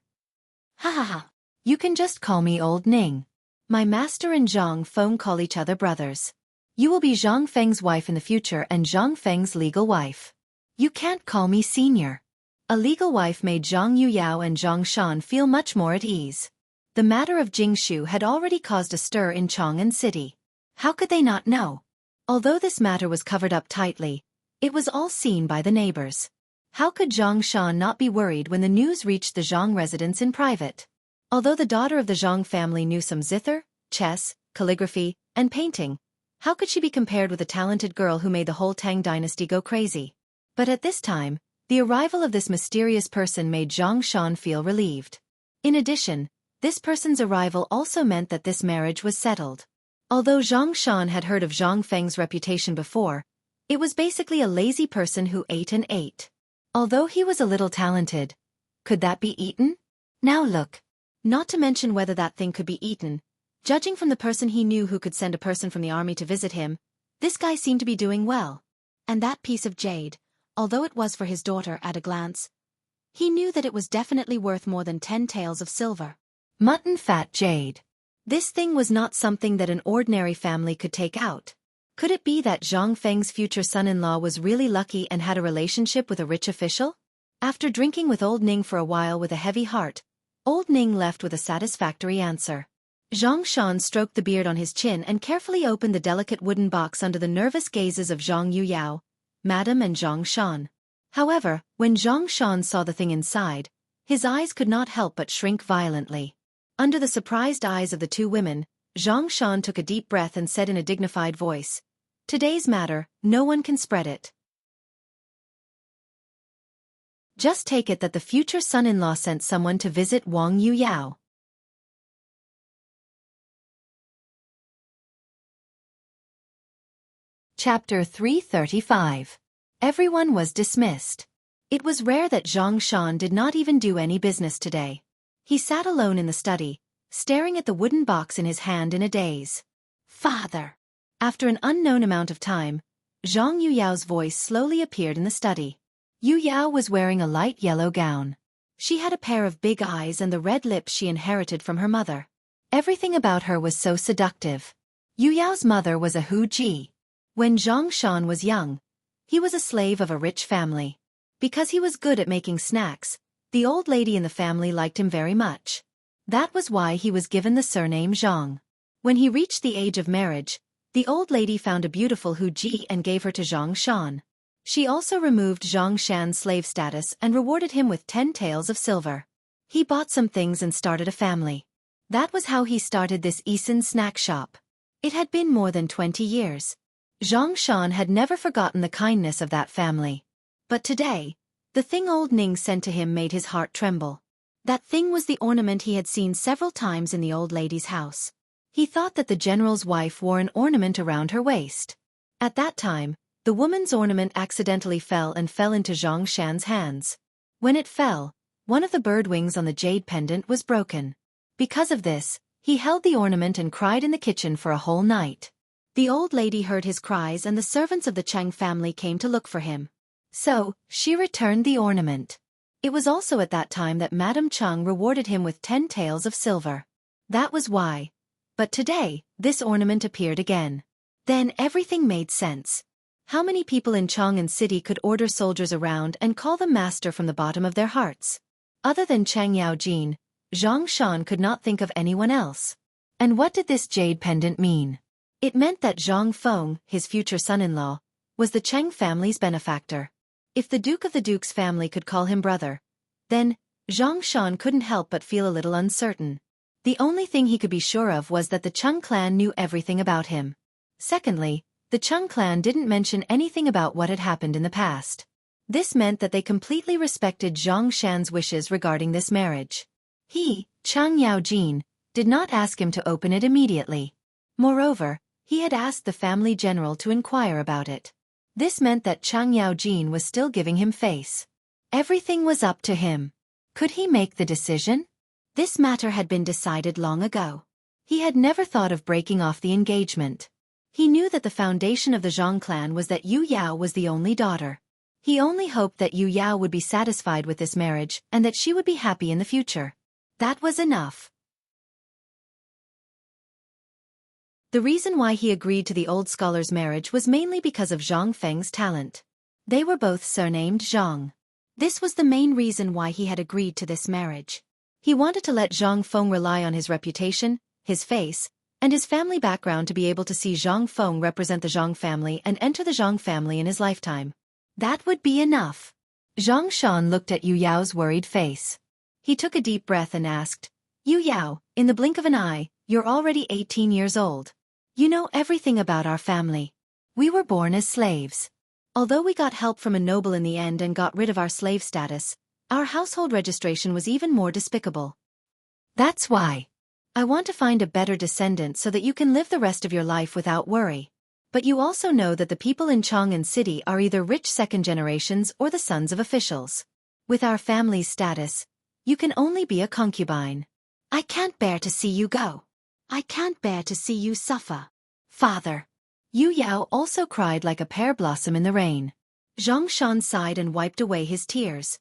Ha ha ha. You can just call me Old Ning. My master and Zhang Feng call each other brothers. You will be Zhang Feng's wife in the future and Zhang Feng's legal wife. You can't call me senior. A legal wife made Zhang Yuyao and Zhang Shan feel much more at ease. The matter of Jingshu had already caused a stir in Chang'an City. How could they not know? Although this matter was covered up tightly, it was all seen by the neighbors. How could Zhang Shan not be worried when the news reached the Zhang residence in private? Although the daughter of the Zhang family knew some zither, chess, calligraphy, and painting, how could she be compared with a talented girl who made the whole Tang dynasty go crazy? But at this time, the arrival of this mysterious person made Zhang Shan feel relieved. In addition, this person's arrival also meant that this marriage was settled. Although Zhang Shan had heard of Zhang Feng's reputation before, it was basically a lazy person who ate and ate. Although he was a little talented, could that be eaten? Now look. Not to mention whether that thing could be eaten. Judging from the person he knew who could send a person from the army to visit him, this guy seemed to be doing well. And that piece of jade, although it was for his daughter at a glance, he knew that it was definitely worth more than 10 taels of silver. Mutton fat jade. This thing was not something that an ordinary family could take out. Could it be that Zhang Feng's future son-in-law was really lucky and had a relationship with a rich official? After drinking with Old Ning for a while with a heavy heart, Old Ning left with a satisfactory answer. Zhang Shan stroked the beard on his chin and carefully opened the delicate wooden box under the nervous gazes of Zhang Yuyao, Madam and Zhang Shan. However, when Zhang Shan saw the thing inside, his eyes could not help but shrink violently. Under the surprised eyes of the two women, Zhang Shan took a deep breath and said in a dignified voice, "Today's matter, no one can spread it. Just take it that the future son-in-law sent someone to visit Wang Yuyao." Chapter 335. Everyone was dismissed. It was rare that Zhang Shan did not even do any business today. He sat alone in the study, staring at the wooden box in his hand in a daze. "Father!" After an unknown amount of time, Zhang Yuyao's voice slowly appeared in the study. Yuyao was wearing a light yellow gown. She had a pair of big eyes and the red lips she inherited from her mother. Everything about her was so seductive. Yuyao's mother was a Hu Ji. When Zhang Shan was young, he was a slave of a rich family. Because he was good at making snacks, the old lady in the family liked him very much. That was why he was given the surname Zhang. When he reached the age of marriage, the old lady found a beautiful Hu Ji and gave her to Zhang Shan. She also removed Zhang Shan's slave status and rewarded him with 10 taels of silver. He bought some things and started a family. That was how he started this Eason snack shop. It had been more than 20 years. Zhang Shan had never forgotten the kindness of that family. But today, the thing Old Ning sent to him made his heart tremble. That thing was the ornament he had seen several times in the old lady's house. He thought that the general's wife wore an ornament around her waist. At that time, the woman's ornament accidentally fell into Zhang Shan's hands. When it fell, one of the bird wings on the jade pendant was broken. Because of this, he held the ornament and cried in the kitchen for a whole night. The old lady heard his cries and the servants of the Cheng family came to look for him. So, she returned the ornament. It was also at that time that Madame Cheng rewarded him with 10 taels of silver. That was why. But today, this ornament appeared again. Then everything made sense. How many people in Chang'an City could order soldiers around and call them master from the bottom of their hearts? Other than Cheng Yaojin, Zhang Shan could not think of anyone else. And what did this jade pendant mean? It meant that Zhang Feng, his future son-in-law, was the Cheng family's benefactor. If the Duke of the Duke's family could call him brother, then Zhang Shan couldn't help but feel a little uncertain. The only thing he could be sure of was that the Cheng clan knew everything about him. Secondly, the Cheng clan didn't mention anything about what had happened in the past. This meant that they completely respected Zhang Shan's wishes regarding this marriage. He, Cheng Yaojin, did not ask him to open it immediately. Moreover, he had asked the family general to inquire about it. This meant that Cheng Yaojin was still giving him face. Everything was up to him. Could he make the decision? This matter had been decided long ago. He had never thought of breaking off the engagement. He knew that the foundation of the Zhang clan was that Yu Yao was the only daughter. He only hoped that Yu Yao would be satisfied with this marriage and that she would be happy in the future. That was enough. The reason why he agreed to the old scholar's marriage was mainly because of Zhang Feng's talent. They were both surnamed Zhang. This was the main reason why he had agreed to this marriage. He wanted to let Zhang Feng rely on his reputation, his face, and his family background to be able to see Zhang Feng represent the Zhang family and enter the Zhang family in his lifetime. That would be enough. Zhang Shan looked at Yu Yao's worried face. He took a deep breath and asked, Yu Yao, in the blink of an eye, you're already 18 years old. You know everything about our family. We were born as slaves. Although we got help from a noble in the end and got rid of our slave status, our household registration was even more despicable. That's why. I want to find a better descendant so that you can live the rest of your life without worry. But you also know that the people in Chang'an City are either rich second generations or the sons of officials. With our family's status, you can only be a concubine. I can't bear to see you go. I can't bear to see you suffer. Father. Yu Yao also cried like a pear blossom in the rain. Zhang Shan sighed and wiped away his tears.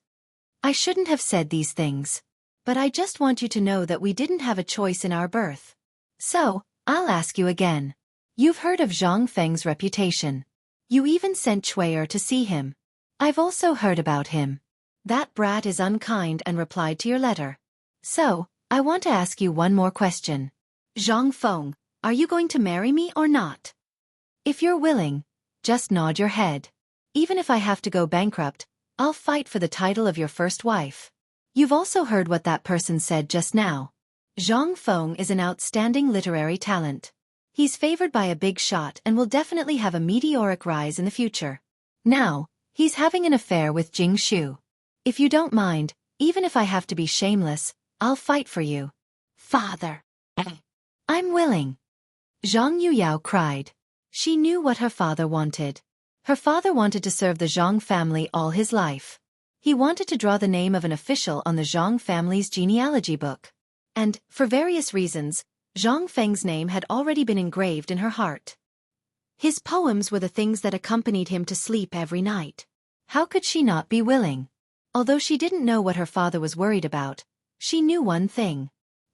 I shouldn't have said these things. But I just want you to know that we didn't have a choice in our birth. So, I'll ask you again. You've heard of Zhang Feng's reputation. You even sent Chui'er to see him. I've also heard about him. That brat is unkind and replied to your letter. So, I want to ask you one more question. Zhang Feng, are you going to marry me or not? If you're willing, just nod your head. Even if I have to go bankrupt, I'll fight for the title of your first wife. You've also heard what that person said just now. Zhang Feng is an outstanding literary talent. He's favored by a big shot and will definitely have a meteoric rise in the future. Now, he's having an affair with Jing Shu. If you don't mind, even if I have to be shameless, I'll fight for you. Father. I'm willing. Zhang Yuyao cried. She knew what her father wanted. Her father wanted to serve the Zhang family all his life. He wanted to draw the name of an official on the Zhang family's genealogy book. And, for various reasons, Zhang Feng's name had already been engraved in her heart. His poems were the things that accompanied him to sleep every night. How could she not be willing? Although she didn't know what her father was worried about, she knew one thing.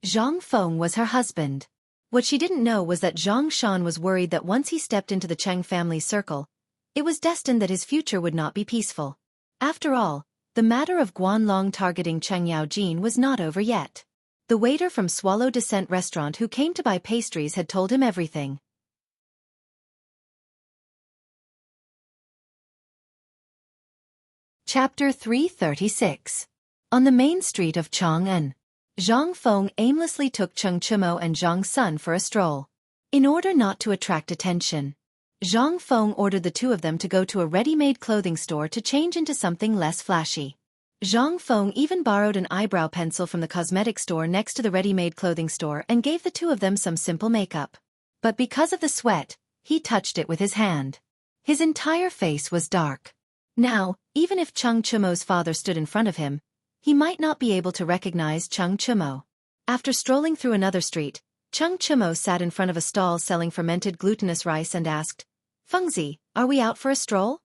Zhang Feng was her husband. What she didn't know was that Zhang Shan was worried that once he stepped into the Cheng family's circle, it was destined that his future would not be peaceful. After all, the matter of Guanlong targeting Cheng Yaojin was not over yet. The waiter from Swallow Descent restaurant who came to buy pastries had told him everything. Chapter 336. On the main street of Chang'an, Zhang Feng aimlessly took Cheng Chumo and Zhang Sun for a stroll. In order not to attract attention, Zhang Feng ordered the two of them to go to a ready-made clothing store to change into something less flashy. Zhang Feng even borrowed an eyebrow pencil from the cosmetic store next to the ready-made clothing store and gave the two of them some simple makeup. But because of the sweat, he touched it with his hand. His entire face was dark. Now, even if Chung Chumo's father stood in front of him, he might not be able to recognize Chung Chumo. After strolling through another street, Chung Chumo sat in front of a stall selling fermented glutinous rice and asked, "Fengzi, are we out for a stroll?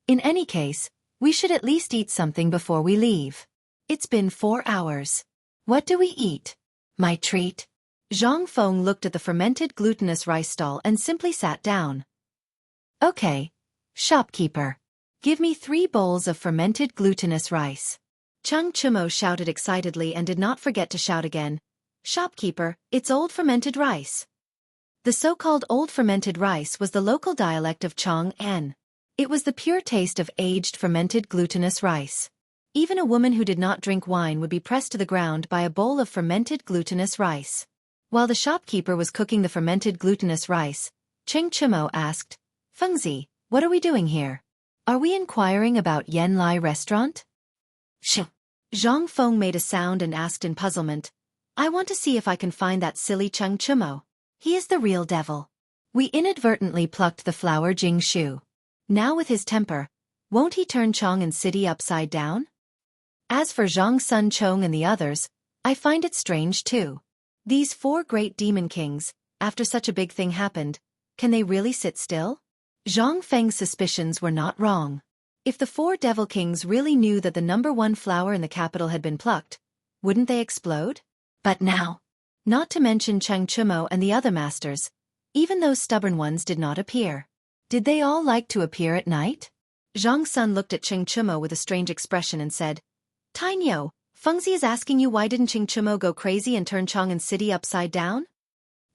In any case, we should at least eat something before we leave. It's been 4 hours. What do we eat?" "My treat." Zhang Feng looked at the fermented glutinous rice stall and simply sat down. "Okay. Shopkeeper. Give me 3 bowls of fermented glutinous rice." Chung Chumo shouted excitedly and did not forget to shout again, "Shopkeeper, it's old fermented rice." The so-called old fermented rice was the local dialect of Chong'an. It was the pure taste of aged fermented glutinous rice. Even a woman who did not drink wine would be pressed to the ground by a bowl of fermented glutinous rice. While the shopkeeper was cooking the fermented glutinous rice, Chung Chumo asked, "Fengzi, what are we doing here? Are we inquiring about Yan Lai restaurant?" Zhang Feng made a sound and asked in puzzlement, "I want to see if I can find that silly Chung Chumo. He is the real devil. We inadvertently plucked the flower Jingshu. Now with his temper, won't he turn Chong and City upside down? As for Zhang Sun Chong and the others, I find it strange too. These 4 great demon kings, after such a big thing happened, can they really sit still?" Zhang Feng's suspicions were not wrong. If the 4 devil kings really knew that the #1 flower in the capital had been plucked, wouldn't they explode? But now, not to mention Chung Chumo and the other masters, even those stubborn ones did not appear. Did they all like to appear at night? Zhang Sun looked at Chung Chumo with a strange expression and said, "Tainyo, Fengzi is asking you why didn't Chung Chumo go crazy and turn Chong and City upside down?"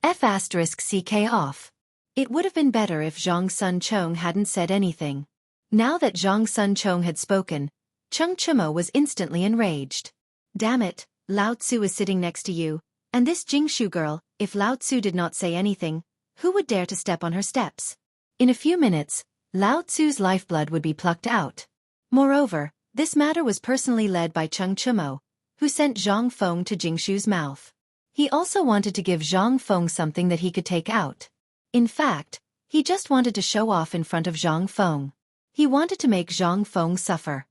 F***ck off. It would have been better if Zhang Sun Chong hadn't said anything. Now that Zhang Sun Chong had spoken, Chung Chumo was instantly enraged. "Damn it, Lao Tzu is sitting next to you, and this Jingshu girl, if Lao Tzu did not say anything, who would dare to step on her steps?" In a few minutes, Lao Tzu's lifeblood would be plucked out. Moreover, this matter was personally led by Chung Chumo, who sent Zhang Feng to Jingshu's mouth. He also wanted to give Zhang Feng something that he could take out. In fact, he just wanted to show off in front of Zhang Feng. He wanted to make Zhang Feng suffer.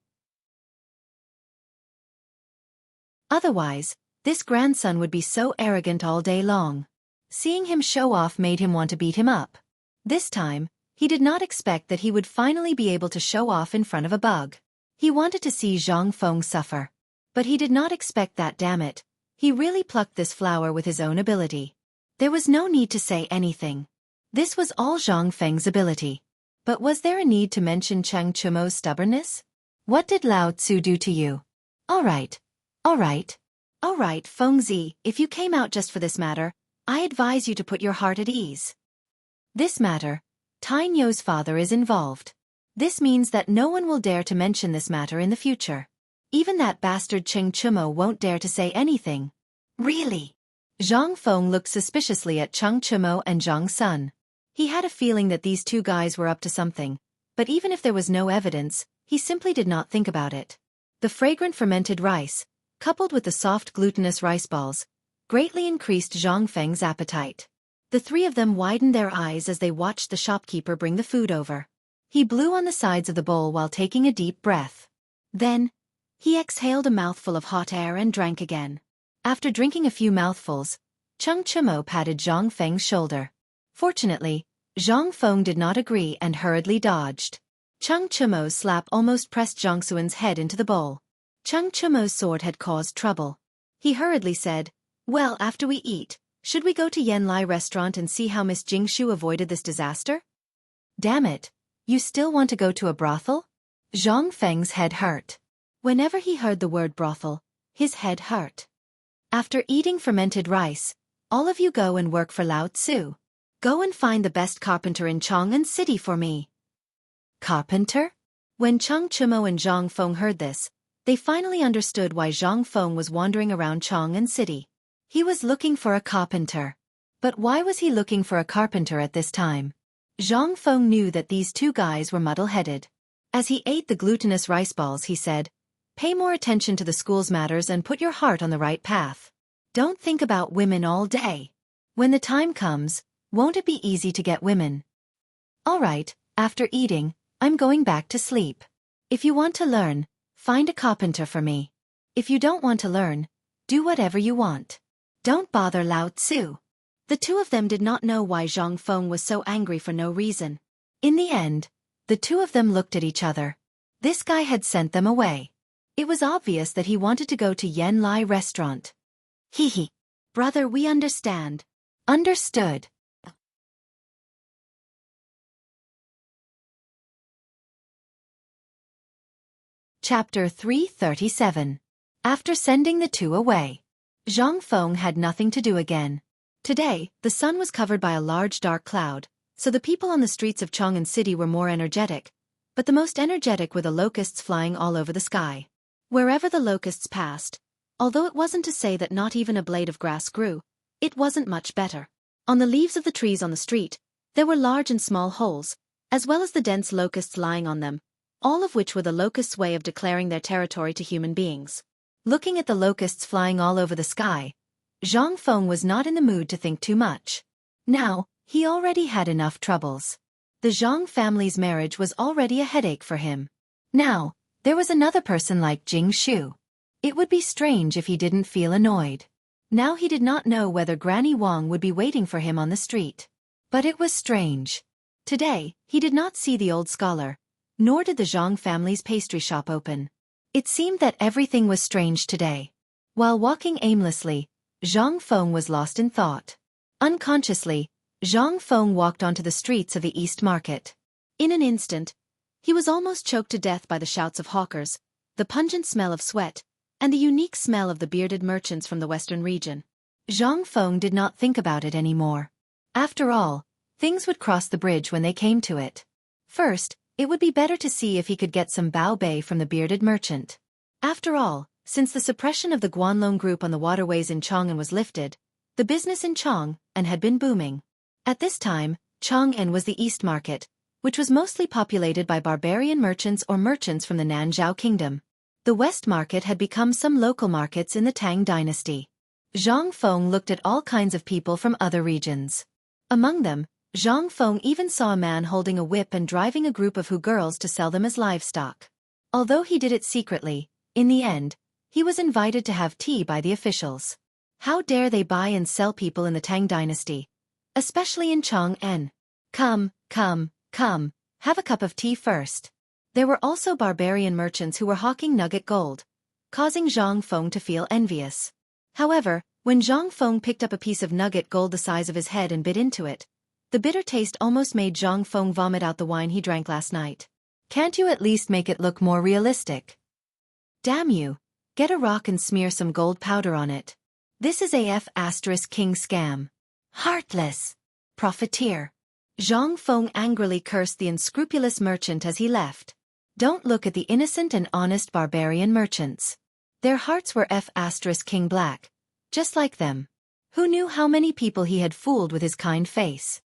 Otherwise, this grandson would be so arrogant all day long. Seeing him show off made him want to beat him up. This time, he did not expect that he would finally be able to show off in front of a bug. He wanted to see Zhang Feng suffer. But he did not expect that, damn it. He really plucked this flower with his own ability. There was no need to say anything. This was all Zhang Feng's ability. But was there a need to mention Chung Chumo's stubbornness? "What did Lao Tzu do to you?" All right, Fengzi, if you came out just for this matter, I advise you to put your heart at ease. This matter, Tainyo's father is involved. This means that no one will dare to mention this matter in the future. Even that bastard Chung Chumo won't dare to say anything. Really? Zhang Feng looked suspiciously at Chung Chumo and Zhang Sun. He had a feeling that these 2 guys were up to something, but even if there was no evidence, he simply did not think about it. The fragrant fermented rice, coupled with the soft glutinous rice balls, greatly increased Zhang Feng's appetite. The 3 of them widened their eyes as they watched the shopkeeper bring the food over. He blew on the sides of the bowl while taking a deep breath. Then, he exhaled a mouthful of hot air and drank again. After drinking a few mouthfuls, Chung Chumo patted Zhang Feng's shoulder. Fortunately, Zhang Feng did not agree and hurriedly dodged. Chung Chumo's slap almost pressed Zhang Xuan's head into the bowl. Chung Chumo's sword had caused trouble. He hurriedly said, "Well, after we eat, should we go to Yan Lai restaurant and see how Miss Jingshu avoided this disaster?" "Damn it, you still want to go to a brothel?" Zhang Feng's head hurt. Whenever he heard the word brothel, his head hurt. "After eating fermented rice, all of you go and work for Lao Tzu. Go and find the best carpenter in Chong'an City for me." Carpenter? When Chung Chumo and Zhang Feng heard this, they finally understood why Zhang Feng was wandering around Chong'an City. He was looking for a carpenter. But why was he looking for a carpenter at this time? Zhang Feng knew that these 2 guys were muddle-headed. As he ate the glutinous rice balls, he said, "Pay more attention to the school's matters and put your heart on the right path. Don't think about women all day. When the time comes, won't it be easy to get women?" "All right, After eating, I'm going back to sleep. If you want to learn, find a carpenter for me. If you don't want to learn, do whatever you want. Don't bother Lao Tzu. The two of them did not know why Zhang Feng was so angry for no reason. In the end, the two of them looked at each other. This guy had sent them away. It was obvious that he wanted to go to Yen Lai restaurant. Hee. Brother, we understand. Understood. Chapter 337. After sending the two away, Zhang Feng had nothing to do again. Today, the sun was covered by a large dark cloud, so the people on the streets of Chang'an City were more energetic, but the most energetic were the locusts flying all over the sky. Wherever the locusts passed, although it wasn't to say that not even a blade of grass grew, it wasn't much better. On the leaves of the trees on the street, there were large and small holes, as well as the dense locusts lying on them, all of which were the locusts' way of declaring their territory to human beings. Looking at the locusts flying all over the sky, Zhang Feng was not in the mood to think too much. Now, he already had enough troubles. The Zhang family's marriage was already a headache for him. Now, there was another person like Jing Shu. It would be strange if he didn't feel annoyed. Now he did not know whether Granny Wang would be waiting for him on the street. But it was strange. Today, he did not see the old scholar, nor did the Zhang family's pastry shop open. It seemed that everything was strange today. While walking aimlessly, Zhang Feng was lost in thought. Unconsciously, Zhang Feng walked onto the streets of the East Market. In an instant, he was almost choked to death by the shouts of hawkers, the pungent smell of sweat, and the unique smell of the bearded merchants from the western region. Zhang Feng did not think about it anymore. After all, things would cross the bridge when they came to it. First, it would be better to see if he could get some bao bei from the bearded merchant. After all, since the suppression of the Guanlong group on the waterways in Chang'an was lifted, the business in Chang'an had been booming. At this time, Chang'an was the East Market, which was mostly populated by barbarian merchants or merchants from the Nanzhao Kingdom. The West Market had become some local markets in the Tang dynasty. Zhang Feng looked at all kinds of people from other regions. Among them, Zhang Feng even saw a man holding a whip and driving a group of Hu girls to sell them as livestock. Although he did it secretly, in the end, he was invited to have tea by the officials. How dare they buy and sell people in the Tang dynasty, especially in Chang'an? Come, have a cup of tea first. There were also barbarian merchants who were hawking nugget gold, causing Zhang Feng to feel envious. However, when Zhang Feng picked up a piece of nugget gold the size of his head and bit into it, the bitter taste almost made Zhang Feng vomit out the wine he drank last night. Can't you at least make it look more realistic? Damn you. Get a rock and smear some gold powder on it. This is AF** King scam. Heartless. Profiteer. Zhang Feng angrily cursed the unscrupulous merchant as he left. Don't look at the innocent and honest barbarian merchants. Their hearts were F** King black, just like them. Who knew how many people he had fooled with his kind face?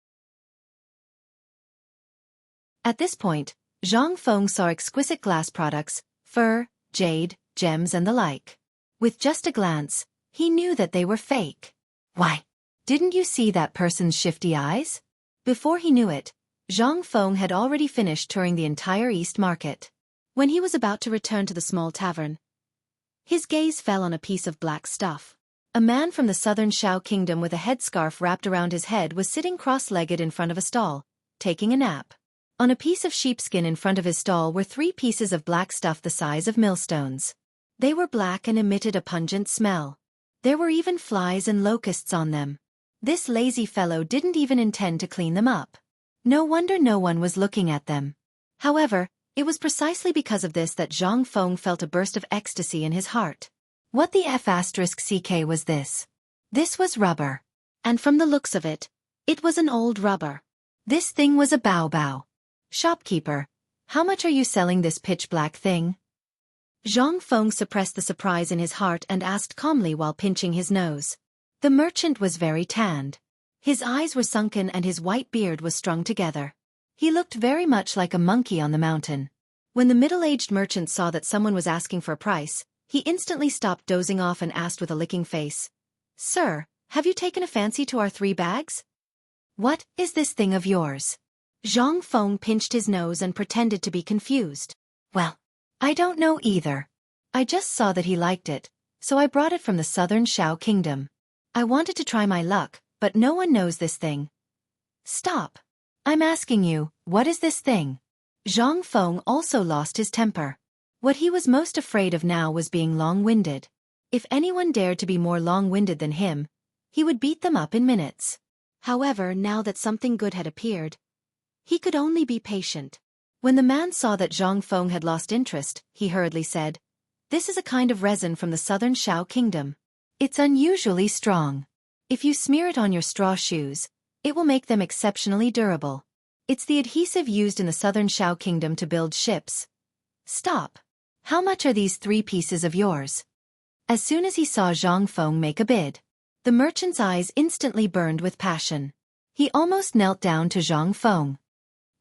At this point, Zhang Feng saw exquisite glass products, fur, jade, gems and the like. With just a glance, he knew that they were fake. Why? Didn't you see that person's shifty eyes? Before he knew it, Zhang Feng had already finished touring the entire East Market. When he was about to return to the small tavern, his gaze fell on a piece of black stuff. A man from the southern Shao Kingdom with a headscarf wrapped around his head was sitting cross-legged in front of a stall, taking a nap. On a piece of sheepskin in front of his stall were 3 pieces of black stuff the size of millstones. They were black and emitted a pungent smell. There were even flies and locusts on them. This lazy fellow didn't even intend to clean them up. No wonder no one was looking at them. However, it was precisely because of this that Zhang Feng felt a burst of ecstasy in his heart. What the F***ck was this? This was rubber. And from the looks of it, it was an old rubber. This thing was a bao. Shopkeeper, how much are you selling this pitch-black thing? Zhang Feng suppressed the surprise in his heart and asked calmly while pinching his nose. The merchant was very tanned. His eyes were sunken and his white beard was strung together. He looked very much like a monkey on the mountain. When the middle-aged merchant saw that someone was asking for a price, he instantly stopped dozing off and asked with a licking face, "Sir, have you taken a fancy to our 3 bags? What is this thing of yours?" Zhang Feng pinched his nose and pretended to be confused. Well, I don't know either. I just saw that he liked it, so I brought it from the southern Shao Kingdom. I wanted to try my luck, but no one knows this thing. Stop. I'm asking you, what is this thing? Zhang Feng also lost his temper. What he was most afraid of now was being long-winded. If anyone dared to be more long-winded than him, he would beat them up in minutes. However, now that something good had appeared, he could only be patient. When the man saw that Zhang Feng had lost interest, he hurriedly said, "This is a kind of resin from the southern Shao Kingdom. It's unusually strong. If you smear it on your straw shoes, it will make them exceptionally durable. It's the adhesive used in the southern Shao Kingdom to build ships." Stop. How much are these 3 pieces of yours? As soon as he saw Zhang Feng make a bid, the merchant's eyes instantly burned with passion. He almost knelt down to Zhang Feng.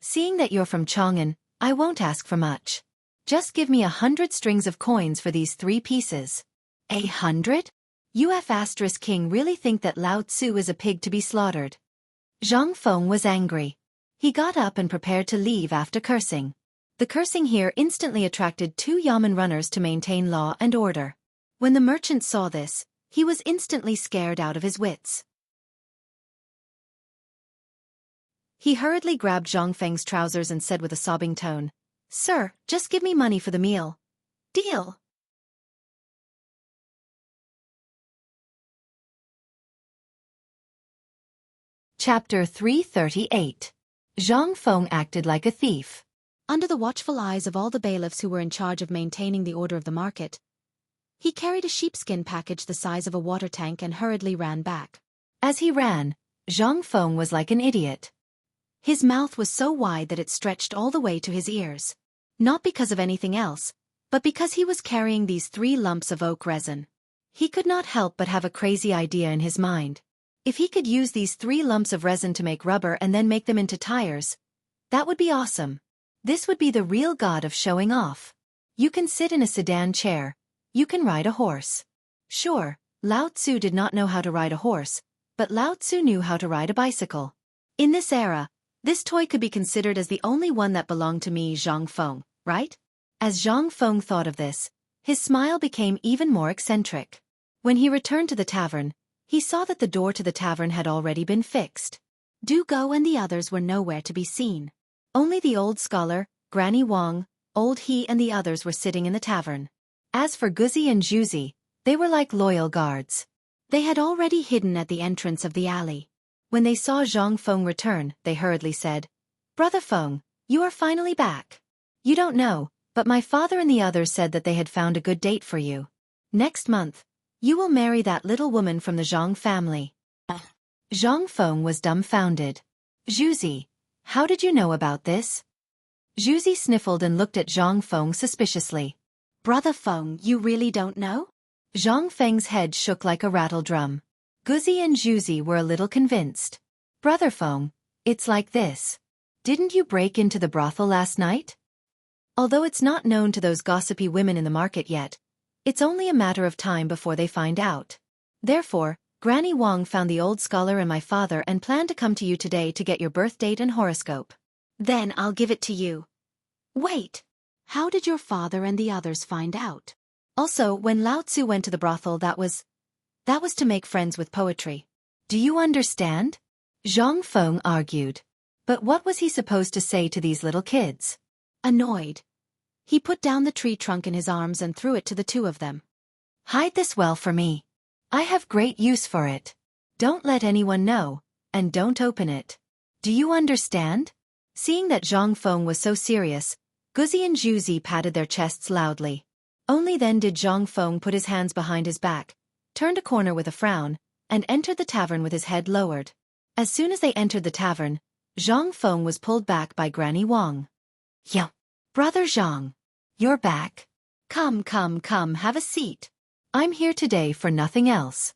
"Seeing that you're from Chang'an, I won't ask for much. Just give me 100 strings of coins for these 3 pieces. 100? UF** King really think that Lao Tzu is a pig to be slaughtered?" Zhang Feng was angry. He got up and prepared to leave after cursing. The cursing here instantly attracted 2 yamen runners to maintain law and order. When the merchant saw this, he was instantly scared out of his wits. He hurriedly grabbed Zhang Feng's trousers and said with a sobbing tone, "Sir, just give me money for the meal. Deal." Chapter 338. Zhang Feng acted like a thief. Under the watchful eyes of all the bailiffs who were in charge of maintaining the order of the market, he carried a sheepskin package the size of a water tank and hurriedly ran back. As he ran, Zhang Feng was like an idiot. His mouth was so wide that it stretched all the way to his ears. Not because of anything else, but because he was carrying these 3 lumps of oak resin. He could not help but have a crazy idea in his mind. If he could use these 3 lumps of resin to make rubber and then make them into tires, that would be awesome. This would be the real god of showing off. You can sit in a sedan chair. You can ride a horse. Sure, Lao Tzu did not know how to ride a horse, but Lao Tzu knew how to ride a bicycle. In this era, this toy could be considered as the only one that belonged to me, Zhang Feng, right? As Zhang Feng thought of this, his smile became even more eccentric. When he returned to the tavern, he saw that the door to the tavern had already been fixed. Du Go and the others were nowhere to be seen. Only the old scholar, Granny Wang, Old He and the others were sitting in the tavern. As for Guzi and Juzi, they were like loyal guards. They had already hidden at the entrance of the alley. When they saw Zhang Feng return, they hurriedly said, "Brother Feng, you are finally back. You don't know, but my father and the others said that they had found a good date for you. Next month, you will marry that little woman from the Zhang family." Zhang Feng was dumbfounded. "Juzi, how did you know about this?" Juzi sniffled and looked at Zhang Feng suspiciously. "Brother Feng, you really don't know?" Zhang Feng's head shook like a rattle drum. Guzi and Juzi were a little convinced. "Brother Feng, it's like this. Didn't you break into the brothel last night?" Although it's not known to those gossipy women in the market yet, it's only a matter of time before they find out. Therefore, Granny Wang found the old scholar and my father and planned to come to you today to get your birth date and horoscope. Then I'll give it to you. Wait! How did your father and the others find out? Also, when Lao Tzu went to the brothel, that was to make friends with poetry. Do you understand? Zhang Feng argued. But what was he supposed to say to these little kids? Annoyed, he put down the tree trunk in his arms and threw it to the 2 of them. "Hide this well for me. I have great use for it. Don't let anyone know, and don't open it. Do you understand?" Seeing that Zhang Feng was so serious, Guzi and Juzi patted their chests loudly. Only then did Zhang Feng put his hands behind his back, turned a corner with a frown, and entered the tavern with his head lowered. As soon as they entered the tavern, Zhang Feng was pulled back by Granny Wang. "Yo, Brother Zhang, you're back. Come, have a seat. I'm here today for nothing else.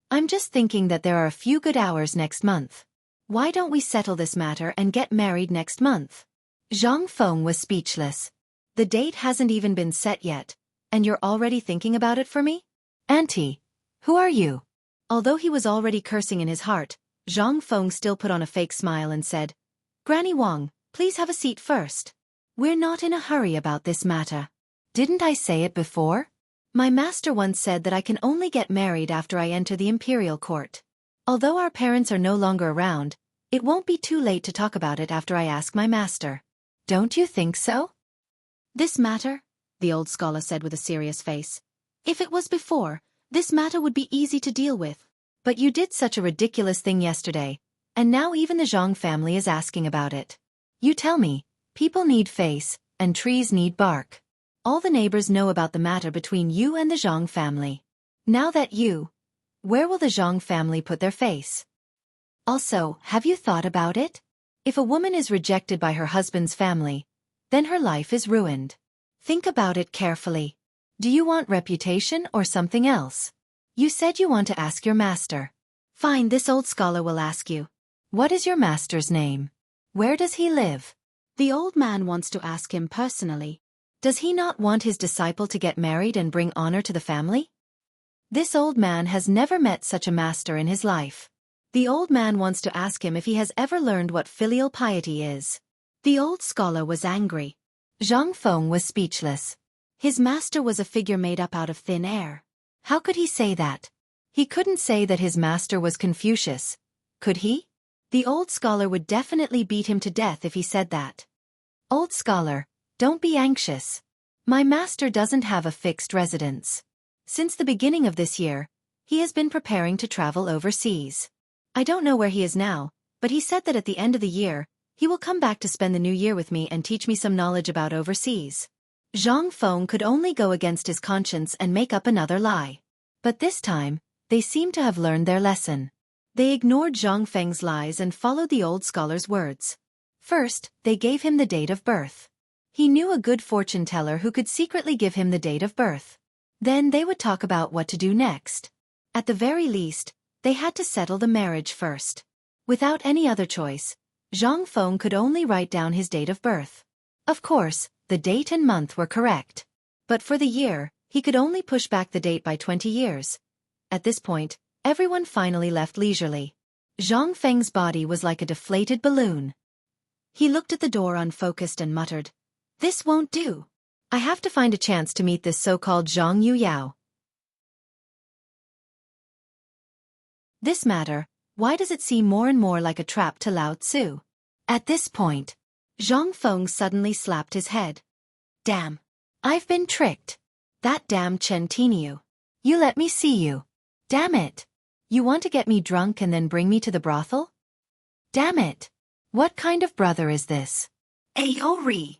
I'm just thinking that there are a few good hours next month. Why don't we settle this matter and get married next month?" Zhang Feng was speechless. "The date hasn't even been set yet, and you're already thinking about it for me? Auntie, who are you?" Although he was already cursing in his heart, Zhang Feng still put on a fake smile and said, "Granny Wang, please have a seat first. We're not in a hurry about this matter. Didn't I say it before? My master once said that I can only get married after I enter the imperial court. Although our parents are no longer around, it won't be too late to talk about it after I ask my master. Don't you think so?" "This matter?" the old scholar said with a serious face. "If it was before, this matter would be easy to deal with. But you did such a ridiculous thing yesterday, and now even the Zhang family is asking about it. You tell me, people need face, and trees need bark. All the neighbors know about the matter between you and the Zhang family. Now that where will the Zhang family put their face? Also, have you thought about it? If a woman is rejected by her husband's family, then her life is ruined. Think about it carefully. Do you want reputation or something else? You said you want to ask your master. Fine, this old scholar will ask you. What is your master's name? Where does he live?" The old man wants to ask him personally. Does he not want his disciple to get married and bring honor to the family? This old man has never met such a master in his life. The old man wants to ask him if he has ever learned what filial piety is. The old scholar was angry. Zhang Feng was speechless. His master was a figure made up out of thin air. How could he say that? He couldn't say that his master was Confucius, could he? The old scholar would definitely beat him to death if he said that. "Old scholar, don't be anxious. My master doesn't have a fixed residence. Since the beginning of this year, he has been preparing to travel overseas. I don't know where he is now, but he said that at the end of the year, he will come back to spend the new year with me and teach me some knowledge about overseas." Zhang Feng could only go against his conscience and make up another lie. But this time, they seemed to have learned their lesson. They ignored Zhang Feng's lies and followed the old scholar's words. First, they gave him the date of birth. He knew a good fortune teller who could secretly give him the date of birth. Then they would talk about what to do next. At the very least, they had to settle the marriage first. Without any other choice, Zhang Feng could only write down his date of birth. Of course, the date and month were correct. But for the year, he could only push back the date by 20 years. At this point, everyone finally left leisurely. Zhang Feng's body was like a deflated balloon. He looked at the door unfocused and muttered, "This won't do. I have to find a chance to meet this so-called Zhang Yuyao. This matter, why does it seem more and more like a trap to Lao Tzu?" At this point, Zhang Feng suddenly slapped his head. "Damn. I've been tricked. That damn Chen Tiniu. You let me see you. Damn it. You want to get me drunk and then bring me to the brothel? Damn it. What kind of brother is this? Aori."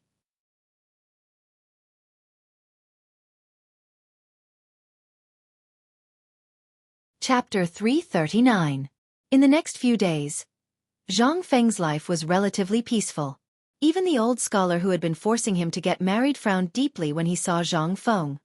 Chapter 339. In the next few days, Zhang Feng's life was relatively peaceful. Even the old scholar who had been forcing him to get married frowned deeply when he saw Zhang Feng.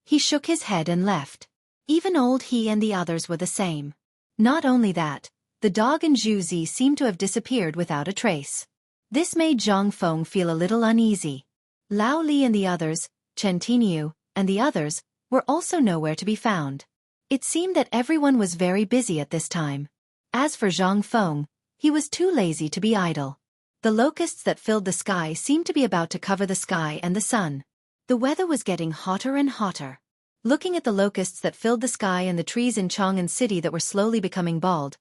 He shook his head and left. Even old he and the others were the same. Not only that, the dog and Zhu Zi seemed to have disappeared without a trace. This made Zhang Feng feel a little uneasy. Lao Li and the others, Chen Tiniu, and the others, were also nowhere to be found. It seemed that everyone was very busy at this time. As for Zhang Feng, he was too lazy to be idle. The locusts that filled the sky seemed to be about to cover the sky and the sun. The weather was getting hotter and hotter. Looking at the locusts that filled the sky and the trees in Chang'an City that were slowly becoming bald,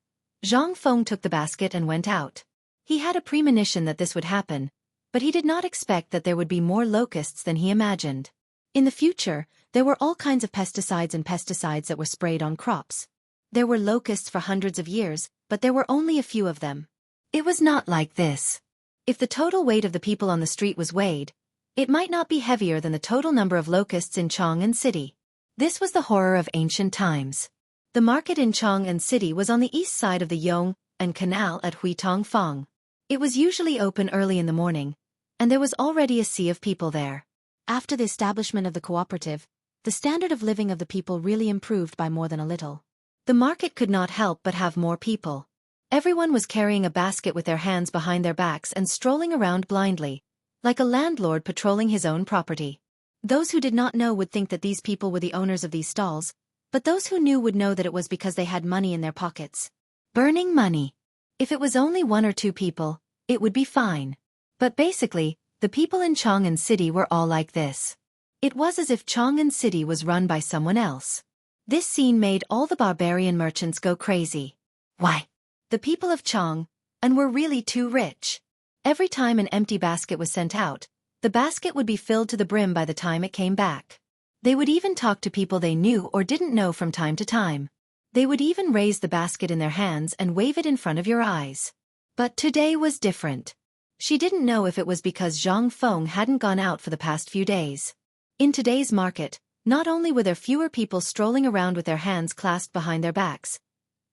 Zhang Feng took the basket and went out. He had a premonition that this would happen, but he did not expect that there would be more locusts than he imagined. In the future, there were all kinds of pesticides that were sprayed on crops. There were locusts for hundreds of years, but there were only a few of them. It was not like this. If the total weight of the people on the street was weighed, it might not be heavier than the total number of locusts in Chang'an City. This was the horror of ancient times. The market in Chang'an City was on the east side of the Yong and Canal at Huitongfang. It was usually open early in the morning, and there was already a sea of people there. After the establishment of the cooperative, the standard of living of the people really improved by more than a little. The market could not help but have more people. Everyone was carrying a basket with their hands behind their backs and strolling around blindly, like a landlord patrolling his own property. Those who did not know would think that these people were the owners of these stalls, but those who knew would know that it was because they had money in their pockets. Burning money. If it was only 1 or 2 people, it would be fine. But basically, the people in Chang'an City were all like this. It was as if Chang'an City was run by someone else. This scene made all the barbarian merchants go crazy. Why? The people of Chang'an were really too rich. Every time an empty basket was sent out, the basket would be filled to the brim by the time it came back. They would even talk to people they knew or didn't know from time to time. They would even raise the basket in their hands and wave it in front of your eyes. But today was different. She didn't know if it was because Zhang Feng hadn't gone out for the past few days. In today's market, not only were there fewer people strolling around with their hands clasped behind their backs,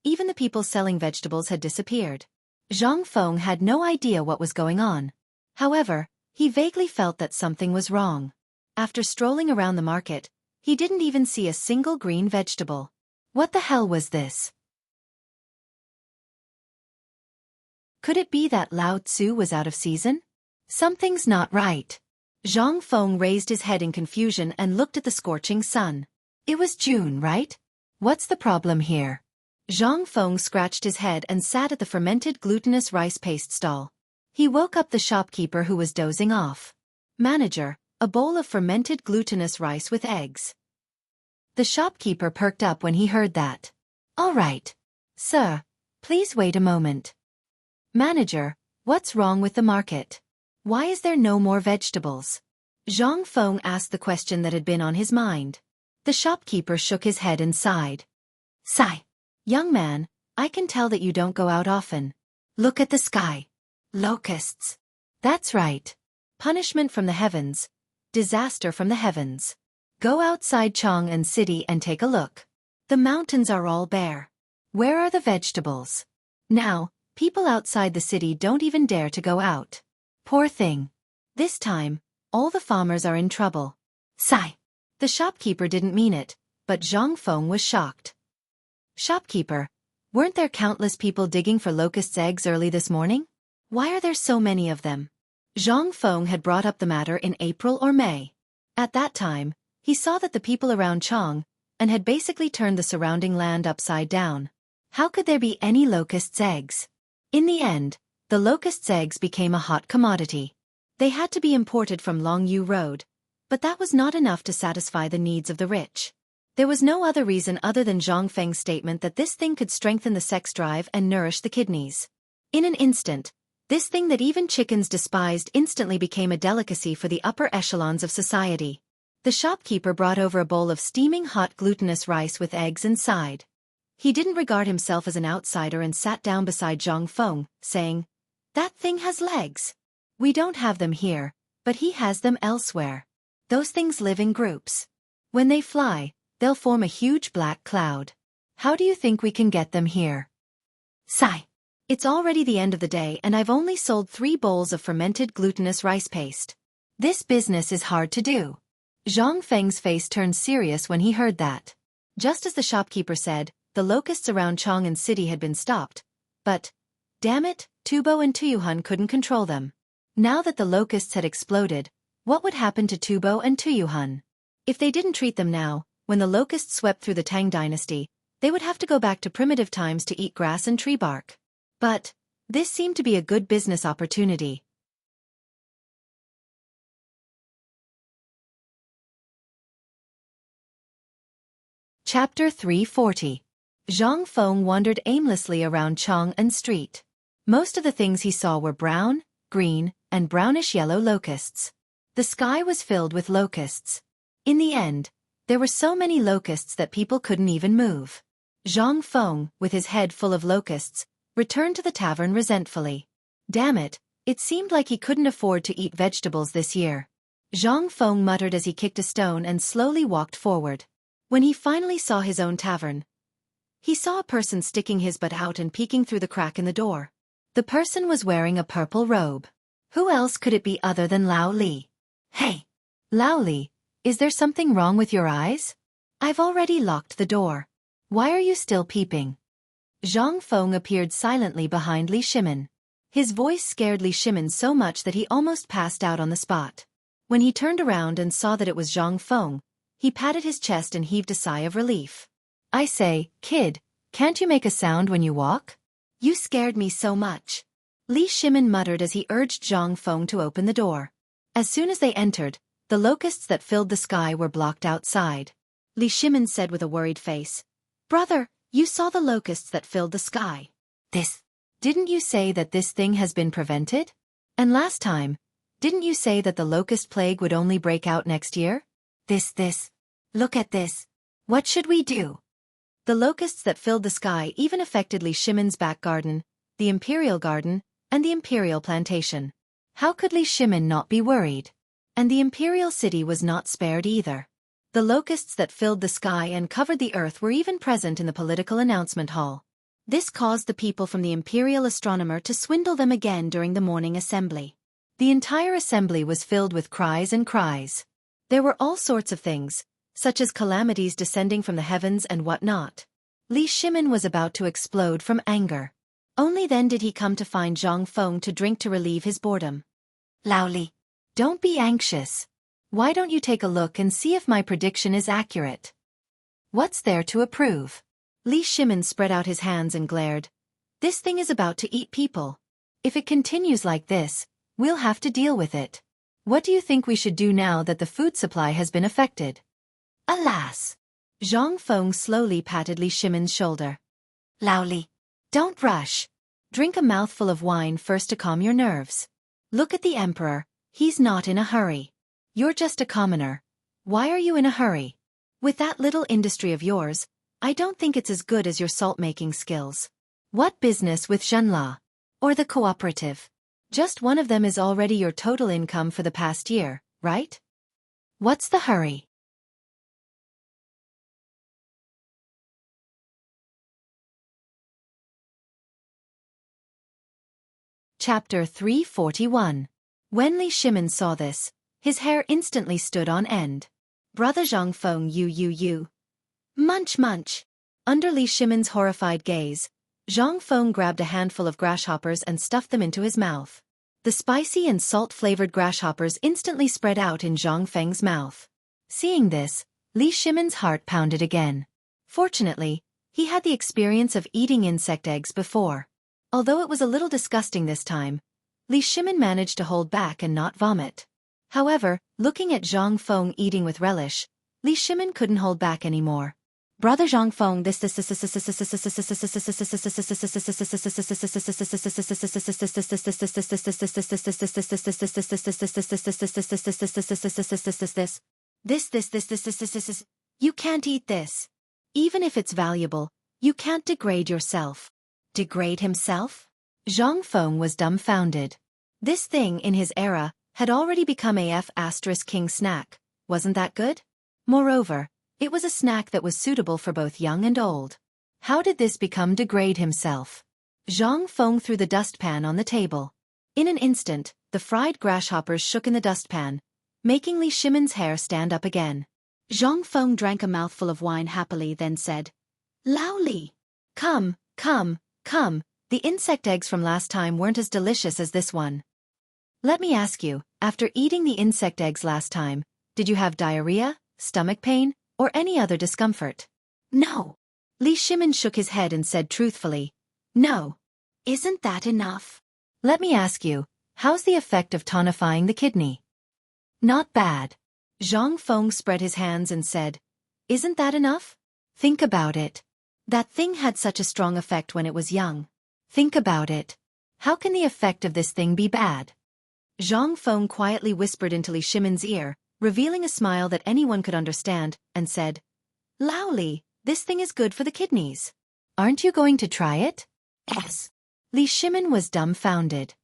even the people selling vegetables had disappeared. Zhang Feng had no idea what was going on. However, he vaguely felt that something was wrong. After strolling around the market, he didn't even see a single green vegetable. What the hell was this? Could it be that Lao Tzu was out of season? Something's not right. Zhang Feng raised his head in confusion and looked at the scorching sun. It was June, right? What's the problem here? Zhang Feng scratched his head and sat at the fermented glutinous rice paste stall. He woke up the shopkeeper who was dozing off. Manager, a bowl of fermented glutinous rice with eggs. The shopkeeper perked up when he heard that. All right. Sir, please wait a moment. Manager, what's wrong with the market? Why is there no more vegetables? Zhang Feng asked the question that had been on his mind. The shopkeeper shook his head and sighed. Sigh. Young man, I can tell that you don't go out often. Look at the sky. Locusts. That's right. Punishment from the heavens. Disaster from the heavens. Go outside Chang'an City and take a look. The mountains are all bare. Where are the vegetables? Now, people outside the city don't even dare to go out. Poor thing. This time, all the farmers are in trouble. Sigh. The shopkeeper didn't mean it, but Zhang Feng was shocked. Shopkeeper, weren't there countless people digging for locusts' eggs early this morning? Why are there so many of them? Zhang Feng had brought up the matter in April or May. At that time, he saw that the people around Chang'an had basically turned the surrounding land upside down. How could there be any locusts' eggs? In the end, the locusts' eggs became a hot commodity. They had to be imported from Longyu Road, but that was not enough to satisfy the needs of the rich. There was no other reason other than Zhang Feng's statement that this thing could strengthen the sex drive and nourish the kidneys. In an instant, this thing that even chickens despised instantly became a delicacy for the upper echelons of society. The shopkeeper brought over a bowl of steaming hot glutinous rice with eggs and sighed. He didn't regard himself as an outsider and sat down beside Zhang Feng, saying, "That thing has legs. We don't have them here, but he has them elsewhere. Those things live in groups. When they fly, they'll form a huge black cloud. How do you think we can get them here?" Sigh. It's already the end of the day and I've only sold 3 bowls of fermented glutinous rice paste. This business is hard to do. Zhang Feng's face turned serious when he heard that. Just as the shopkeeper said, the locusts around Chang'an City had been stopped. But, damn it, Tubo and Tuyuhan couldn't control them. Now that the locusts had exploded, what would happen to Tubo and Tuyuhan? If they didn't treat them now, when the locusts swept through the Tang dynasty, they would have to go back to primitive times to eat grass and tree bark. But, this seemed to be a good business opportunity. Chapter 340. Zhang Feng wandered aimlessly around Chang'an Street. Most of the things he saw were brown, green, and brownish-yellow locusts. The sky was filled with locusts. In the end, there were so many locusts that people couldn't even move. Zhang Feng, with his head full of locusts, returned to the tavern resentfully. Damn it, it seemed like he couldn't afford to eat vegetables this year. Zhang Feng muttered as he kicked a stone and slowly walked forward. When he finally saw his own tavern, he saw a person sticking his butt out and peeking through the crack in the door. The person was wearing a purple robe. Who else could it be other than Lao Li? Hey! Lao Li, is there something wrong with your eyes? I've already locked the door. Why are you still peeping? Zhang Feng appeared silently behind Li Shimin. His voice scared Li Shimin so much that he almost passed out on the spot. When he turned around and saw that it was Zhang Feng, he patted his chest and heaved a sigh of relief. I say, kid, can't you make a sound when you walk? You scared me so much. Li Shimin muttered as he urged Zhang Feng to open the door. As soon as they entered, the locusts that filled the sky were blocked outside. Li Shimin said with a worried face, "Brother, you saw the locusts that filled the sky. Didn't you say that this thing has been prevented? And last time, didn't you say that the locust plague would only break out next year? Look at this. What should we do?" The locusts that filled the sky even affected Li Shimin's back garden, the Imperial Garden, and the Imperial Plantation. How could Li Shimin not be worried? And the Imperial City was not spared either. The locusts that filled the sky and covered the earth were even present in the political announcement hall. This caused the people from the Imperial Astronomer to swindle them again during the morning assembly. The entire assembly was filled with cries and cries. There were all sorts of things, such as calamities descending from the heavens and whatnot. Li Shimin was about to explode from anger. Only then did he come to find Zhang Feng to drink to relieve his boredom. "Lao Li, don't be anxious. Why don't you take a look and see if my prediction is accurate? What's there to approve?" Li Shimin spread out his hands and glared. "This thing is about to eat people. If it continues like this, we'll have to deal with it. What do you think we should do now that the food supply has been affected?" "Alas!" Zhang Feng slowly patted Li Shimin's shoulder. "Lao Li, don't rush. Drink a mouthful of wine first to calm your nerves. Look at the Emperor, he's not in a hurry. You're just a commoner. Why are you in a hurry? With that little industry of yours, I don't think it's as good as your salt-making skills. What business with Zhenla? Or the cooperative? Just one of them is already your total income for the past year, right? What's the hurry?" Chapter 341. When Li Shimin saw this, his hair instantly stood on end. "Brother Zhang Feng, you. Munch munch." Under Li Shimin's horrified gaze, Zhang Feng grabbed a handful of grasshoppers and stuffed them into his mouth. The spicy and salt-flavored grasshoppers instantly spread out in Zhang Feng's mouth. Seeing this, Li Shimin's heart pounded again. Fortunately, he had the experience of eating insect eggs before. Although it was a little disgusting this time, Li Shimin managed to hold back and not vomit. However, looking at Zhang Feng eating with relish, Li Shimin couldn't hold back anymore. "Brother Zhang Feng, this you can't eat this. Even if it's valuable, you can't degrade yourself." Degrade himself? Zhang Feng was dumbfounded. This thing in his era had already become a F***king snack, wasn't that good? Moreover, it was a snack that was suitable for both young and old. How did this become degrade himself? Zhang Feng threw the dustpan on the table. In an instant, the fried grasshoppers shook in the dustpan, making Li Shimin's hair stand up again. Zhang Feng drank a mouthful of wine happily, then said, "Lao Li, come. The insect eggs from last time weren't as delicious as this one. Let me ask you, after eating the insect eggs last time, did you have diarrhea, stomach pain, or any other discomfort?" "No." Li Shimin shook his head and said truthfully, "No." "Isn't that enough?" "Let me ask you, how's the effect of tonifying the kidney?" "Not bad." Zhang Feng spread his hands and said, "Isn't that enough? Think about it. That thing had such a strong effect when it was young. Think about it. How can the effect of this thing be bad?" Zhang Feng quietly whispered into Li Shimin's ear, revealing a smile that anyone could understand, and said, "Lao Li, this thing is good for the kidneys. Aren't you going to try it?" "Yes." Li Shimin was dumbfounded.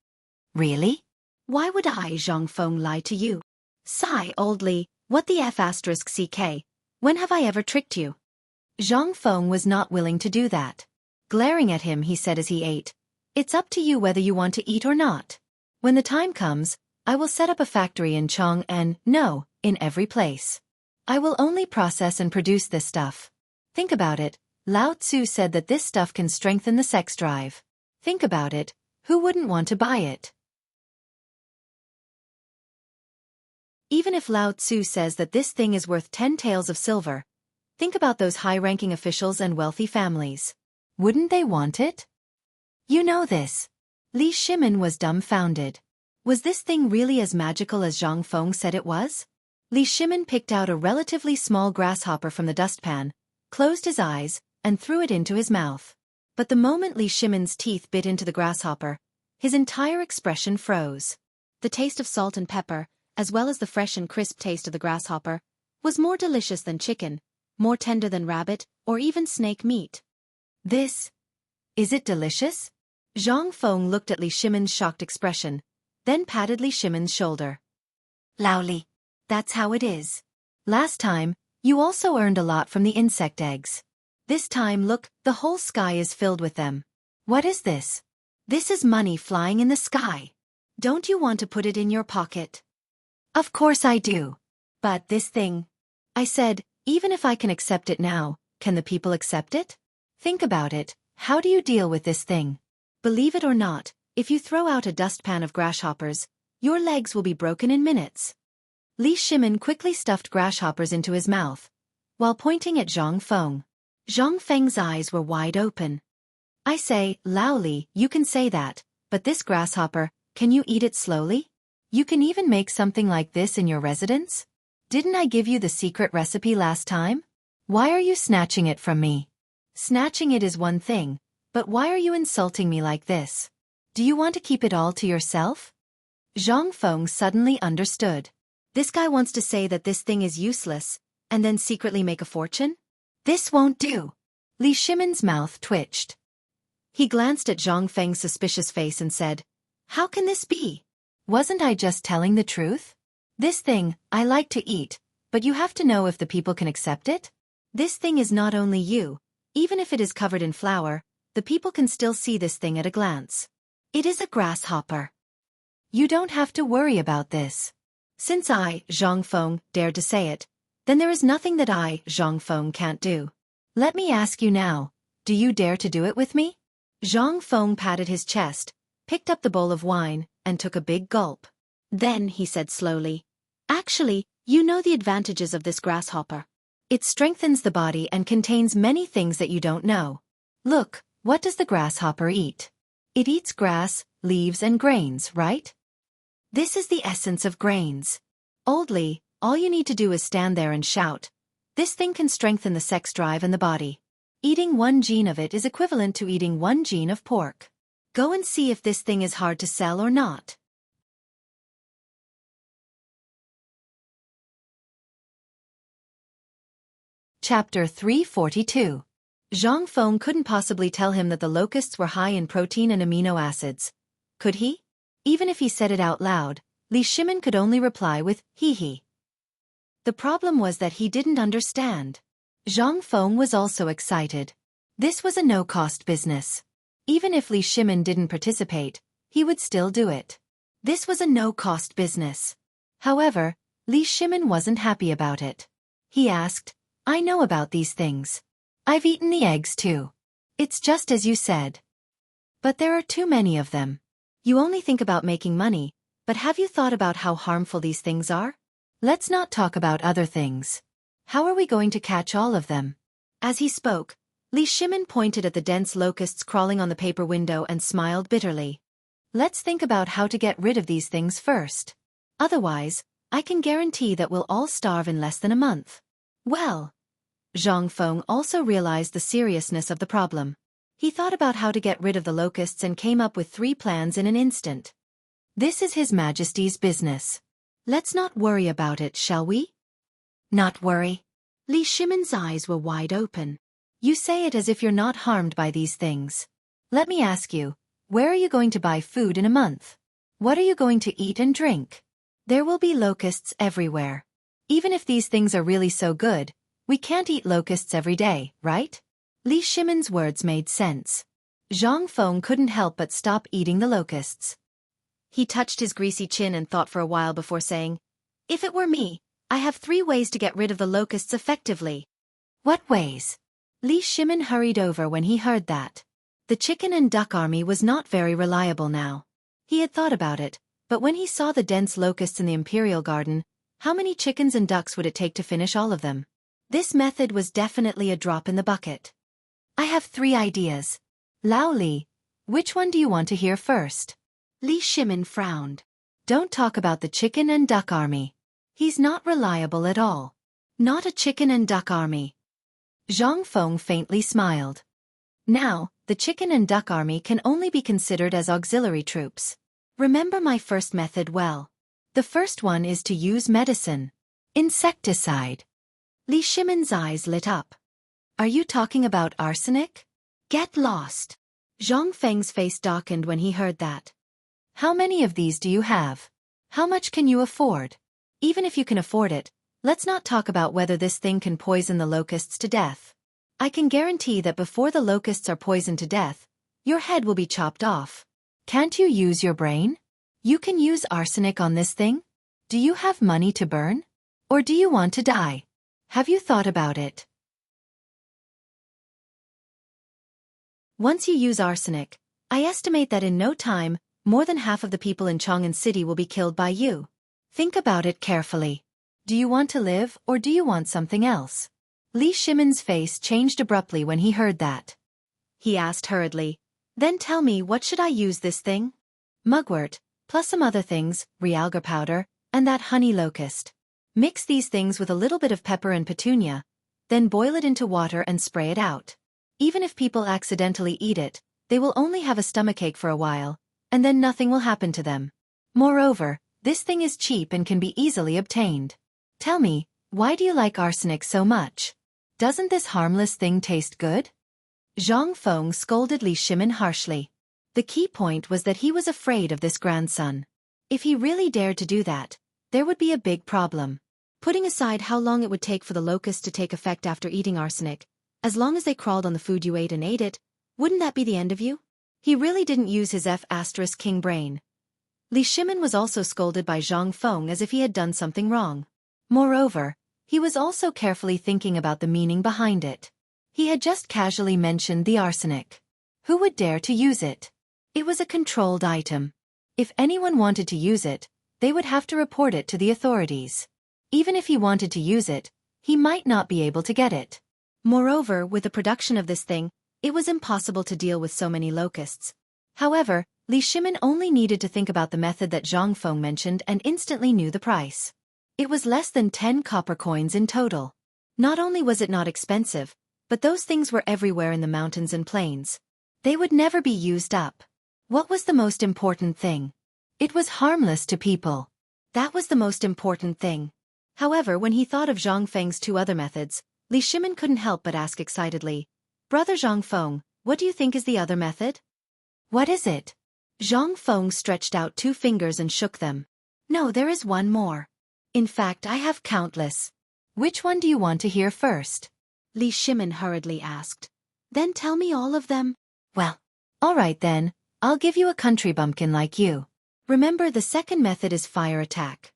"Really? Why would I, Zhang Feng, lie to you? Sigh, old Li, what the F***ck? When have I ever tricked you?" Zhang Feng was not willing to do that. Glaring at him, he said as he ate, "It's up to you whether you want to eat or not. When the time comes, I will set up a factory in in every place. I will only process and produce this stuff. Think about it, Lao Tzu said that this stuff can strengthen the sex drive. Think about it, who wouldn't want to buy it? Even if Lao Tzu says that this thing is worth 10 taels of silver, think about those high-ranking officials and wealthy families. Wouldn't they want it?" You know this. Li Shimin was dumbfounded. Was this thing really as magical as Zhang Feng said it was? Li Shimin picked out a relatively small grasshopper from the dustpan, closed his eyes, and threw it into his mouth. But the moment Li Shimin's teeth bit into the grasshopper, his entire expression froze. The taste of salt and pepper, as well as the fresh and crisp taste of the grasshopper, was more delicious than chicken, more tender than rabbit, or even snake meat. Is it delicious? Zhang Feng looked at Li Shimin's shocked expression, then patted Li Shimin's shoulder. Lao Li, that's how it is. Last time, you also earned a lot from the insect eggs. This time look, the whole sky is filled with them. What is this? This is money flying in the sky. Don't you want to put it in your pocket? Of course I do. But this thing. I said, even if I can accept it now, can the people accept it? Think about it, how do you deal with this thing? Believe it or not, if you throw out a dustpan of grasshoppers, your legs will be broken in minutes. Li Shimin quickly stuffed grasshoppers into his mouth, while pointing at Zhang Feng. Zhang Feng's eyes were wide open. I say, Lao Li, you can say that, but this grasshopper, can you eat it slowly? You can even make something like this in your residence? Didn't I give you the secret recipe last time? Why are you snatching it from me? Snatching it is one thing, but why are you insulting me like this? Do you want to keep it all to yourself? Zhang Feng suddenly understood. This guy wants to say that this thing is useless, and then secretly make a fortune? This won't do. Li Shimin's mouth twitched. He glanced at Zhang Feng's suspicious face and said, How can this be? Wasn't I just telling the truth? This thing, I like to eat, but you have to know if the people can accept it? This thing is not only you, even if it is covered in flour, the people can still see this thing at a glance. It is a grasshopper. You don't have to worry about this. Since I, Zhang Feng, dared to say it, then there is nothing that I, Zhang Feng, can't do. Let me ask you now, do you dare to do it with me? Zhang Feng patted his chest, picked up the bowl of wine, and took a big gulp. Then he said slowly, Actually, you know the advantages of this grasshopper. It strengthens the body and contains many things that you don't know. Look, what does the grasshopper eat? It eats grass, leaves and grains, right? This is the essence of grains. Oldly, all you need to do is stand there and shout. This thing can strengthen the sex drive in the body. Eating 1 gene of it is equivalent to eating 1 gene of pork. Go and see if this thing is hard to sell or not. Chapter 342. Zhang Feng couldn't possibly tell him that the locusts were high in protein and amino acids. Could he? Even if he said it out loud, Li Shimin could only reply with, hee. The problem was that he didn't understand. Zhang Feng was also excited. This was a no-cost business. Even if Li Shimin didn't participate, he would still do it. This was a no-cost business. However, Li Shimin wasn't happy about it. He asked, I know about these things. I've eaten the eggs too. It's just as you said. But there are too many of them. You only think about making money, but have you thought about how harmful these things are? Let's not talk about other things. How are we going to catch all of them? As he spoke, Li Shimin pointed at the dense locusts crawling on the paper window and smiled bitterly. Let's think about how to get rid of these things first. Otherwise, I can guarantee that we'll all starve in less than a month. Well, Zhang Feng also realized the seriousness of the problem. He thought about how to get rid of the locusts and came up with 3 plans in an instant. This is His Majesty's business. Let's not worry about it, shall we? Not worry? Li Shimin's eyes were wide open. You say it as if you're not harmed by these things. Let me ask you, where are you going to buy food in a month? What are you going to eat and drink? There will be locusts everywhere. Even if these things are really so good, we can't eat locusts every day, right? Li Shimin's words made sense. Zhang Feng couldn't help but stop eating the locusts. He touched his greasy chin and thought for a while before saying, If it were me, I have 3 ways to get rid of the locusts effectively. What ways? Li Shimin hurried over when he heard that. The chicken and duck army was not very reliable now. He had thought about it, but when he saw the dense locusts in the imperial garden, how many chickens and ducks would it take to finish all of them? This method was definitely a drop in the bucket. I have 3 ideas. Lao Li, Which one do you want to hear first? Li Shimin frowned. Don't talk about the chicken and duck army. He's not reliable at all. Not a chicken and duck army. Zhang Feng faintly smiled. Now, the chicken and duck army can only be considered as auxiliary troops. Remember my first method well. The first one is to use medicine. Insecticide. Li Shimin's eyes lit up. Are you talking about arsenic? Get lost. Zhang Feng's face darkened when he heard that. How many of these do you have? How much can you afford? Even if you can afford it, let's not talk about whether this thing can poison the locusts to death. I can guarantee that before the locusts are poisoned to death, your head will be chopped off. Can't you use your brain? You can use arsenic on this thing? Do you have money to burn? Or do you want to die? Have you thought about it? Once you use arsenic, I estimate that in no time, more than half of the people in Chang'an City will be killed by you. Think about it carefully. Do you want to live or do you want something else? Li Shimin's face changed abruptly when he heard that. He asked hurriedly, then tell me, what should I use this thing? Mugwort, plus some other things, realgar powder, and that honey locust. Mix these things with a little bit of pepper and petunia, then boil it into water and spray it out. Even if people accidentally eat it, they will only have a stomachache for a while, and then nothing will happen to them. Moreover, this thing is cheap and can be easily obtained. Tell me, why do you like arsenic so much? Doesn't this harmless thing taste good? Zhang Feng scolded Li Shimin harshly. The key point was that he was afraid of this grandson. If he really dared to do that, there would be a big problem. Putting aside how long it would take for the locust to take effect after eating arsenic, as long as they crawled on the food you ate and ate it, wouldn't that be the end of you? He really didn't use his F*king brain. Li Shimin was also scolded by Zhang Feng as if he had done something wrong. Moreover, he was also carefully thinking about the meaning behind it. He had just casually mentioned the arsenic. Who would dare to use it? It was a controlled item. If anyone wanted to use it, they would have to report it to the authorities. Even if he wanted to use it, he might not be able to get it. Moreover, with the production of this thing, it was impossible to deal with so many locusts. However, Li Shimin only needed to think about the method that Zhang Feng mentioned and instantly knew the price. It was less than 10 copper coins in total. Not only was it not expensive, but those things were everywhere in the mountains and plains. They would never be used up. What was the most important thing? It was harmless to people. That was the most important thing. However, when he thought of Zhang Feng's two other methods, Li Shimin couldn't help but ask excitedly, Brother Zhang Feng, what do you think is the other method? What is it? Zhang Feng stretched out two fingers and shook them. No, there is one more. In fact, I have countless. Which one do you want to hear first? Li Shimin hurriedly asked. Then tell me all of them. Well, all right then, I'll give you a country bumpkin like you. Remember, the second method is fire attack.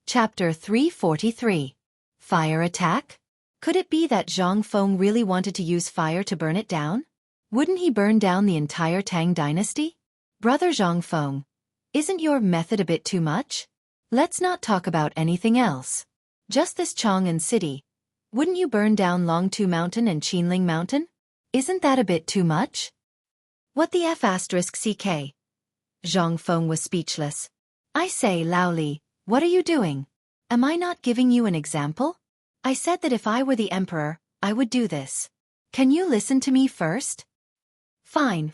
Chapter 343. Fire attack? Could it be that Zhang Feng really wanted to use fire to burn it down? Wouldn't he burn down the entire Tang dynasty? Brother Zhang Feng, isn't your method a bit too much? Let's not talk about anything else. Just this Chang'an City. Wouldn't you burn down Longtu Mountain and Qinling Mountain? Isn't that a bit too much? What the F***ck? Zhang Feng was speechless. I say, Lao Li, what are you doing? Am I not giving you an example? I said that if I were the emperor, I would do this. Can you listen to me first? Fine.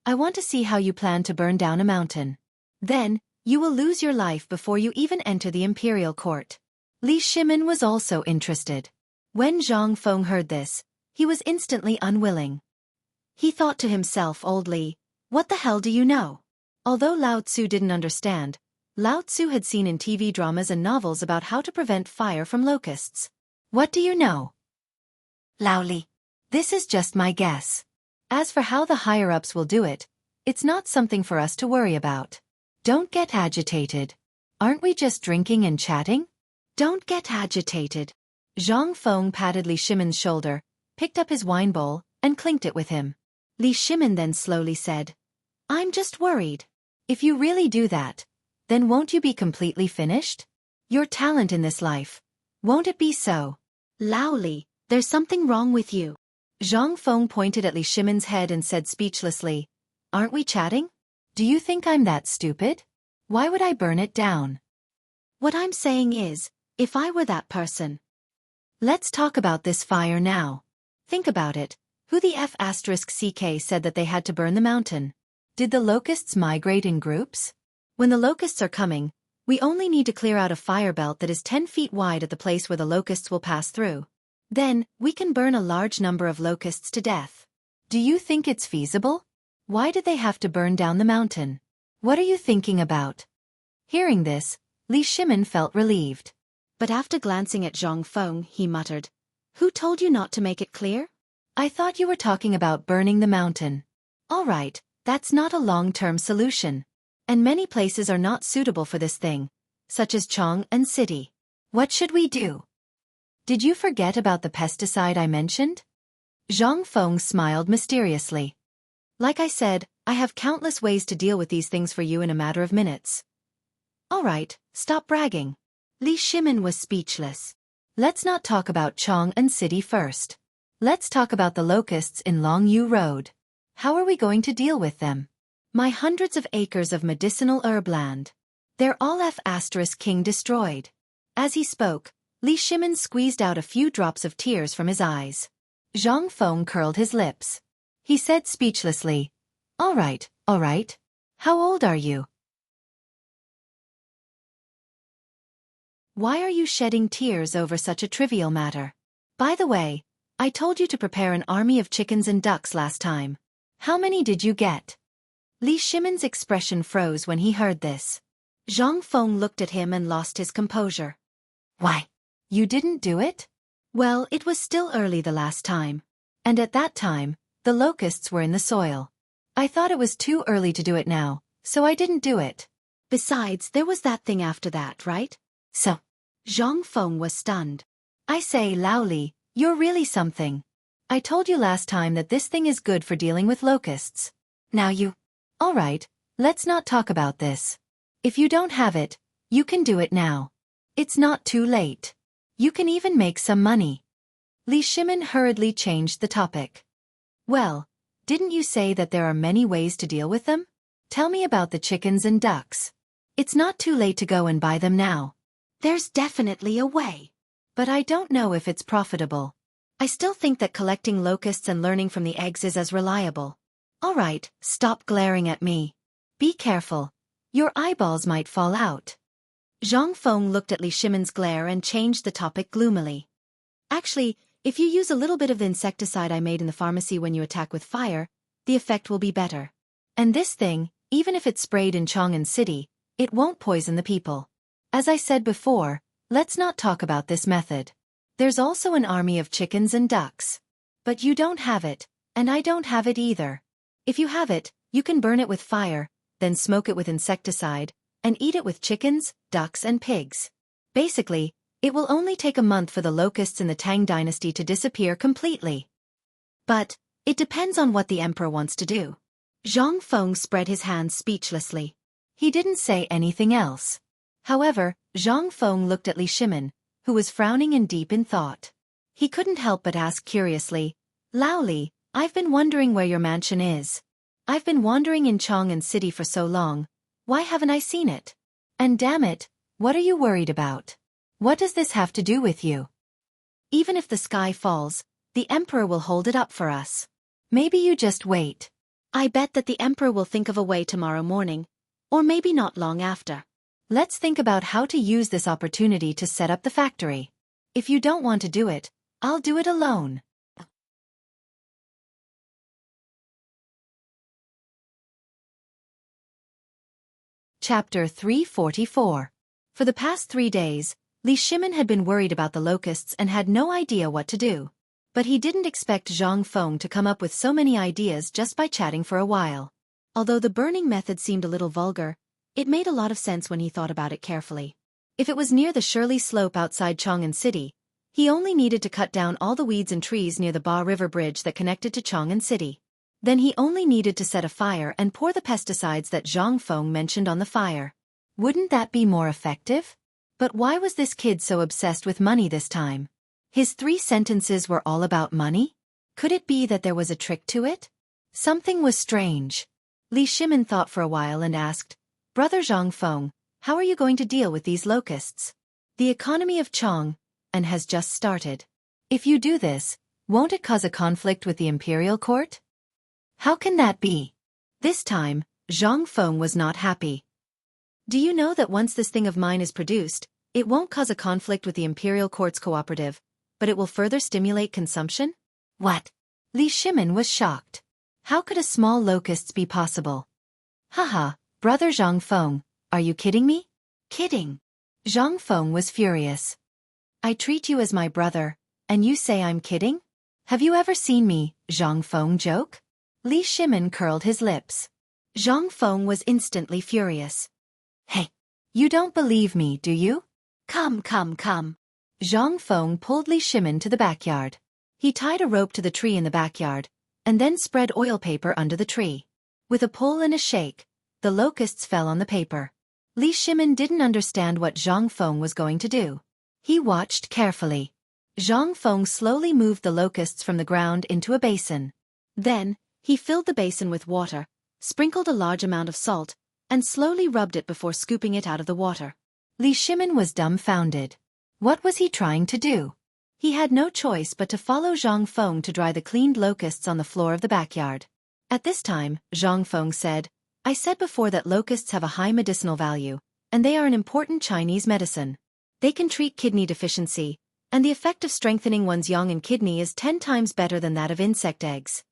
I want to see how you plan to burn down a mountain. Then, you will lose your life before you even enter the imperial court. Li Shimin was also interested. When Zhang Feng heard this, he was instantly unwilling. He thought to himself, Old Li, what the hell do you know? Although Lao Tzu didn't understand, Lao Tzu had seen in TV dramas and novels about how to prevent fire from locusts. What do you know? Lao Li, this is just my guess. As for how the higher-ups will do it, it's not something for us to worry about. Don't get agitated. Aren't we just drinking and chatting? Don't get agitated. Zhang Feng patted Li Shimin's shoulder, picked up his wine bowl, and clinked it with him. Li Shimin then slowly said, I'm just worried. If you really do that, then won't you be completely finished? Your talent in this life, Won't it be so? Laoli, there's something wrong with you. Zhang Feng pointed at Li Shimon's head and said speechlessly, Aren't we chatting? Do you think I'm that stupid? Why would I burn it down? What I'm saying is, if I were that person. Let's talk about this fire now. Think about it. Who the F***ck said that they had to burn the mountain? Did the locusts migrate in groups? When the locusts are coming, we only need to clear out a fire belt that is 10 feet wide at the place where the locusts will pass through. Then, we can burn a large number of locusts to death. Do you think it's feasible? Why did they have to burn down the mountain? What are you thinking about? Hearing this, Li Shimon felt relieved. But after glancing at Zhang Feng, he muttered, Who told you not to make it clear? I thought you were talking about burning the mountain. All right, that's not a long-term solution. And many places are not suitable for this thing, such as Chong and City. What should we do? Did you forget about the pesticide I mentioned? Zhang Feng smiled mysteriously. Like I said, I have countless ways to deal with these things for you in a matter of minutes. All right, stop bragging. Li Shimon was speechless. Let's not talk about Chong and City first. Let's talk about the locusts in Long Yu Road. How are we going to deal with them? My hundreds of acres of medicinal herb land. They're all F***king destroyed. As he spoke, Li Shimon squeezed out a few drops of tears from his eyes. Zhang Feng curled his lips. He said speechlessly, all right. How old are you? Why are you shedding tears over such a trivial matter? By the way, I told you to prepare an army of chickens and ducks last time. How many did you get? Li Shimon's expression froze when he heard this. Zhang Feng looked at him and lost his composure. Why? You didn't do it? Well, it was still early the last time. And at that time, the locusts were in the soil. I thought it was too early to do it now, so I didn't do it. Besides, there was that thing after that, right? So, Zhang Feng was stunned. I say, Laoli, you're really something. I told you last time that this thing is good for dealing with locusts. Now you... All right, let's not talk about this. If you don't have it, you can do it now. It's not too late. You can even make some money. Li Shimon hurriedly changed the topic. Well, didn't you say that there are many ways to deal with them? Tell me about the chickens and ducks. It's not too late to go and buy them now. There's definitely a way. But I don't know if it's profitable. I still think that collecting locusts and learning from the eggs is as reliable. All right, stop glaring at me. Be careful. Your eyeballs might fall out. Zhang Feng looked at Li Shimon's glare and changed the topic gloomily. Actually, if you use a little bit of the insecticide I made in the pharmacy when you attack with fire, the effect will be better. And this thing, even if it's sprayed in Chang'an City, it won't poison the people. As I said before, let's not talk about this method. There's also an army of chickens and ducks. But you don't have it, and I don't have it either. If you have it, you can burn it with fire, then smoke it with insecticide, and eat it with chickens, ducks and pigs. Basically, it will only take a month for the locusts in the Tang dynasty to disappear completely. But, it depends on what the emperor wants to do. Zhang Feng spread his hands speechlessly. He didn't say anything else. However, Zhang Feng looked at Li Shimon, who was frowning and deep in thought. He couldn't help but ask curiously, Laoli, I've been wondering where your mansion is. I've been wandering in Chang'an City for so long. Why haven't I seen it? And damn it, what are you worried about? What does this have to do with you? Even if the sky falls, the emperor will hold it up for us. Maybe you just wait. I bet that the emperor will think of a way tomorrow morning, or maybe not long after. Let's think about how to use this opportunity to set up the factory. If you don't want to do it, I'll do it alone. Chapter 344. For the past 3 days, Li Shimon had been worried about the locusts and had no idea what to do. But he didn't expect Zhang Feng to come up with so many ideas just by chatting for a while. Although the burning method seemed a little vulgar, it made a lot of sense when he thought about it carefully. If it was near the Shirley Slope outside Chang'an City, he only needed to cut down all the weeds and trees near the Ba River Bridge that connected to Chang'an City. Then he only needed to set a fire and pour the pesticides that Zhang Feng mentioned on the fire. Wouldn't that be more effective? But why was this kid so obsessed with money this time? His 3 sentences were all about money? Could it be that there was a trick to it? Something was strange. Li Shimin thought for a while and asked, Brother Zhang Feng, how are you going to deal with these locusts? The economy of Chong and has just started. If you do this, won't it cause a conflict with the imperial court? How can that be? This time, Zhang Feng was not happy. Do you know that once this thing of mine is produced, it won't cause a conflict with the imperial court's cooperative, but it will further stimulate consumption? What? Li Shimin was shocked. How could a small locusts be possible? Haha, Brother Zhang Feng, are you kidding me? Kidding. Zhang Feng was furious. I treat you as my brother, and you say I'm kidding? Have you ever seen me, Zhang Feng joke? Li Shimin curled his lips. Zhang Feng was instantly furious. Hey, you don't believe me, do you? Come. Zhang Feng pulled Li Shimin to the backyard. He tied a rope to the tree in the backyard, and then spread oil paper under the tree. With a pull and a shake, the locusts fell on the paper. Li Shimin didn't understand what Zhang Feng was going to do. He watched carefully. Zhang Feng slowly moved the locusts from the ground into a basin. Then, he filled the basin with water, sprinkled a large amount of salt, and slowly rubbed it before scooping it out of the water. Li Shimin was dumbfounded. What was he trying to do? He had no choice but to follow Zhang Feng to dry the cleaned locusts on the floor of the backyard. At this time, Zhang Feng said, I said before that locusts have a high medicinal value, and they are an important Chinese medicine. They can treat kidney deficiency, and the effect of strengthening one's yang and kidney is 10 times better than that of insect eggs.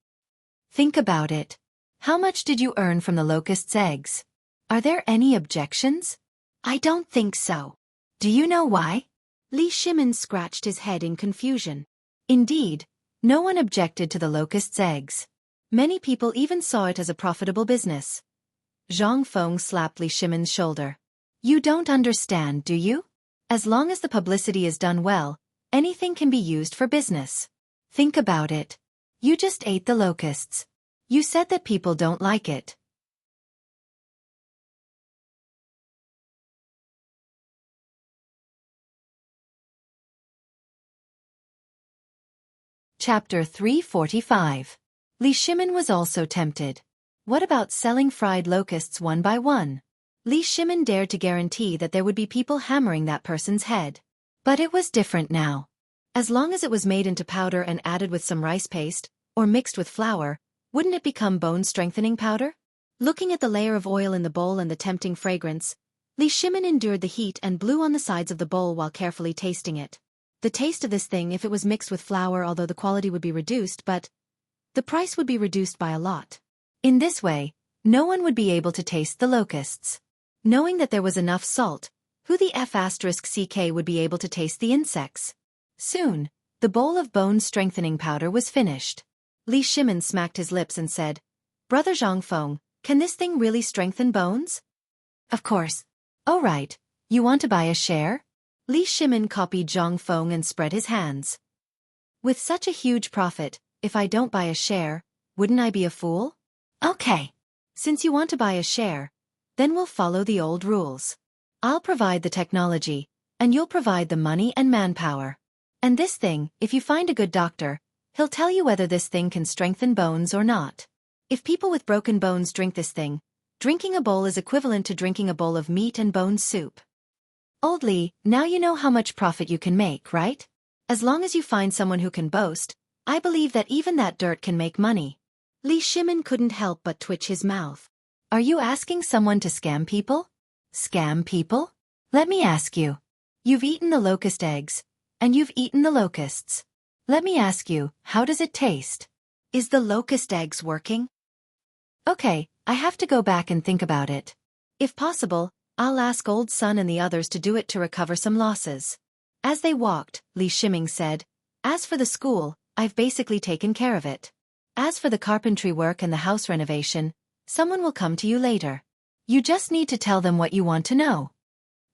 Think about it. How much did you earn from the locust's eggs? Are there any objections? I don't think so. Do you know why? Li Shimin scratched his head in confusion. Indeed, no one objected to the locust's eggs. Many people even saw it as a profitable business. Zhang Feng slapped Li Shimin's shoulder. You don't understand, do you? As long as the publicity is done well, anything can be used for business. Think about it. You just ate the locusts. You said that people don't like it. Chapter 345. Li Shimin was also tempted. What about selling fried locusts one by one? Li Shimin dared to guarantee that there would be people hammering that person's head. But it was different now. As long as it was made into powder and added with some rice paste, or mixed with flour, wouldn't it become bone-strengthening powder? Looking at the layer of oil in the bowl and the tempting fragrance, Li Shimin endured the heat and blew on the sides of the bowl while carefully tasting it. The taste of this thing if it was mixed with flour, although the quality would be reduced, but the price would be reduced by a lot. In this way, no one would be able to taste the locusts. Knowing that there was enough salt, who the F***ck would be able to taste the insects? Soon, the bowl of bone-strengthening powder was finished. Li Shimin smacked his lips and said, Brother Zhang Feng, can this thing really strengthen bones? Of course. Oh right, you want to buy a share? Li Shimin copied Zhang Feng and spread his hands. With such a huge profit, if I don't buy a share, wouldn't I be a fool? Okay. Since you want to buy a share, then we'll follow the old rules. I'll provide the technology, and you'll provide the money and manpower. And this thing, if you find a good doctor, he'll tell you whether this thing can strengthen bones or not. If people with broken bones drink this thing, drinking a bowl is equivalent to drinking a bowl of meat and bone soup. Old Li, now you know how much profit you can make, right? As long as you find someone who can boast, I believe that even that dirt can make money. Li Shimin couldn't help but twitch his mouth. Are you asking someone to scam people? Scam people? Let me ask you. You've eaten the locust eggs, and you've eaten the locusts. Let me ask you, how does it taste? Is the locust eggs working? Okay, I have to go back and think about it. If possible, I'll ask Old Sun and the others to do it to recover some losses. As they walked, Li Shimin said, As for the school, I've basically taken care of it. As for the carpentry work and the house renovation, someone will come to you later. You just need to tell them what you want to know.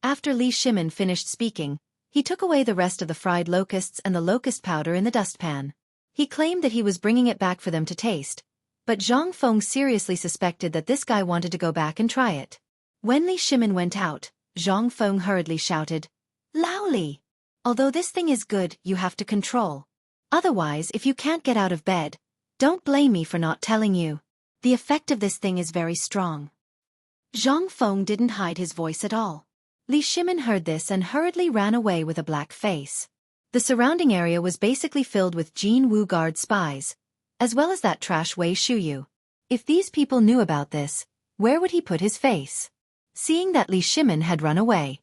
After Li Shimin finished speaking, he took away the rest of the fried locusts and the locust powder in the dustpan. He claimed that he was bringing it back for them to taste, but Zhang Feng seriously suspected that this guy wanted to go back and try it. When Li Shimin went out, Zhang Feng hurriedly shouted, Loudly. Although this thing is good, you have to control. Otherwise, if you can't get out of bed, don't blame me for not telling you. The effect of this thing is very strong. Zhang Feng didn't hide his voice at all. Li Shimin heard this and hurriedly ran away with a black face. The surrounding area was basically filled with Jin Wu Guard spies, as well as that trash Wei Shuyu. If these people knew about this, where would he put his face? Seeing that Li Shimin had run away.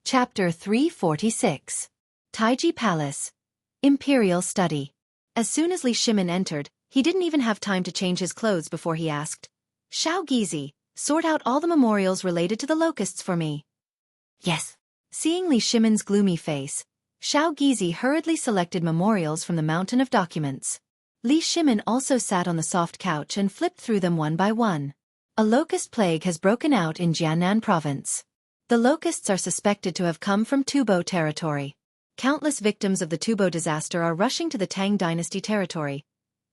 Chapter 346. Taiji Palace. Imperial Study. As soon as Li Shimin entered, he didn't even have time to change his clothes before he asked, "Shao Gizi, sort out all the memorials related to the locusts for me." Yes. Seeing Li Shimin's gloomy face, Shao Gizi hurriedly selected memorials from the mountain of documents. Li Shimin also sat on the soft couch and flipped through them one by one. A locust plague has broken out in Jiannan province. The locusts are suspected to have come from Tubo territory. Countless victims of the Tubo disaster are rushing to the Tang dynasty territory.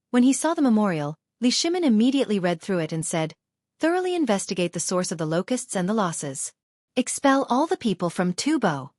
When he saw the memorial, Li Shimin immediately read through it and said, "Thoroughly investigate the source of the locusts and the losses. Expel all the people from Tubo."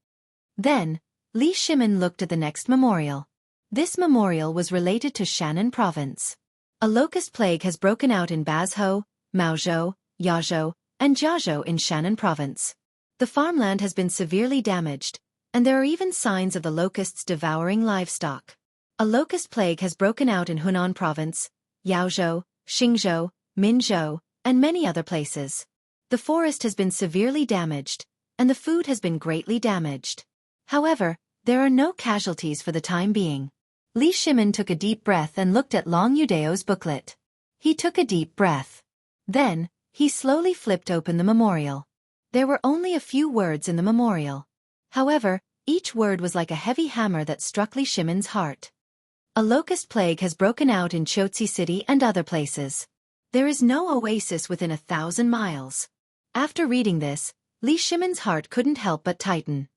Then, Li Shimin looked at the next memorial. This memorial was related to Shannan province. A locust plague has broken out in Bazhou, Maozhou, Yazhou, and Jiazhou in Shannan province. The farmland has been severely damaged, and there are even signs of the locusts devouring livestock. A locust plague has broken out in Hunan province, Yaozhou, Xingzhou, Minzhou, and many other places. The forest has been severely damaged, and the food has been greatly damaged. However, there are no casualties for the time being. Li Shimin took a deep breath and looked at Long Yudeo's booklet. He took a deep breath. Then, he slowly flipped open the memorial. There were only a few words in the memorial. However, each word was like a heavy hammer that struck Li Shimin's heart. A locust plague has broken out in Chotzi City and other places. There is no oasis within 1,000 miles. After reading this, Li Shimin's heart couldn't help but tighten.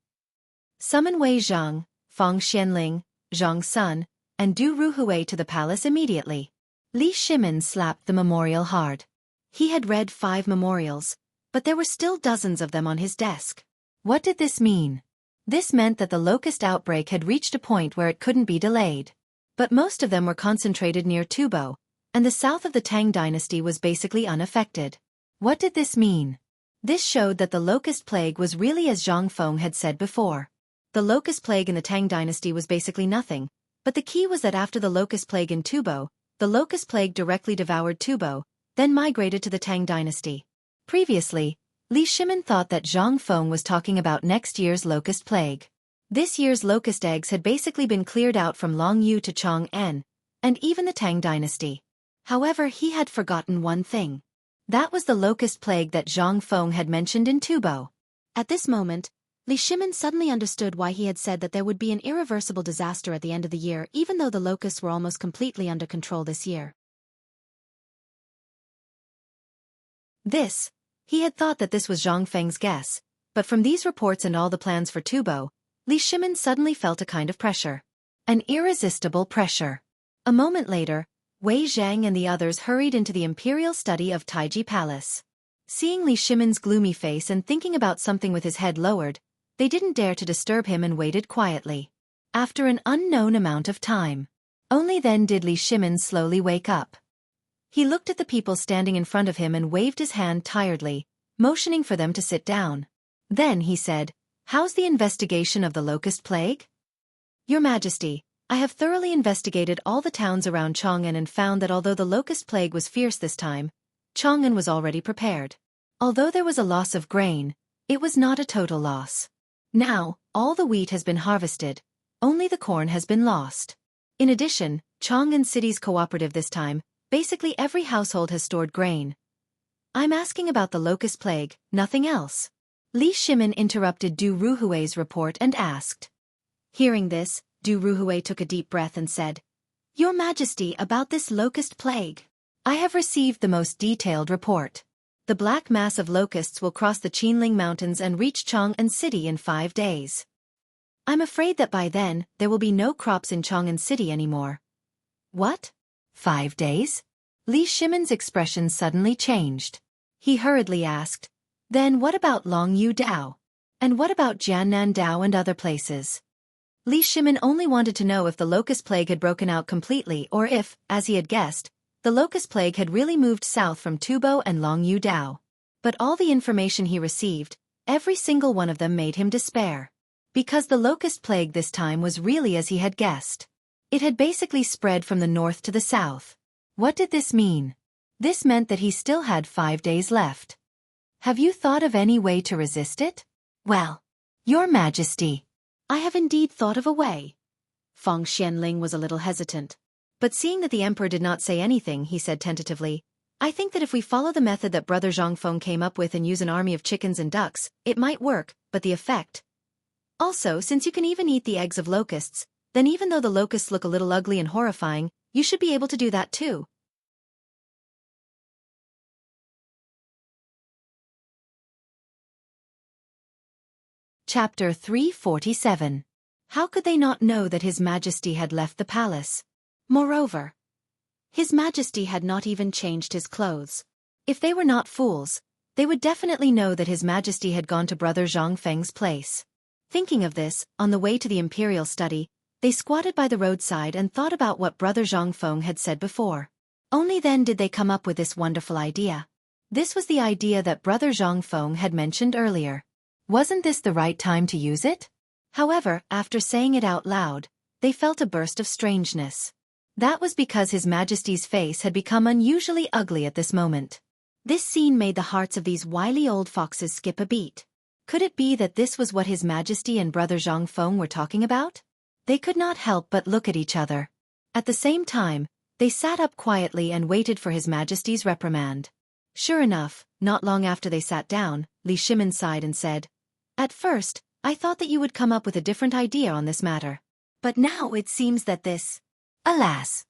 Summon Wei Zhang, Fang Xianling, Zhang Sun, and Du Ruhui to the palace immediately. Li Shimin slapped the memorial hard. He had read 5 memorials, but there were still dozens of them on his desk. What did this mean? This meant that the locust outbreak had reached a point where it couldn't be delayed. But most of them were concentrated near Tubo, and the south of the Tang dynasty was basically unaffected. What did this mean? This showed that the locust plague was really as Zhang Feng had said before. The locust plague in the Tang dynasty was basically nothing, but the key was that after the locust plague in Tubo, the locust plague directly devoured Tubo, then migrated to the Tang dynasty. Previously, Li Shimin thought that Zhang Feng was talking about next year's locust plague. This year's locust eggs had basically been cleared out from Longyu to Chang'an, and even the Tang dynasty. However, he had forgotten one thing. That was the locust plague that Zhang Feng had mentioned in Tubo. At this moment, Li Shimin suddenly understood why he had said that there would be an irreversible disaster at the end of the year, even though the locusts were almost completely under control this year. He had thought that this was Zhang Feng's guess, but from these reports and all the plans for Tubo, Li Shimin suddenly felt a kind of pressure. An irresistible pressure. A moment later, Wei Zhang and the others hurried into the imperial study of Taiji Palace. Seeing Li Shimin's gloomy face and thinking about something with his head lowered, they didn't dare to disturb him and waited quietly. After an unknown amount of time, only then did Li Shimin slowly wake up. He looked at the people standing in front of him and waved his hand tiredly, motioning for them to sit down. Then he said, "How's the investigation of the locust plague?" "Your Majesty, I have thoroughly investigated all the towns around Chang'an and found that although the locust plague was fierce this time, Chang'an was already prepared. Although there was a loss of grain, it was not a total loss. Now, all the wheat has been harvested, only the corn has been lost. In addition, Chang'an City's cooperative this time, basically every household has stored grain. I'm asking about the locust plague, nothing else." Li Shimin interrupted Du Ruhui's report and asked. Hearing this, Du Ruhui took a deep breath and said, "Your Majesty, about this locust plague, I have received the most detailed report. The black mass of locusts will cross the Qinling Mountains and reach Chang'an City in 5 days. I'm afraid that by then, there will be no crops in Chang'an City anymore." "What? 5 days? Li Shimon's expression suddenly changed. He hurriedly asked, "Then what about Long Yu Dao? And what about Jiannan Dao and other places?" Li Shimon only wanted to know if the locust plague had broken out completely or if, as he had guessed, the locust plague had really moved south from Tubo and Long Yu Dao. But all the information he received, every single one of them made him despair. Because the locust plague this time was really as he had guessed. It had basically spread from the north to the south. What did this mean? This meant that he still had 5 days left. "Have you thought of any way to resist it?" "Well, Your Majesty, I have indeed thought of a way." Feng Xianling was a little hesitant. But seeing that the emperor did not say anything, he said tentatively, "I think that if we follow the method that Brother Zhang Feng came up with and use an army of chickens and ducks, it might work, but the effect. Also, since you can even eat the eggs of locusts, then even though the locusts look a little ugly and horrifying, you should be able to do that too." Chapter 347. How could they not know that His Majesty had left the palace? Moreover, His Majesty had not even changed his clothes. If they were not fools, they would definitely know that His Majesty had gone to Brother Zhang Feng's place. Thinking of this, on the way to the imperial study, they squatted by the roadside and thought about what Brother Zhang Feng had said before. Only then did they come up with this wonderful idea. This was the idea that Brother Zhang Feng had mentioned earlier. Wasn't this the right time to use it? However, after saying it out loud, they felt a burst of strangeness. That was because His Majesty's face had become unusually ugly at this moment. This scene made the hearts of these wily old foxes skip a beat. Could it be that this was what His Majesty and Brother Zhang Feng were talking about? They could not help but look at each other. At the same time, they sat up quietly and waited for His Majesty's reprimand. Sure enough, not long after they sat down, Li Shimon sighed and said, "At first, I thought that you would come up with a different idea on this matter. But now it seems that this... Alas!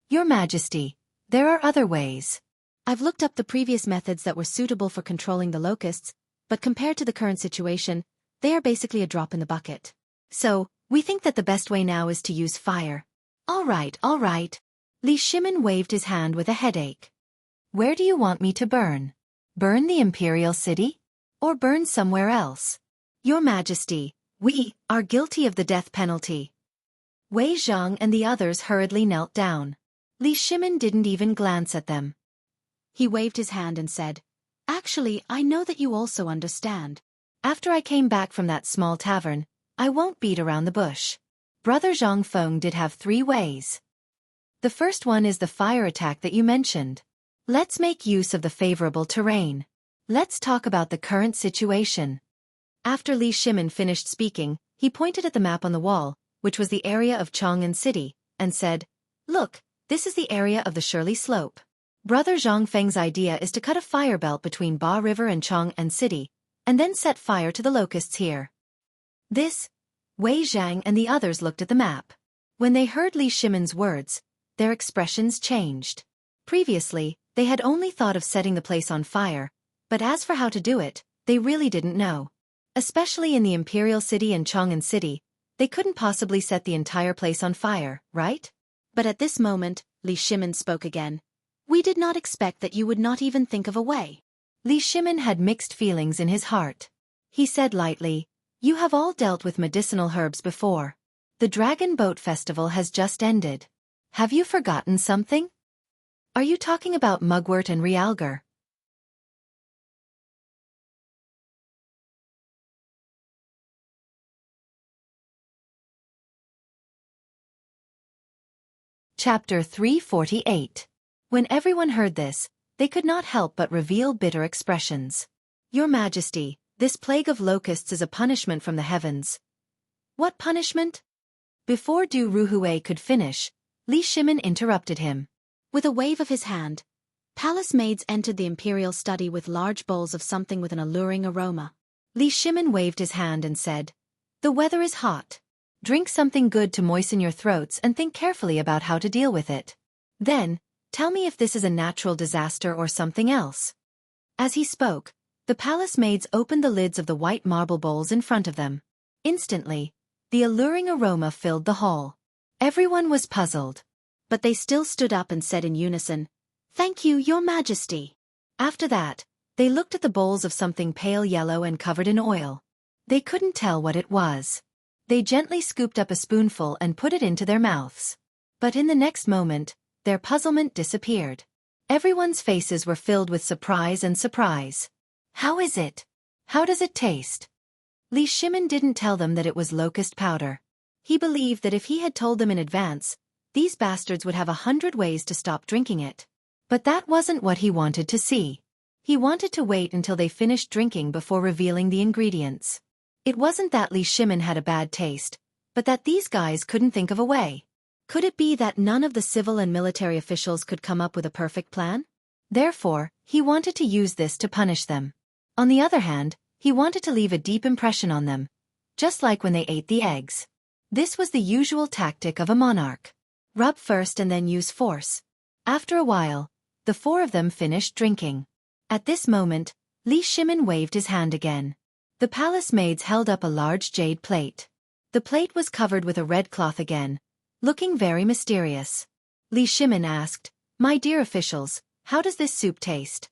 Your Majesty, there are other ways. I've looked up the previous methods that were suitable for controlling the locusts, but compared to the current situation, they are basically a drop in the bucket. So, we think that the best way now is to use fire." All right. Li Shimon waved his hand with a headache. "Where do you want me to burn? Burn the imperial city? Or burn somewhere else?" "Your Majesty, we are guilty of the death penalty." Wei Zhang and the others hurriedly knelt down. Li Shimon didn't even glance at them. He waved his hand and said, "Actually, I know that you also understand. After I came back from that small tavern, I won't beat around the bush. Brother Zhang Feng did have 3 ways. The first one is the fire attack that you mentioned. Let's make use of the favorable terrain. Let's talk about the current situation." After Li Shimon finished speaking, he pointed at the map on the wall, which was the area of Chang'an City, and said, "Look, this is the area of the Shirley Slope. Brother Zhang Feng's idea is to cut a fire belt between Ba River and Chang'an City, and then set fire to the locusts here." This, Wei Zhang and the others looked at the map. When they heard Li Shimon's words, their expressions changed. Previously, they had only thought of setting the place on fire, but as for how to do it, they really didn't know. Especially in the Imperial City and Chang'an City, they couldn't possibly set the entire place on fire, right? But at this moment, Li Shimon spoke again. "We did not expect that you would not even think of a way." Li Shimon had mixed feelings in his heart. He said lightly, "You have all dealt with medicinal herbs before. The Dragon Boat Festival has just ended. Have you forgotten something? Are you talking about mugwort and realgar?" Chapter 348. When everyone heard this, they could not help but reveal bitter expressions. "Your Majesty, this plague of locusts is a punishment from the heavens." "What punishment?" Before Du Ruhue could finish, Li Shimon interrupted him. With a wave of his hand, palace maids entered the imperial study with large bowls of something with an alluring aroma. Li Shimon waved his hand and said, "The weather is hot. Drink something good to moisten your throats and think carefully about how to deal with it. Then, tell me if this is a natural disaster or something else." As he spoke, the palace maids opened the lids of the white marble bowls in front of them. Instantly, the alluring aroma filled the hall. Everyone was puzzled. but they still stood up and said in unison, "Thank you, Your Majesty." After that, they looked at the bowls of something pale yellow and covered in oil. They couldn't tell what it was. They gently scooped up a spoonful and put it into their mouths. But in the next moment, their puzzlement disappeared. Everyone's faces were filled with surprise and surprise. "How is it? How does it taste?" Li Shimin didn't tell them that it was locust powder. He believed that if he had told them in advance, these bastards would have 100 ways to stop drinking it. But that wasn't what he wanted to see. He wanted to wait until they finished drinking before revealing the ingredients. It wasn't that Li Shimin had a bad taste, but that these guys couldn't think of a way. Could it be that none of the civil and military officials could come up with a perfect plan? Therefore, he wanted to use this to punish them. On the other hand, he wanted to leave a deep impression on them, just like when they ate the eggs. This was the usual tactic of a monarch. Rub first and then use force. After a while, the four of them finished drinking. At this moment, Li Shimin waved his hand again. The palace maids held up a large jade plate. The plate was covered with a red cloth again, looking very mysterious. Li Shimin asked, "My dear officials, how does this soup taste?"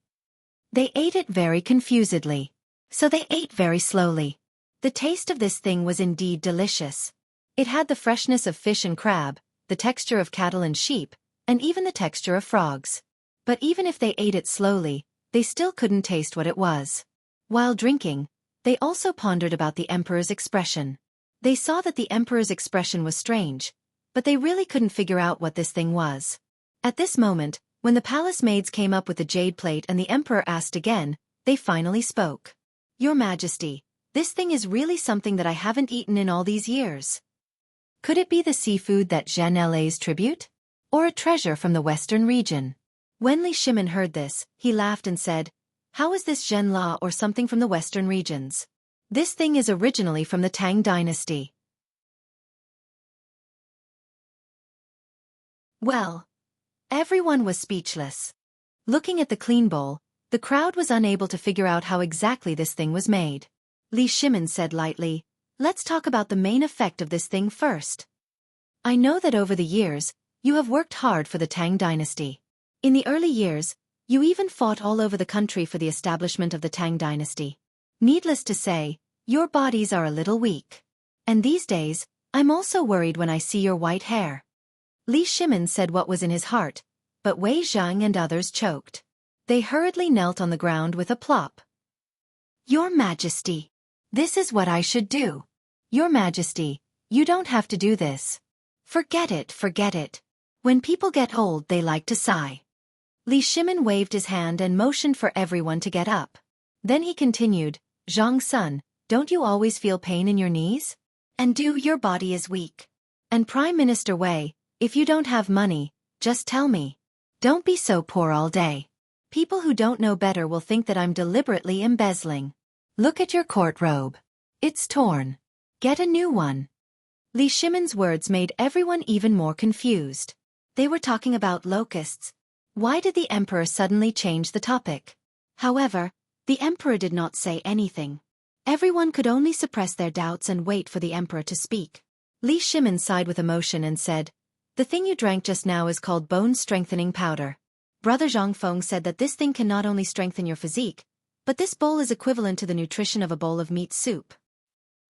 They ate it very confusedly. So they ate very slowly. The taste of this thing was indeed delicious. It had the freshness of fish and crab, the texture of cattle and sheep, and even the texture of frogs. But even if they ate it slowly, they still couldn't taste what it was. While drinking, they also pondered about the emperor's expression. They saw that the emperor's expression was strange, but they really couldn't figure out what this thing was. At this moment, when the palace maids came up with the jade plate and the emperor asked again, they finally spoke. "Your Majesty, this thing is really something that I haven't eaten in all these years. Could it be the seafood that Zhen Le's tribute? Or a treasure from the western region?" When Li Shimin heard this, he laughed and said, "How is this Zhen La or something from the western regions? This thing is originally from the Tang dynasty." Well, everyone was speechless. Looking at the clean bowl, the crowd was unable to figure out how exactly this thing was made. Li Shimin said lightly, "Let's talk about the main effect of this thing first. I know that over the years, you have worked hard for the Tang dynasty. In the early years, you even fought all over the country for the establishment of the Tang dynasty. Needless to say, your bodies are a little weak. And these days, I'm also worried when I see your white hair." Li Shimin said what was in his heart, but Wei Zhang and others choked. They hurriedly knelt on the ground with a plop. "Your Majesty, this is what I should do. Your Majesty, you don't have to do this. Forget it, forget it. When people get old they like to sigh." Li Shimin waved his hand and motioned for everyone to get up. Then he continued, "Zhang Sun, don't you always feel pain in your knees? And your body is weak. And Prime Minister Wei, if you don't have money, just tell me. Don't be so poor all day. People who don't know better will think that I'm deliberately embezzling. Look at your court robe. It's torn. Get a new one." Li Shimin's words made everyone even more confused. They were talking about locusts. Why did the emperor suddenly change the topic? However, the emperor did not say anything. Everyone could only suppress their doubts and wait for the emperor to speak. Li Shimin sighed with emotion and said, "The thing you drank just now is called bone-strengthening powder. Brother Zhang Feng said that this thing can not only strengthen your physique, but this bowl is equivalent to the nutrition of a bowl of meat soup.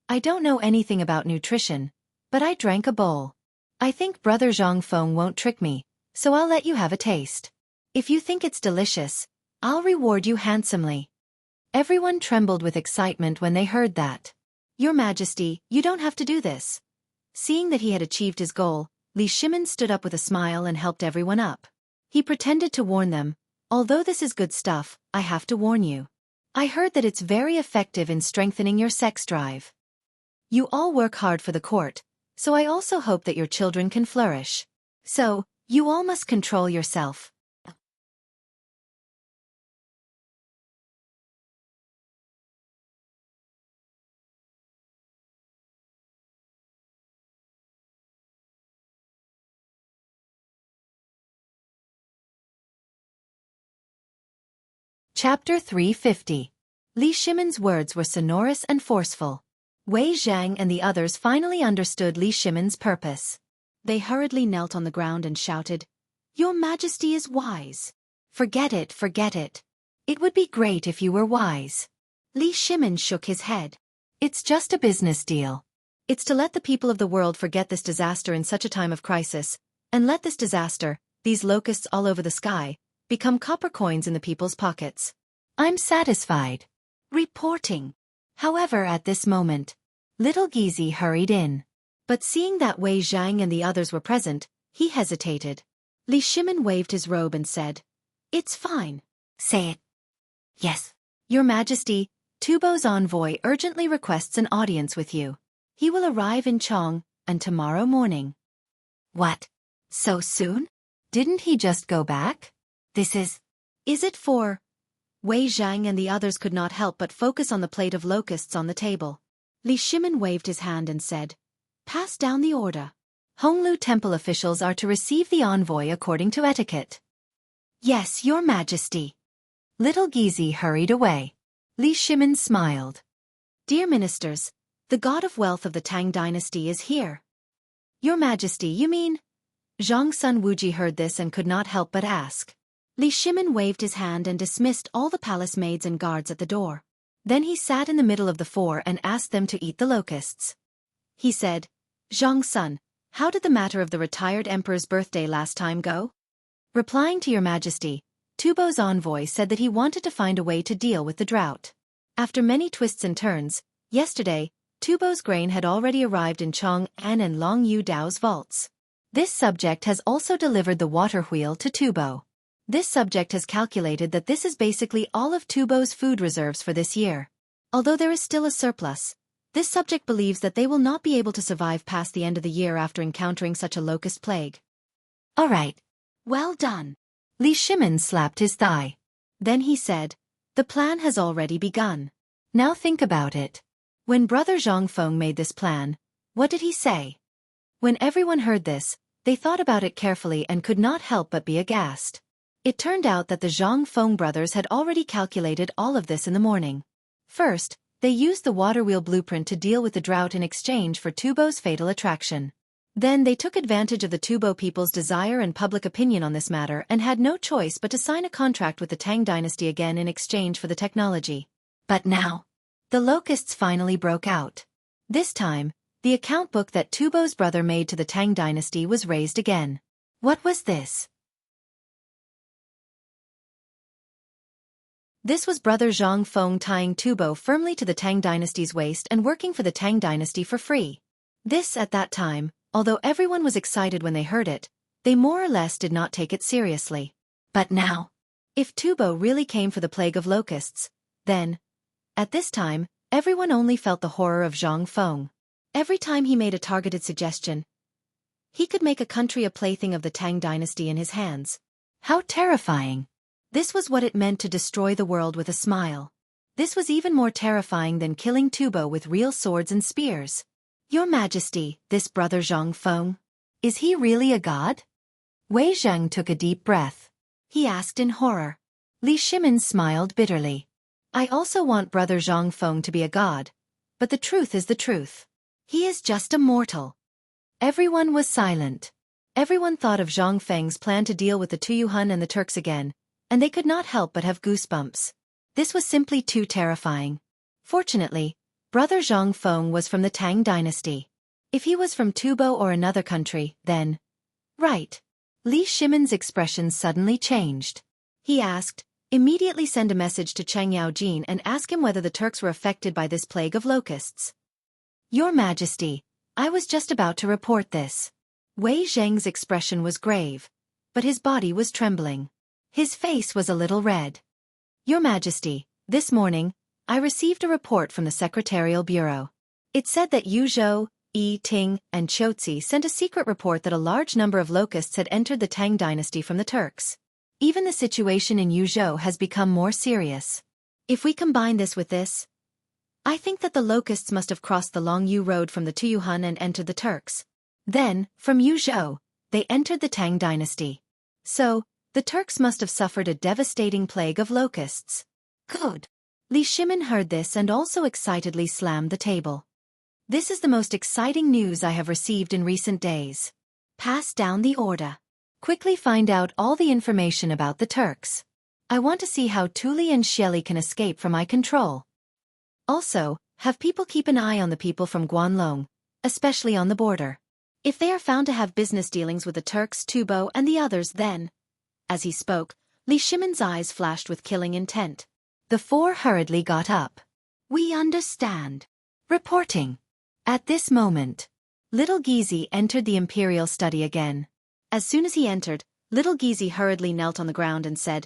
I don't know anything about nutrition, but I drank a bowl. I think Brother Zhang Feng won't trick me, so I'll let you have a taste. If you think it's delicious, I'll reward you handsomely." Everyone trembled with excitement when they heard that. "Your Majesty, you don't have to do this." Seeing that he had achieved his goal, Li Shimin stood up with a smile and helped everyone up. He pretended to warn them, "Although this is good stuff, I have to warn you. I heard that it's very effective in strengthening your sex drive. You all work hard for the court, so I also hope that your children can flourish. So, you all must control yourself." Chapter 350. Li Shimin's words were sonorous and forceful. Wei Zhang and the others finally understood Li Shimin's purpose. They hurriedly knelt on the ground and shouted, "Your Majesty is wise." Forget it, forget it. It would be great if you were wise. Li Shimin shook his head. It's just a business deal. It's to let the people of the world forget this disaster in such a time of crisis, and let this disaster, these locusts all over the sky, become copper coins in the people's pockets. I'm satisfied. Reporting. However, at this moment, little Gizi hurried in. But seeing that Wei Zhang and the others were present, he hesitated. Li Shimin waved his robe and said, "It's fine." "Say it." "Yes. Your Majesty, Tubo's envoy urgently requests an audience with you. He will arrive in Chong, and tomorrow morning." "What? So soon? Didn't he just go back?" "This is it for?" Wei Zhang and the others could not help but focus on the plate of locusts on the table. Li Shimin waved his hand and said, "Pass down the order. Honglu Temple officials are to receive the envoy according to etiquette." "Yes, Your Majesty." Little Gizi hurried away. Li Shimin smiled. "Dear ministers, the god of wealth of the Tang dynasty is here." "Your Majesty, you mean?" Zhang Sun Wuji heard this and could not help but ask. Li Shimin waved his hand and dismissed all the palace maids and guards at the door. Then he sat in the middle of the four and asked them to eat the locusts. He said, "Zhang Sun, how did the matter of the retired emperor's birthday last time go?" Replying to Your Majesty, Tubo's envoy said that he wanted to find a way to deal with the drought. After many twists and turns, yesterday, Tubo's grain had already arrived in Chong'an and Long Yu Dao's vaults. This subject has also delivered the water wheel to Tubo. This subject has calculated that this is basically all of Tubo's food reserves for this year. Although there is still a surplus, this subject believes that they will not be able to survive past the end of the year after encountering such a locust plague. "All right. Well done." Li Shimin slapped his thigh. Then he said, "The plan has already begun. Now think about it. When Brother Zhang Feng made this plan, what did he say?" When everyone heard this, they thought about it carefully and could not help but be aghast. It turned out that the Zhang Feng brothers had already calculated all of this in the morning. First, they used the water wheel blueprint to deal with the drought in exchange for Tubo's fatal attraction. Then they took advantage of the Tubo people's desire and public opinion on this matter and had no choice but to sign a contract with the Tang dynasty again in exchange for the technology. But now, the locusts finally broke out. This time, the account book that Tubo's brother made to the Tang dynasty was raised again. What was this? This was Brother Zhang Feng tying Tubo firmly to the Tang dynasty's waist and working for the Tang dynasty for free. This, at that time, although everyone was excited when they heard it, they more or less did not take it seriously. But now, if Tubo really came for the plague of locusts, then, at this time, everyone only felt the horror of Zhang Feng. Every time he made a targeted suggestion, he could make a country a plaything of the Tang dynasty in his hands. How terrifying! This was what it meant to destroy the world with a smile. This was even more terrifying than killing Tubo with real swords and spears. "Your Majesty, this Brother Zhang Feng, is he really a god?" Wei Zhang took a deep breath. He asked in horror. Li Shimin smiled bitterly. "I also want Brother Zhang Feng to be a god, but the truth is the truth. He is just a mortal." Everyone was silent. Everyone thought of Zhang Feng's plan to deal with the Tuyuhun and the Turks again, and they could not help but have goosebumps. This was simply too terrifying. Fortunately, Brother Zhang Feng was from the Tang dynasty. If he was from Tubo or another country, then... Right. Li Shimin's expression suddenly changed. He asked, "Immediately send a message to Cheng Yaojin and ask him whether the Turks were affected by this plague of locusts." "Your Majesty, I was just about to report this." Wei Zhang's expression was grave, but his body was trembling. His face was a little red. "Your Majesty, this morning, I received a report from the Secretarial Bureau. It said that Yuzhou, Yi Ting, and Chotzi sent a secret report that a large number of locusts had entered the Tang dynasty from the Turks. Even the situation in Yuzhou has become more serious. If we combine this with this, I think that the locusts must have crossed the Longyu Road from the Tuyuhun and entered the Turks. Then, from Yuzhou, they entered the Tang dynasty. So, the Turks must have suffered a devastating plague of locusts." Good. Li Shimin heard this and also excitedly slammed the table. "This is the most exciting news I have received in recent days. Pass down the order. Quickly find out all the information about the Turks. I want to see how Tuli and Shelly can escape from my control. Also, have people keep an eye on the people from Guanlong, especially on the border. If they are found to have business dealings with the Turks, Tubo, and the others, then... As he spoke, Li Shimon's eyes flashed with killing intent. The four hurriedly got up. We understand. Reporting. At this moment, Little Gizi entered the imperial study again. As soon as he entered, Little Gizi hurriedly knelt on the ground and said,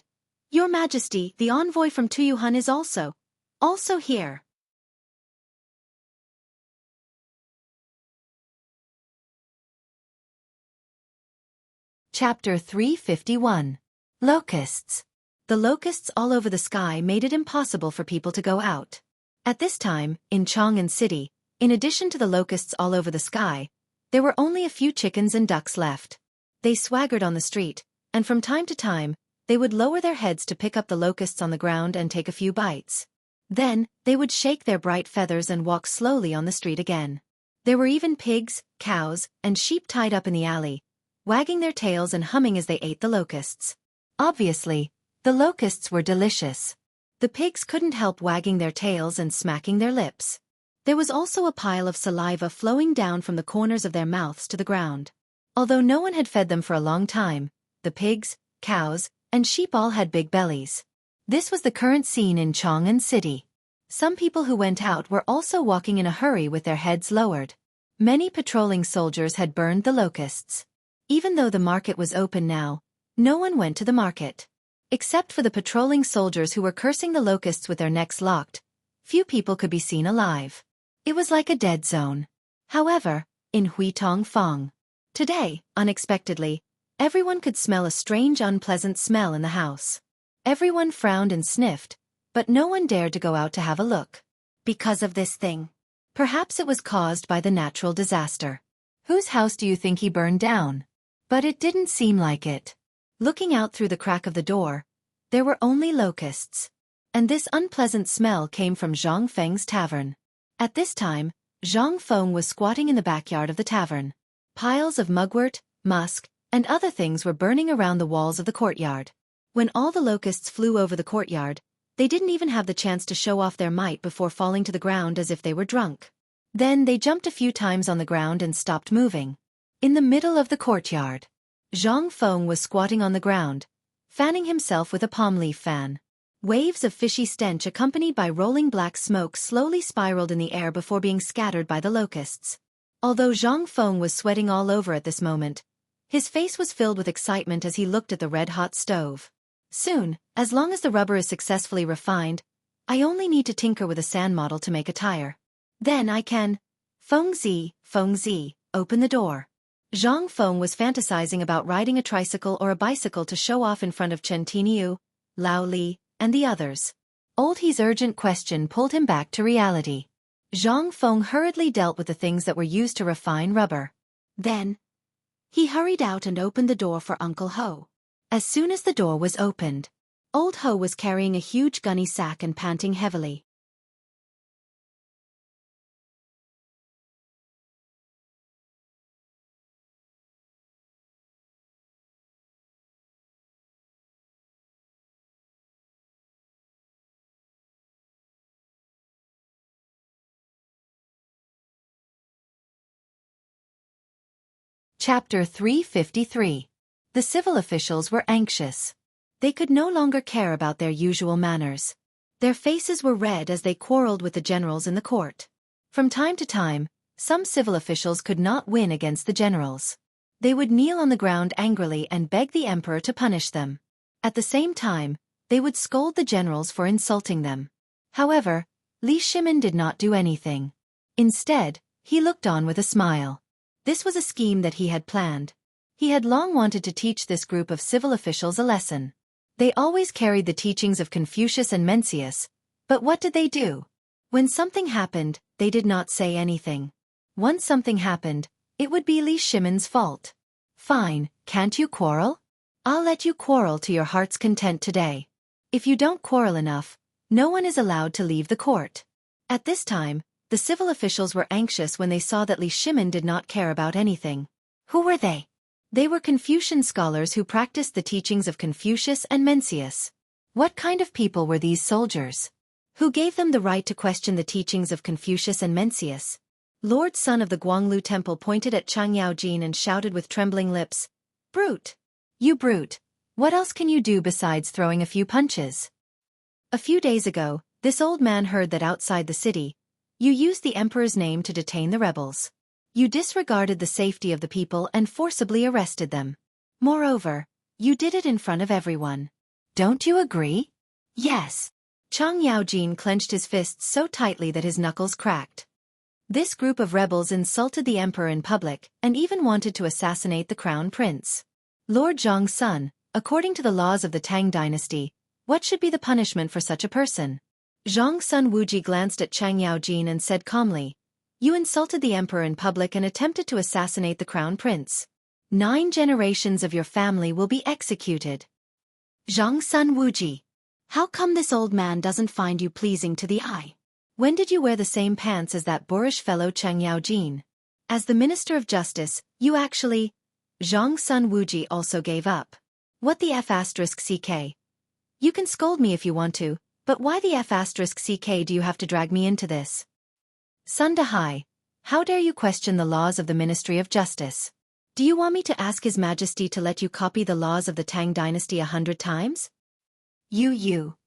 Your Majesty, the envoy from Tuyuhun is also here. Chapter 351. Locusts. The locusts all over the sky made it impossible for people to go out. At this time, in Chang'an City, in addition to the locusts all over the sky, there were only a few chickens and ducks left. They swaggered on the street, and from time to time, they would lower their heads to pick up the locusts on the ground and take a few bites. Then, they would shake their bright feathers and walk slowly on the street again. There were even pigs, cows, and sheep tied up in the alley, wagging their tails and humming as they ate the locusts. Obviously, the locusts were delicious. The pigs couldn't help wagging their tails and smacking their lips. There was also a pile of saliva flowing down from the corners of their mouths to the ground. Although no one had fed them for a long time, the pigs, cows, and sheep all had big bellies. This was the current scene in Chang'an City. Some people who went out were also walking in a hurry with their heads lowered. Many patrolling soldiers had burned the locusts. Even though the market was open now, no one went to the market. Except for the patrolling soldiers who were cursing the locusts with their necks locked, few people could be seen alive. It was like a dead zone. However, in Huitong, today, unexpectedly, everyone could smell a strange unpleasant smell in the house. Everyone frowned and sniffed, but no one dared to go out to have a look. Because of this thing. Perhaps it was caused by the natural disaster. Whose house do you think he burned down? But it didn't seem like it. Looking out through the crack of the door, there were only locusts. And this unpleasant smell came from Zhang Feng's tavern. At this time, Zhang Feng was squatting in the backyard of the tavern. Piles of mugwort, musk, and other things were burning around the walls of the courtyard. When all the locusts flew over the courtyard, they didn't even have the chance to show off their might before falling to the ground as if they were drunk. Then they jumped a few times on the ground and stopped moving. In the middle of the courtyard, Zhang Feng was squatting on the ground, fanning himself with a palm leaf fan. Waves of fishy stench accompanied by rolling black smoke slowly spiraled in the air before being scattered by the locusts. Although Zhang Feng was sweating all over at this moment, his face was filled with excitement as he looked at the red-hot stove. Soon, as long as the rubber is successfully refined, I only need to tinker with a sand model to make a tire. Then I can... Feng Zi, open the door. Zhang Feng was fantasizing about riding a tricycle or a bicycle to show off in front of Chen Tiniu, Lao Li, and the others. Old He's urgent question pulled him back to reality. Zhang Feng hurriedly dealt with the things that were used to refine rubber. Then, he hurried out and opened the door for Uncle Ho. As soon as the door was opened, Old Ho was carrying a huge gunny sack and panting heavily. Chapter 353. The civil officials were anxious. They could no longer care about their usual manners. Their faces were red as they quarreled with the generals in the court. From time to time, some civil officials could not win against the generals. They would kneel on the ground angrily and beg the emperor to punish them. At the same time, they would scold the generals for insulting them. However, Li Shimin did not do anything. Instead, he looked on with a smile. This was a scheme that he had planned. He had long wanted to teach this group of civil officials a lesson. They always carried the teachings of Confucius and Mencius, but what did they do? When something happened, they did not say anything. Once something happened, it would be Li Shimin's fault. Fine, can't you quarrel? I'll let you quarrel to your heart's content today. If you don't quarrel enough, no one is allowed to leave the court. At this time, the civil officials were anxious when they saw that Li Shimin did not care about anything. Who were they? They were Confucian scholars who practiced the teachings of Confucius and Mencius. What kind of people were these soldiers? Who gave them the right to question the teachings of Confucius and Mencius? Lord Sun of the Guanglu Temple pointed at Chang Yaojin and shouted with trembling lips, "Brute! You brute! What else can you do besides throwing a few punches?" A few days ago, this old man heard that outside the city, you used the emperor's name to detain the rebels. You disregarded the safety of the people and forcibly arrested them. Moreover, you did it in front of everyone. Don't you agree? Yes. Chang Yaojin clenched his fists so tightly that his knuckles cracked. This group of rebels insulted the emperor in public and even wanted to assassinate the crown prince. Lord Zhong's son, according to the laws of the Tang dynasty, what should be the punishment for such a person? Zhong's son Wuji glanced at Chang Yaojin and said calmly, "You insulted the emperor in public and attempted to assassinate the crown prince. 9 generations of your family will be executed." Zhong's son Wuji. How come this old man doesn't find you pleasing to the eye? When did you wear the same pants as that boorish fellow Chang Yaojin? As the Minister of Justice, you actually... Zhong's son Wuji also gave up. What the F***ck? You can scold me if you want to, but why the F***ck do you have to drag me into this? Sun Dahai, how dare you question the laws of the Ministry of Justice? Do you want me to ask His Majesty to let you copy the laws of the Tang dynasty 100 times? You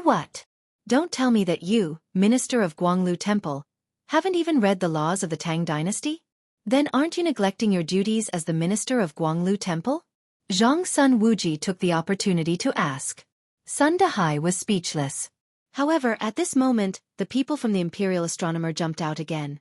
what? Don't tell me that you, Minister of Guanglu Temple, haven't even read the laws of the Tang dynasty? Then aren't you neglecting your duties as the Minister of Guanglu Temple? Zhong's son Wuji took the opportunity to ask. Sun Dahai was speechless. However, at this moment, the people from the Imperial Astronomer jumped out again.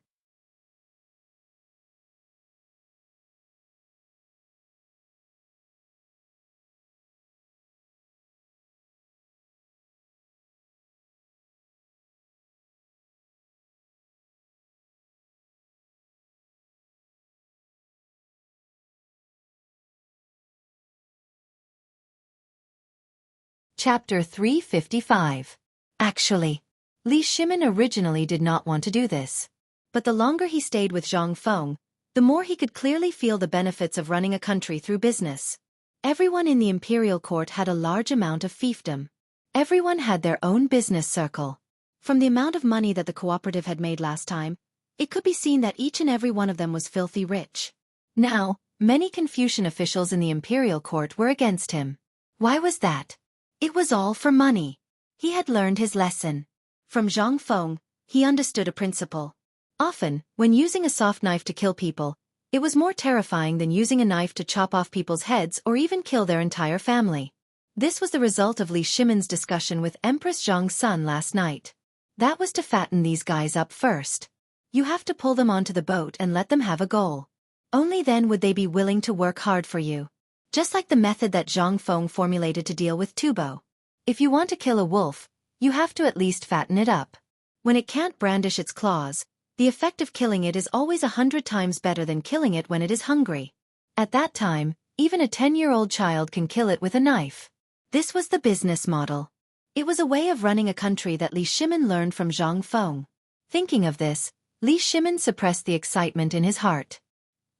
Chapter 355. Actually, Li Shimin originally did not want to do this. But the longer he stayed with Zhang Feng, the more he could clearly feel the benefits of running a country through business. Everyone in the imperial court had a large amount of fiefdom. Everyone had their own business circle. From the amount of money that the cooperative had made last time, it could be seen that each and every one of them was filthy rich. Now, many Confucian officials in the imperial court were against him. Why was that? It was all for money. He had learned his lesson. From Zhang Feng, he understood a principle. Often, when using a soft knife to kill people, it was more terrifying than using a knife to chop off people's heads or even kill their entire family. This was the result of Li Shimin's discussion with Empress Zhang's son last night. That was to fatten these guys up first. You have to pull them onto the boat and let them have a goal. Only then would they be willing to work hard for you. Just like the method that Zhang Feng formulated to deal with Tubo. If you want to kill a wolf, you have to at least fatten it up. When it can't brandish its claws, the effect of killing it is always 100 times better than killing it when it is hungry. At that time, even a 10-year-old child can kill it with a knife. This was the business model. It was a way of running a country that Li Shimin learned from Zhang Feng. Thinking of this, Li Shimin suppressed the excitement in his heart.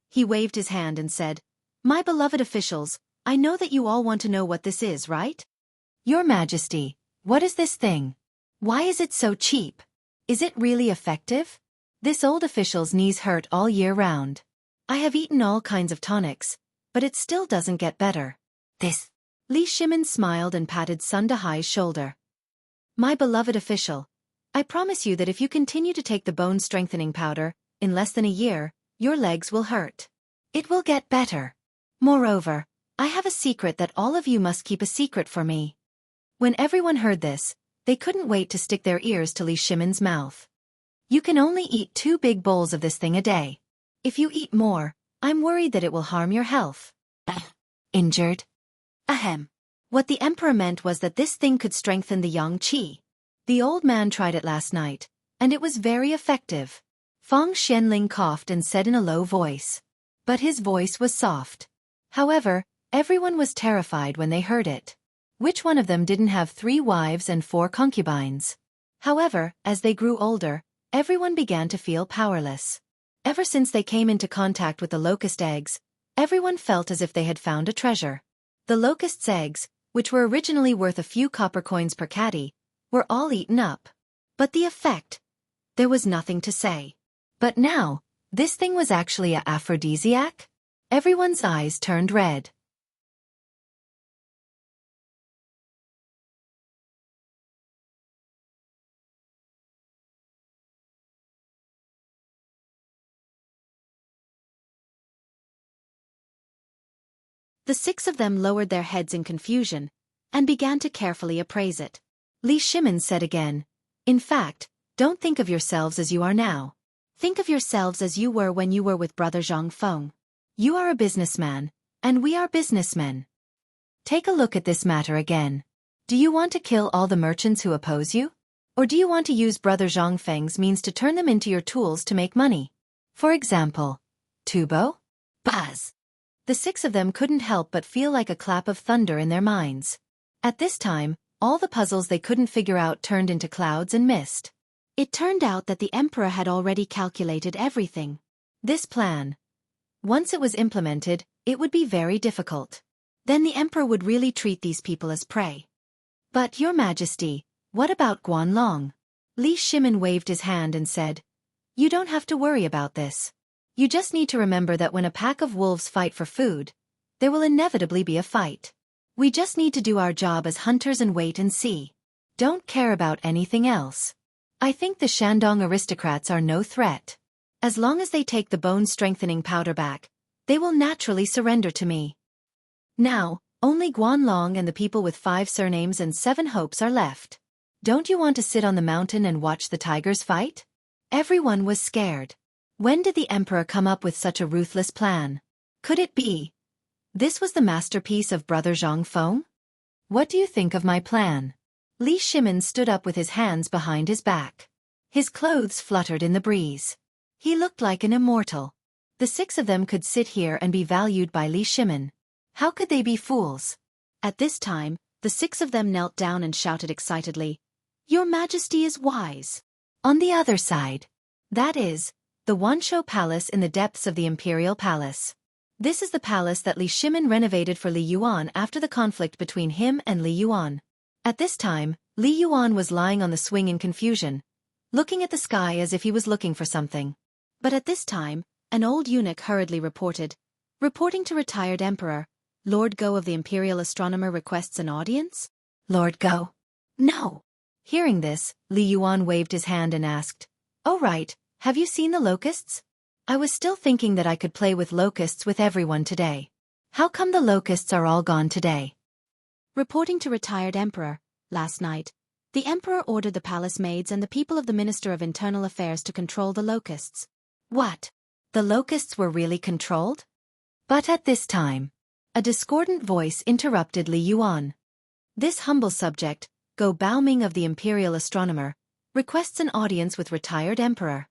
He waved his hand and said, "My beloved officials, I know that you all want to know what this is, right? Your Majesty, what is this thing? Why is it so cheap? Is it really effective?" This old official's knees hurt all year round. "I have eaten all kinds of tonics, but it still doesn't get better." This. Li Shimin smiled and patted Sun Dahai's shoulder. "My beloved official, I promise you that if you continue to take the bone-strengthening powder, in less than a year, your legs will hurt. It will get better. Moreover, I have a secret that all of you must keep a secret for me." When everyone heard this, they couldn't wait to stick their ears to Li Shimin's mouth. "You can only eat 2 big bowls of this thing a day. If you eat more, I'm worried that it will harm your health." Injured? Ahem. What the emperor meant was that this thing could strengthen the yang qi. The old man tried it last night, and it was very effective. Feng Xianling coughed and said in a low voice. But his voice was soft. However, everyone was terrified when they heard it. Which one of them didn't have 3 wives and 4 concubines? However, as they grew older, everyone began to feel powerless. Ever since they came into contact with the locust eggs, Everyone felt as if they had found a treasure. The locust's eggs, which were originally worth a few copper coins per caddy, were all eaten up. But the effect? There was nothing to say. But now, this thing was actually an aphrodisiac? Everyone's eyes turned red. The 6 of them lowered their heads in confusion and began to carefully appraise it. Li Shimin said again, "In fact, don't think of yourselves as you are now. Think of yourselves as you were when you were with Brother Zhang Feng. You are a businessman, and we are businessmen. Take a look at this matter again. Do you want to kill all the merchants who oppose you? Or do you want to use Brother Zhang Feng's means to turn them into your tools to make money? For example, Tubo?" Buzz! The 6 of them couldn't help but feel like a clap of thunder in their minds. At this time, all the puzzles they couldn't figure out turned into clouds and mist. It turned out that the Emperor had already calculated everything. This plan, once it was implemented, it would be very difficult. Then the Emperor would really treat these people as prey. "But, Your Majesty, what about Guanlong?" Li Shimin waved his hand and said, "You don't have to worry about this. You just need to remember that when a pack of wolves fight for food, there will inevitably be a fight. We just need to do our job as hunters and wait and see. Don't care about anything else. I think the Shandong aristocrats are no threat. As long as they take the bone-strengthening powder back, they will naturally surrender to me. Now, only Guanlong and the people with 5 surnames and 7 hopes are left. Don't you want to sit on the mountain and watch the tigers fight?" Everyone was scared. When did the Emperor come up with such a ruthless plan? Could it be this was the masterpiece of Brother Zhang Feng? "What do you think of my plan?" Li Shimin stood up with his hands behind his back. His clothes fluttered in the breeze. He looked like an immortal. The 6 of them could sit here and be valued by Li Shimin. How could they be fools? At this time, the 6 of them knelt down and shouted excitedly, "Your Majesty is wise." On the other side, that is, the Wanshou Palace in the depths of the Imperial Palace. This is the palace that Li Shimin renovated for Li Yuan after the conflict between him and Li Yuan. At this time, Li Yuan was lying on the swing in confusion, looking at the sky as if he was looking for something. But at this time, an old eunuch hurriedly reporting to retired Emperor, "Lord Go of the Imperial Astronomer requests an audience?" "Lord Go?" "No." Hearing this, Li Yuan waved his hand and asked, "Oh right, have you seen the locusts? I was still thinking that I could play with locusts with everyone today. How come the locusts are all gone today?" Reporting to retired Emperor, last night, the Emperor ordered the palace maids and the people of the Minister of Internal Affairs to control the locusts. What? The locusts were really controlled? But at this time, a discordant voice interrupted Li Yuan. "This humble subject, Go Baoming of the Imperial Astronomer, requests an audience with retired Emperor."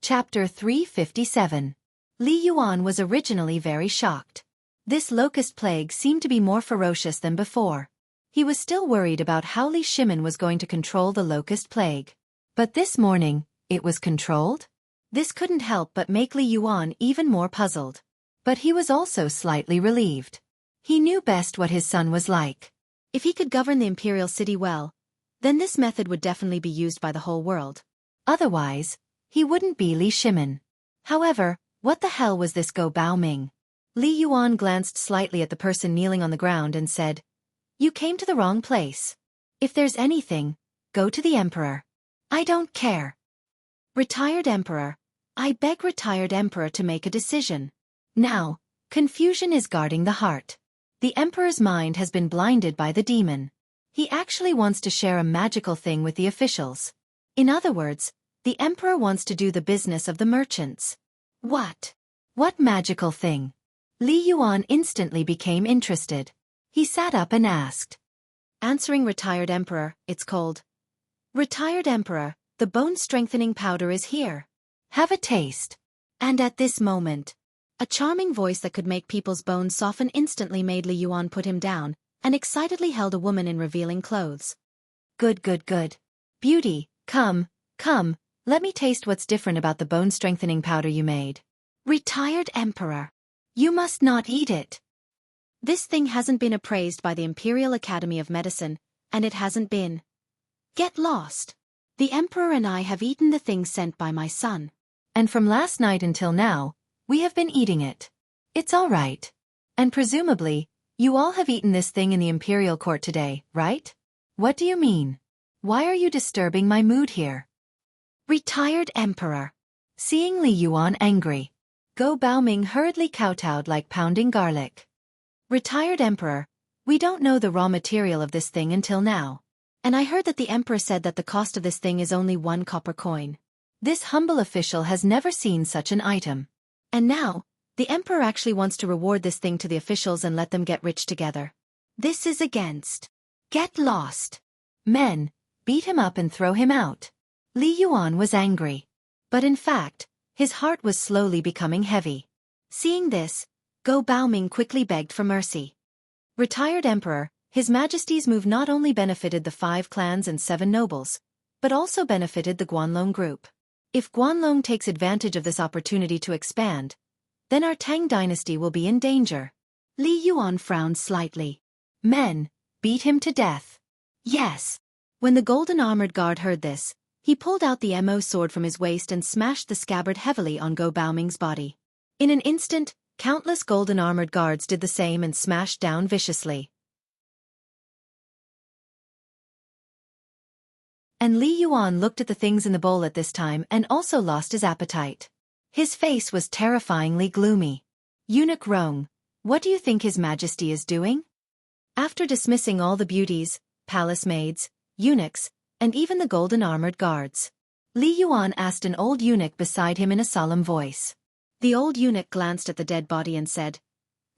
Chapter 357. Li Yuan was originally very shocked. This locust plague seemed to be more ferocious than before. He was still worried about how Li Shimin was going to control the locust plague. But this morning, it was controlled? This couldn't help but make Li Yuan even more puzzled. But he was also slightly relieved. He knew best what his son was like. If he could govern the imperial city well, then this method would definitely be used by the whole world. Otherwise, he wouldn't be Li Shimin. However, what the hell was this Go Baoming? Li Yuan glanced slightly at the person kneeling on the ground and said, "You came to the wrong place. If there's anything, go to the Emperor. I don't care." "Retired Emperor, I beg retired Emperor to make a decision. Now, confusion is guarding the heart. The Emperor's mind has been blinded by the demon. He actually wants to share a magical thing with the officials. In other words, the Emperor wants to do the business of the merchants." "What? What magical thing?" Li Yuan instantly became interested. He sat up and asked. "Answering retired Emperor, it's cold. Retired Emperor, the bone-strengthening powder is here. Have a taste." And at this moment, a charming voice that could make people's bones soften instantly made Li Yuan put him down, and excitedly held a woman in revealing clothes. "Good, good, good. Beauty, come, come, let me taste what's different about the bone-strengthening powder you made. Retired Emperor. You must not eat it. This thing hasn't been appraised by the Imperial Academy of Medicine, and it hasn't been. Get lost. The Emperor and I have eaten the thing sent by my son. And from last night until now, we have been eating it. It's all right. And presumably, you all have eaten this thing in the Imperial Court today, right? What do you mean? Why are you disturbing my mood here? Retired Emperor. Seeing Li Yuan angry, Go Baoming hurriedly kowtowed like pounding garlic. Retired Emperor, we don't know the raw material of this thing until now. And I heard that the Emperor said that the cost of this thing is only 1 copper coin. This humble official has never seen such an item. And now, the Emperor actually wants to reward this thing to the officials and let them get rich together. This is against. Get lost. Men, beat him up and throw him out. Li Yuan was angry. But in fact, his heart was slowly becoming heavy. Seeing this, Go Baoming quickly begged for mercy. Retired Emperor, His Majesty's move not only benefited the 5 clans and 7 nobles, but also benefited the Guanlong group. If Guanlong takes advantage of this opportunity to expand, then our Tang dynasty will be in danger. Li Yuan frowned slightly. Men, beat him to death. Yes. When the golden armored guard heard this, he pulled out the Mo sword from his waist and smashed the scabbard heavily on Go Baoming's body. In an instant, countless golden armored guards did the same and smashed down viciously. And Li Yuan looked at the things in the bowl at this time and also lost his appetite. His face was terrifyingly gloomy. Eunuch Rong, what do you think His Majesty is doing? After dismissing all the beauties, palace maids, eunuchs, and even the golden armored guards, Li Yuan asked an old eunuch beside him in a solemn voice. The old eunuch glanced at the dead body and said,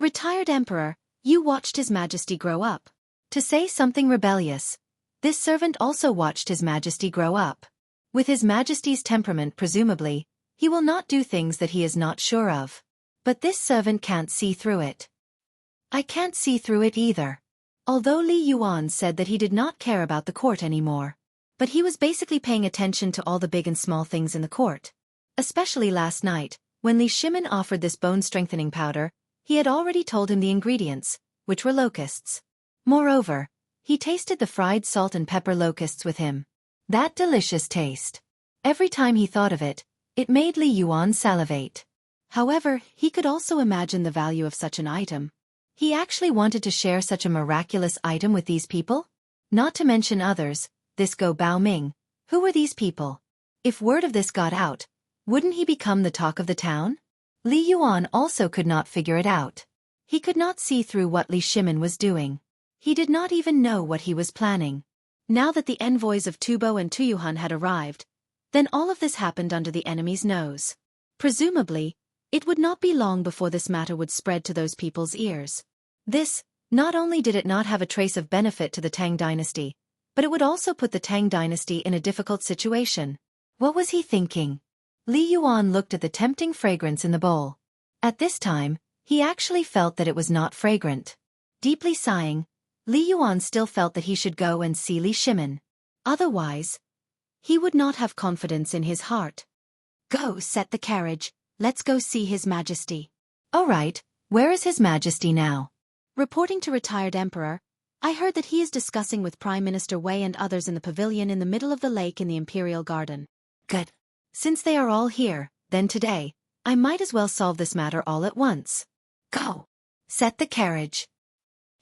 Retired Emperor, you watched His Majesty grow up. To say something rebellious, this servant also watched His Majesty grow up. With His Majesty's temperament presumably, he will not do things that he is not sure of. But this servant can't see through it. I can't see through it either. Although Li Yuan said that he did not care about the court anymore. But he was basically paying attention to all the big and small things in the court. Especially last night, when Li Shimin offered this bone-strengthening powder, he had already told him the ingredients, which were locusts. Moreover, he tasted the fried salt and pepper locusts with him. That delicious taste. Every time he thought of it, it made Li Yuan salivate. However, he could also imagine the value of such an item. He actually wanted to share such a miraculous item with these people? Not to mention others, this Go Baoming. Who were these people? If word of this got out, wouldn't he become the talk of the town? Li Yuan also could not figure it out. He could not see through what Li Shimin was doing. He did not even know what he was planning. Now that the envoys of Tubo and Tuyuhun had arrived, then all of this happened under the enemy's nose. Presumably, it would not be long before this matter would spread to those people's ears. This, not only did it not have a trace of benefit to the Tang dynasty, but it would also put the Tang dynasty in a difficult situation. What was he thinking? Li Yuan looked at the tempting fragrance in the bowl. At this time, he actually felt that it was not fragrant. Deeply sighing, Li Yuan still felt that he should go and see Li Shimin. Otherwise, he would not have confidence in his heart. Go, set the carriage, let's go see His Majesty. All right, where is His Majesty now? Reporting to Retired Emperor, I heard that he is discussing with Prime Minister Wei and others in the pavilion in the middle of the lake in the Imperial Garden. Good. Since they are all here, then today, I might as well solve this matter all at once. Go. Set the carriage.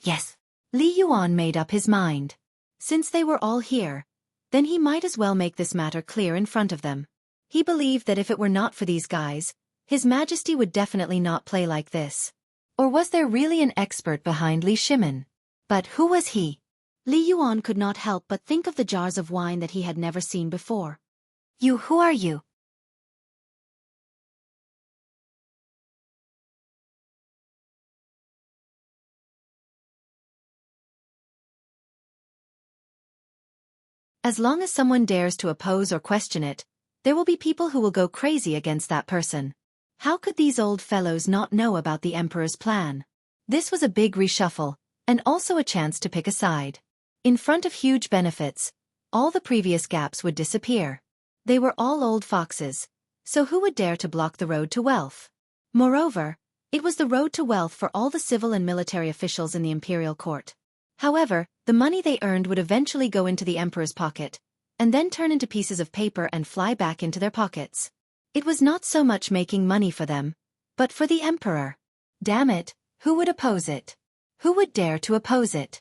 Yes. Li Yuan made up his mind. Since they were all here, then he might as well make this matter clear in front of them. He believed that if it were not for these guys, His Majesty would definitely not play like this. Or was there really an expert behind Li Shimin? But who was he? Li Yuan could not help but think of the jars of wine that he had never seen before. Who are you? As long as someone dares to oppose or question it, there will be people who will go crazy against that person. How could these old fellows not know about the Emperor's plan? This was a big reshuffle, and also a chance to pick a side. In front of huge benefits, all the previous gaps would disappear. They were all old foxes, so who would dare to block the road to wealth? Moreover, it was the road to wealth for all the civil and military officials in the imperial court. However, the money they earned would eventually go into the emperor's pocket, and then turn into pieces of paper and fly back into their pockets. It was not so much making money for them, but for the emperor. Damn it, who would oppose it? Who would dare to oppose it?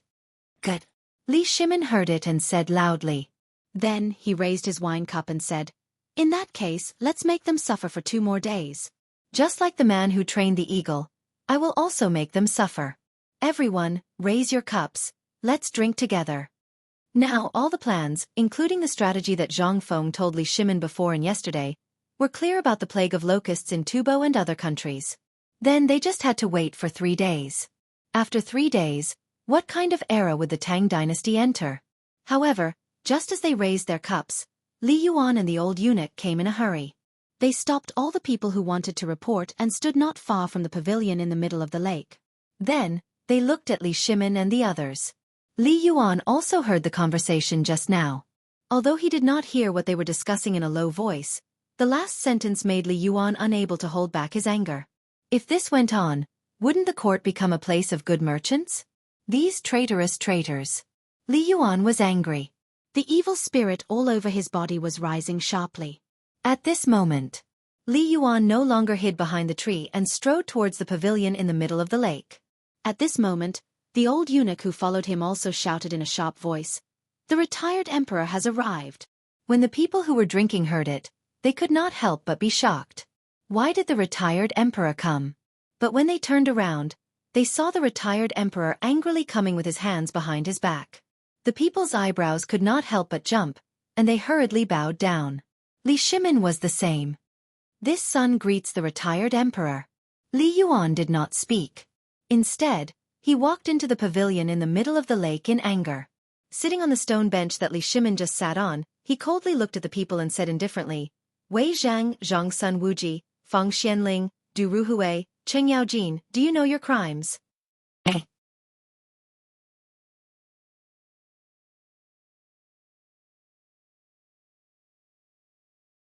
Good. Li Shimin heard it and said loudly. Then he raised his wine cup and said, "In that case, let's make them suffer for 2 more days. Just like the man who trained the eagle, I will also make them suffer. Everyone, raise your cups, let's drink together." Now all the plans, including the strategy that Zhang Feng told Li Shimin before and yesterday, were clear about the plague of locusts in Tubo and other countries. Then they just had to wait for 3 days. After 3 days, what kind of era would the Tang dynasty enter? However, just as they raised their cups, Li Yuan and the old eunuch came in a hurry. They stopped all the people who wanted to report and stood not far from the pavilion in the middle of the lake. Then, they looked at Li Shimin and the others. Li Yuan also heard the conversation just now. Although he did not hear what they were discussing in a low voice, the last sentence made Li Yuan unable to hold back his anger. If this went on, wouldn't the court become a place of good merchants? These traitorous traitors. Li Yuan was angry. The evil spirit all over his body was rising sharply. At this moment, Li Yuan no longer hid behind the tree and strode towards the pavilion in the middle of the lake. At this moment, the old eunuch who followed him also shouted in a sharp voice, "The retired emperor has arrived." When the people who were drinking heard it, they could not help but be shocked. Why did the retired emperor come? But when they turned around, they saw the retired emperor angrily coming with his hands behind his back. The people's eyebrows could not help but jump, and they hurriedly bowed down. Li Shimin was the same. This son greets the retired emperor. Li Yuan did not speak. Instead, he walked into the pavilion in the middle of the lake in anger. Sitting on the stone bench that Li Shimin just sat on, he coldly looked at the people and said indifferently, "Wei Zhang, Zhang Sun Wuji, Fang Xianling, Du Ruhui, Cheng Yaojin, do you know your crimes?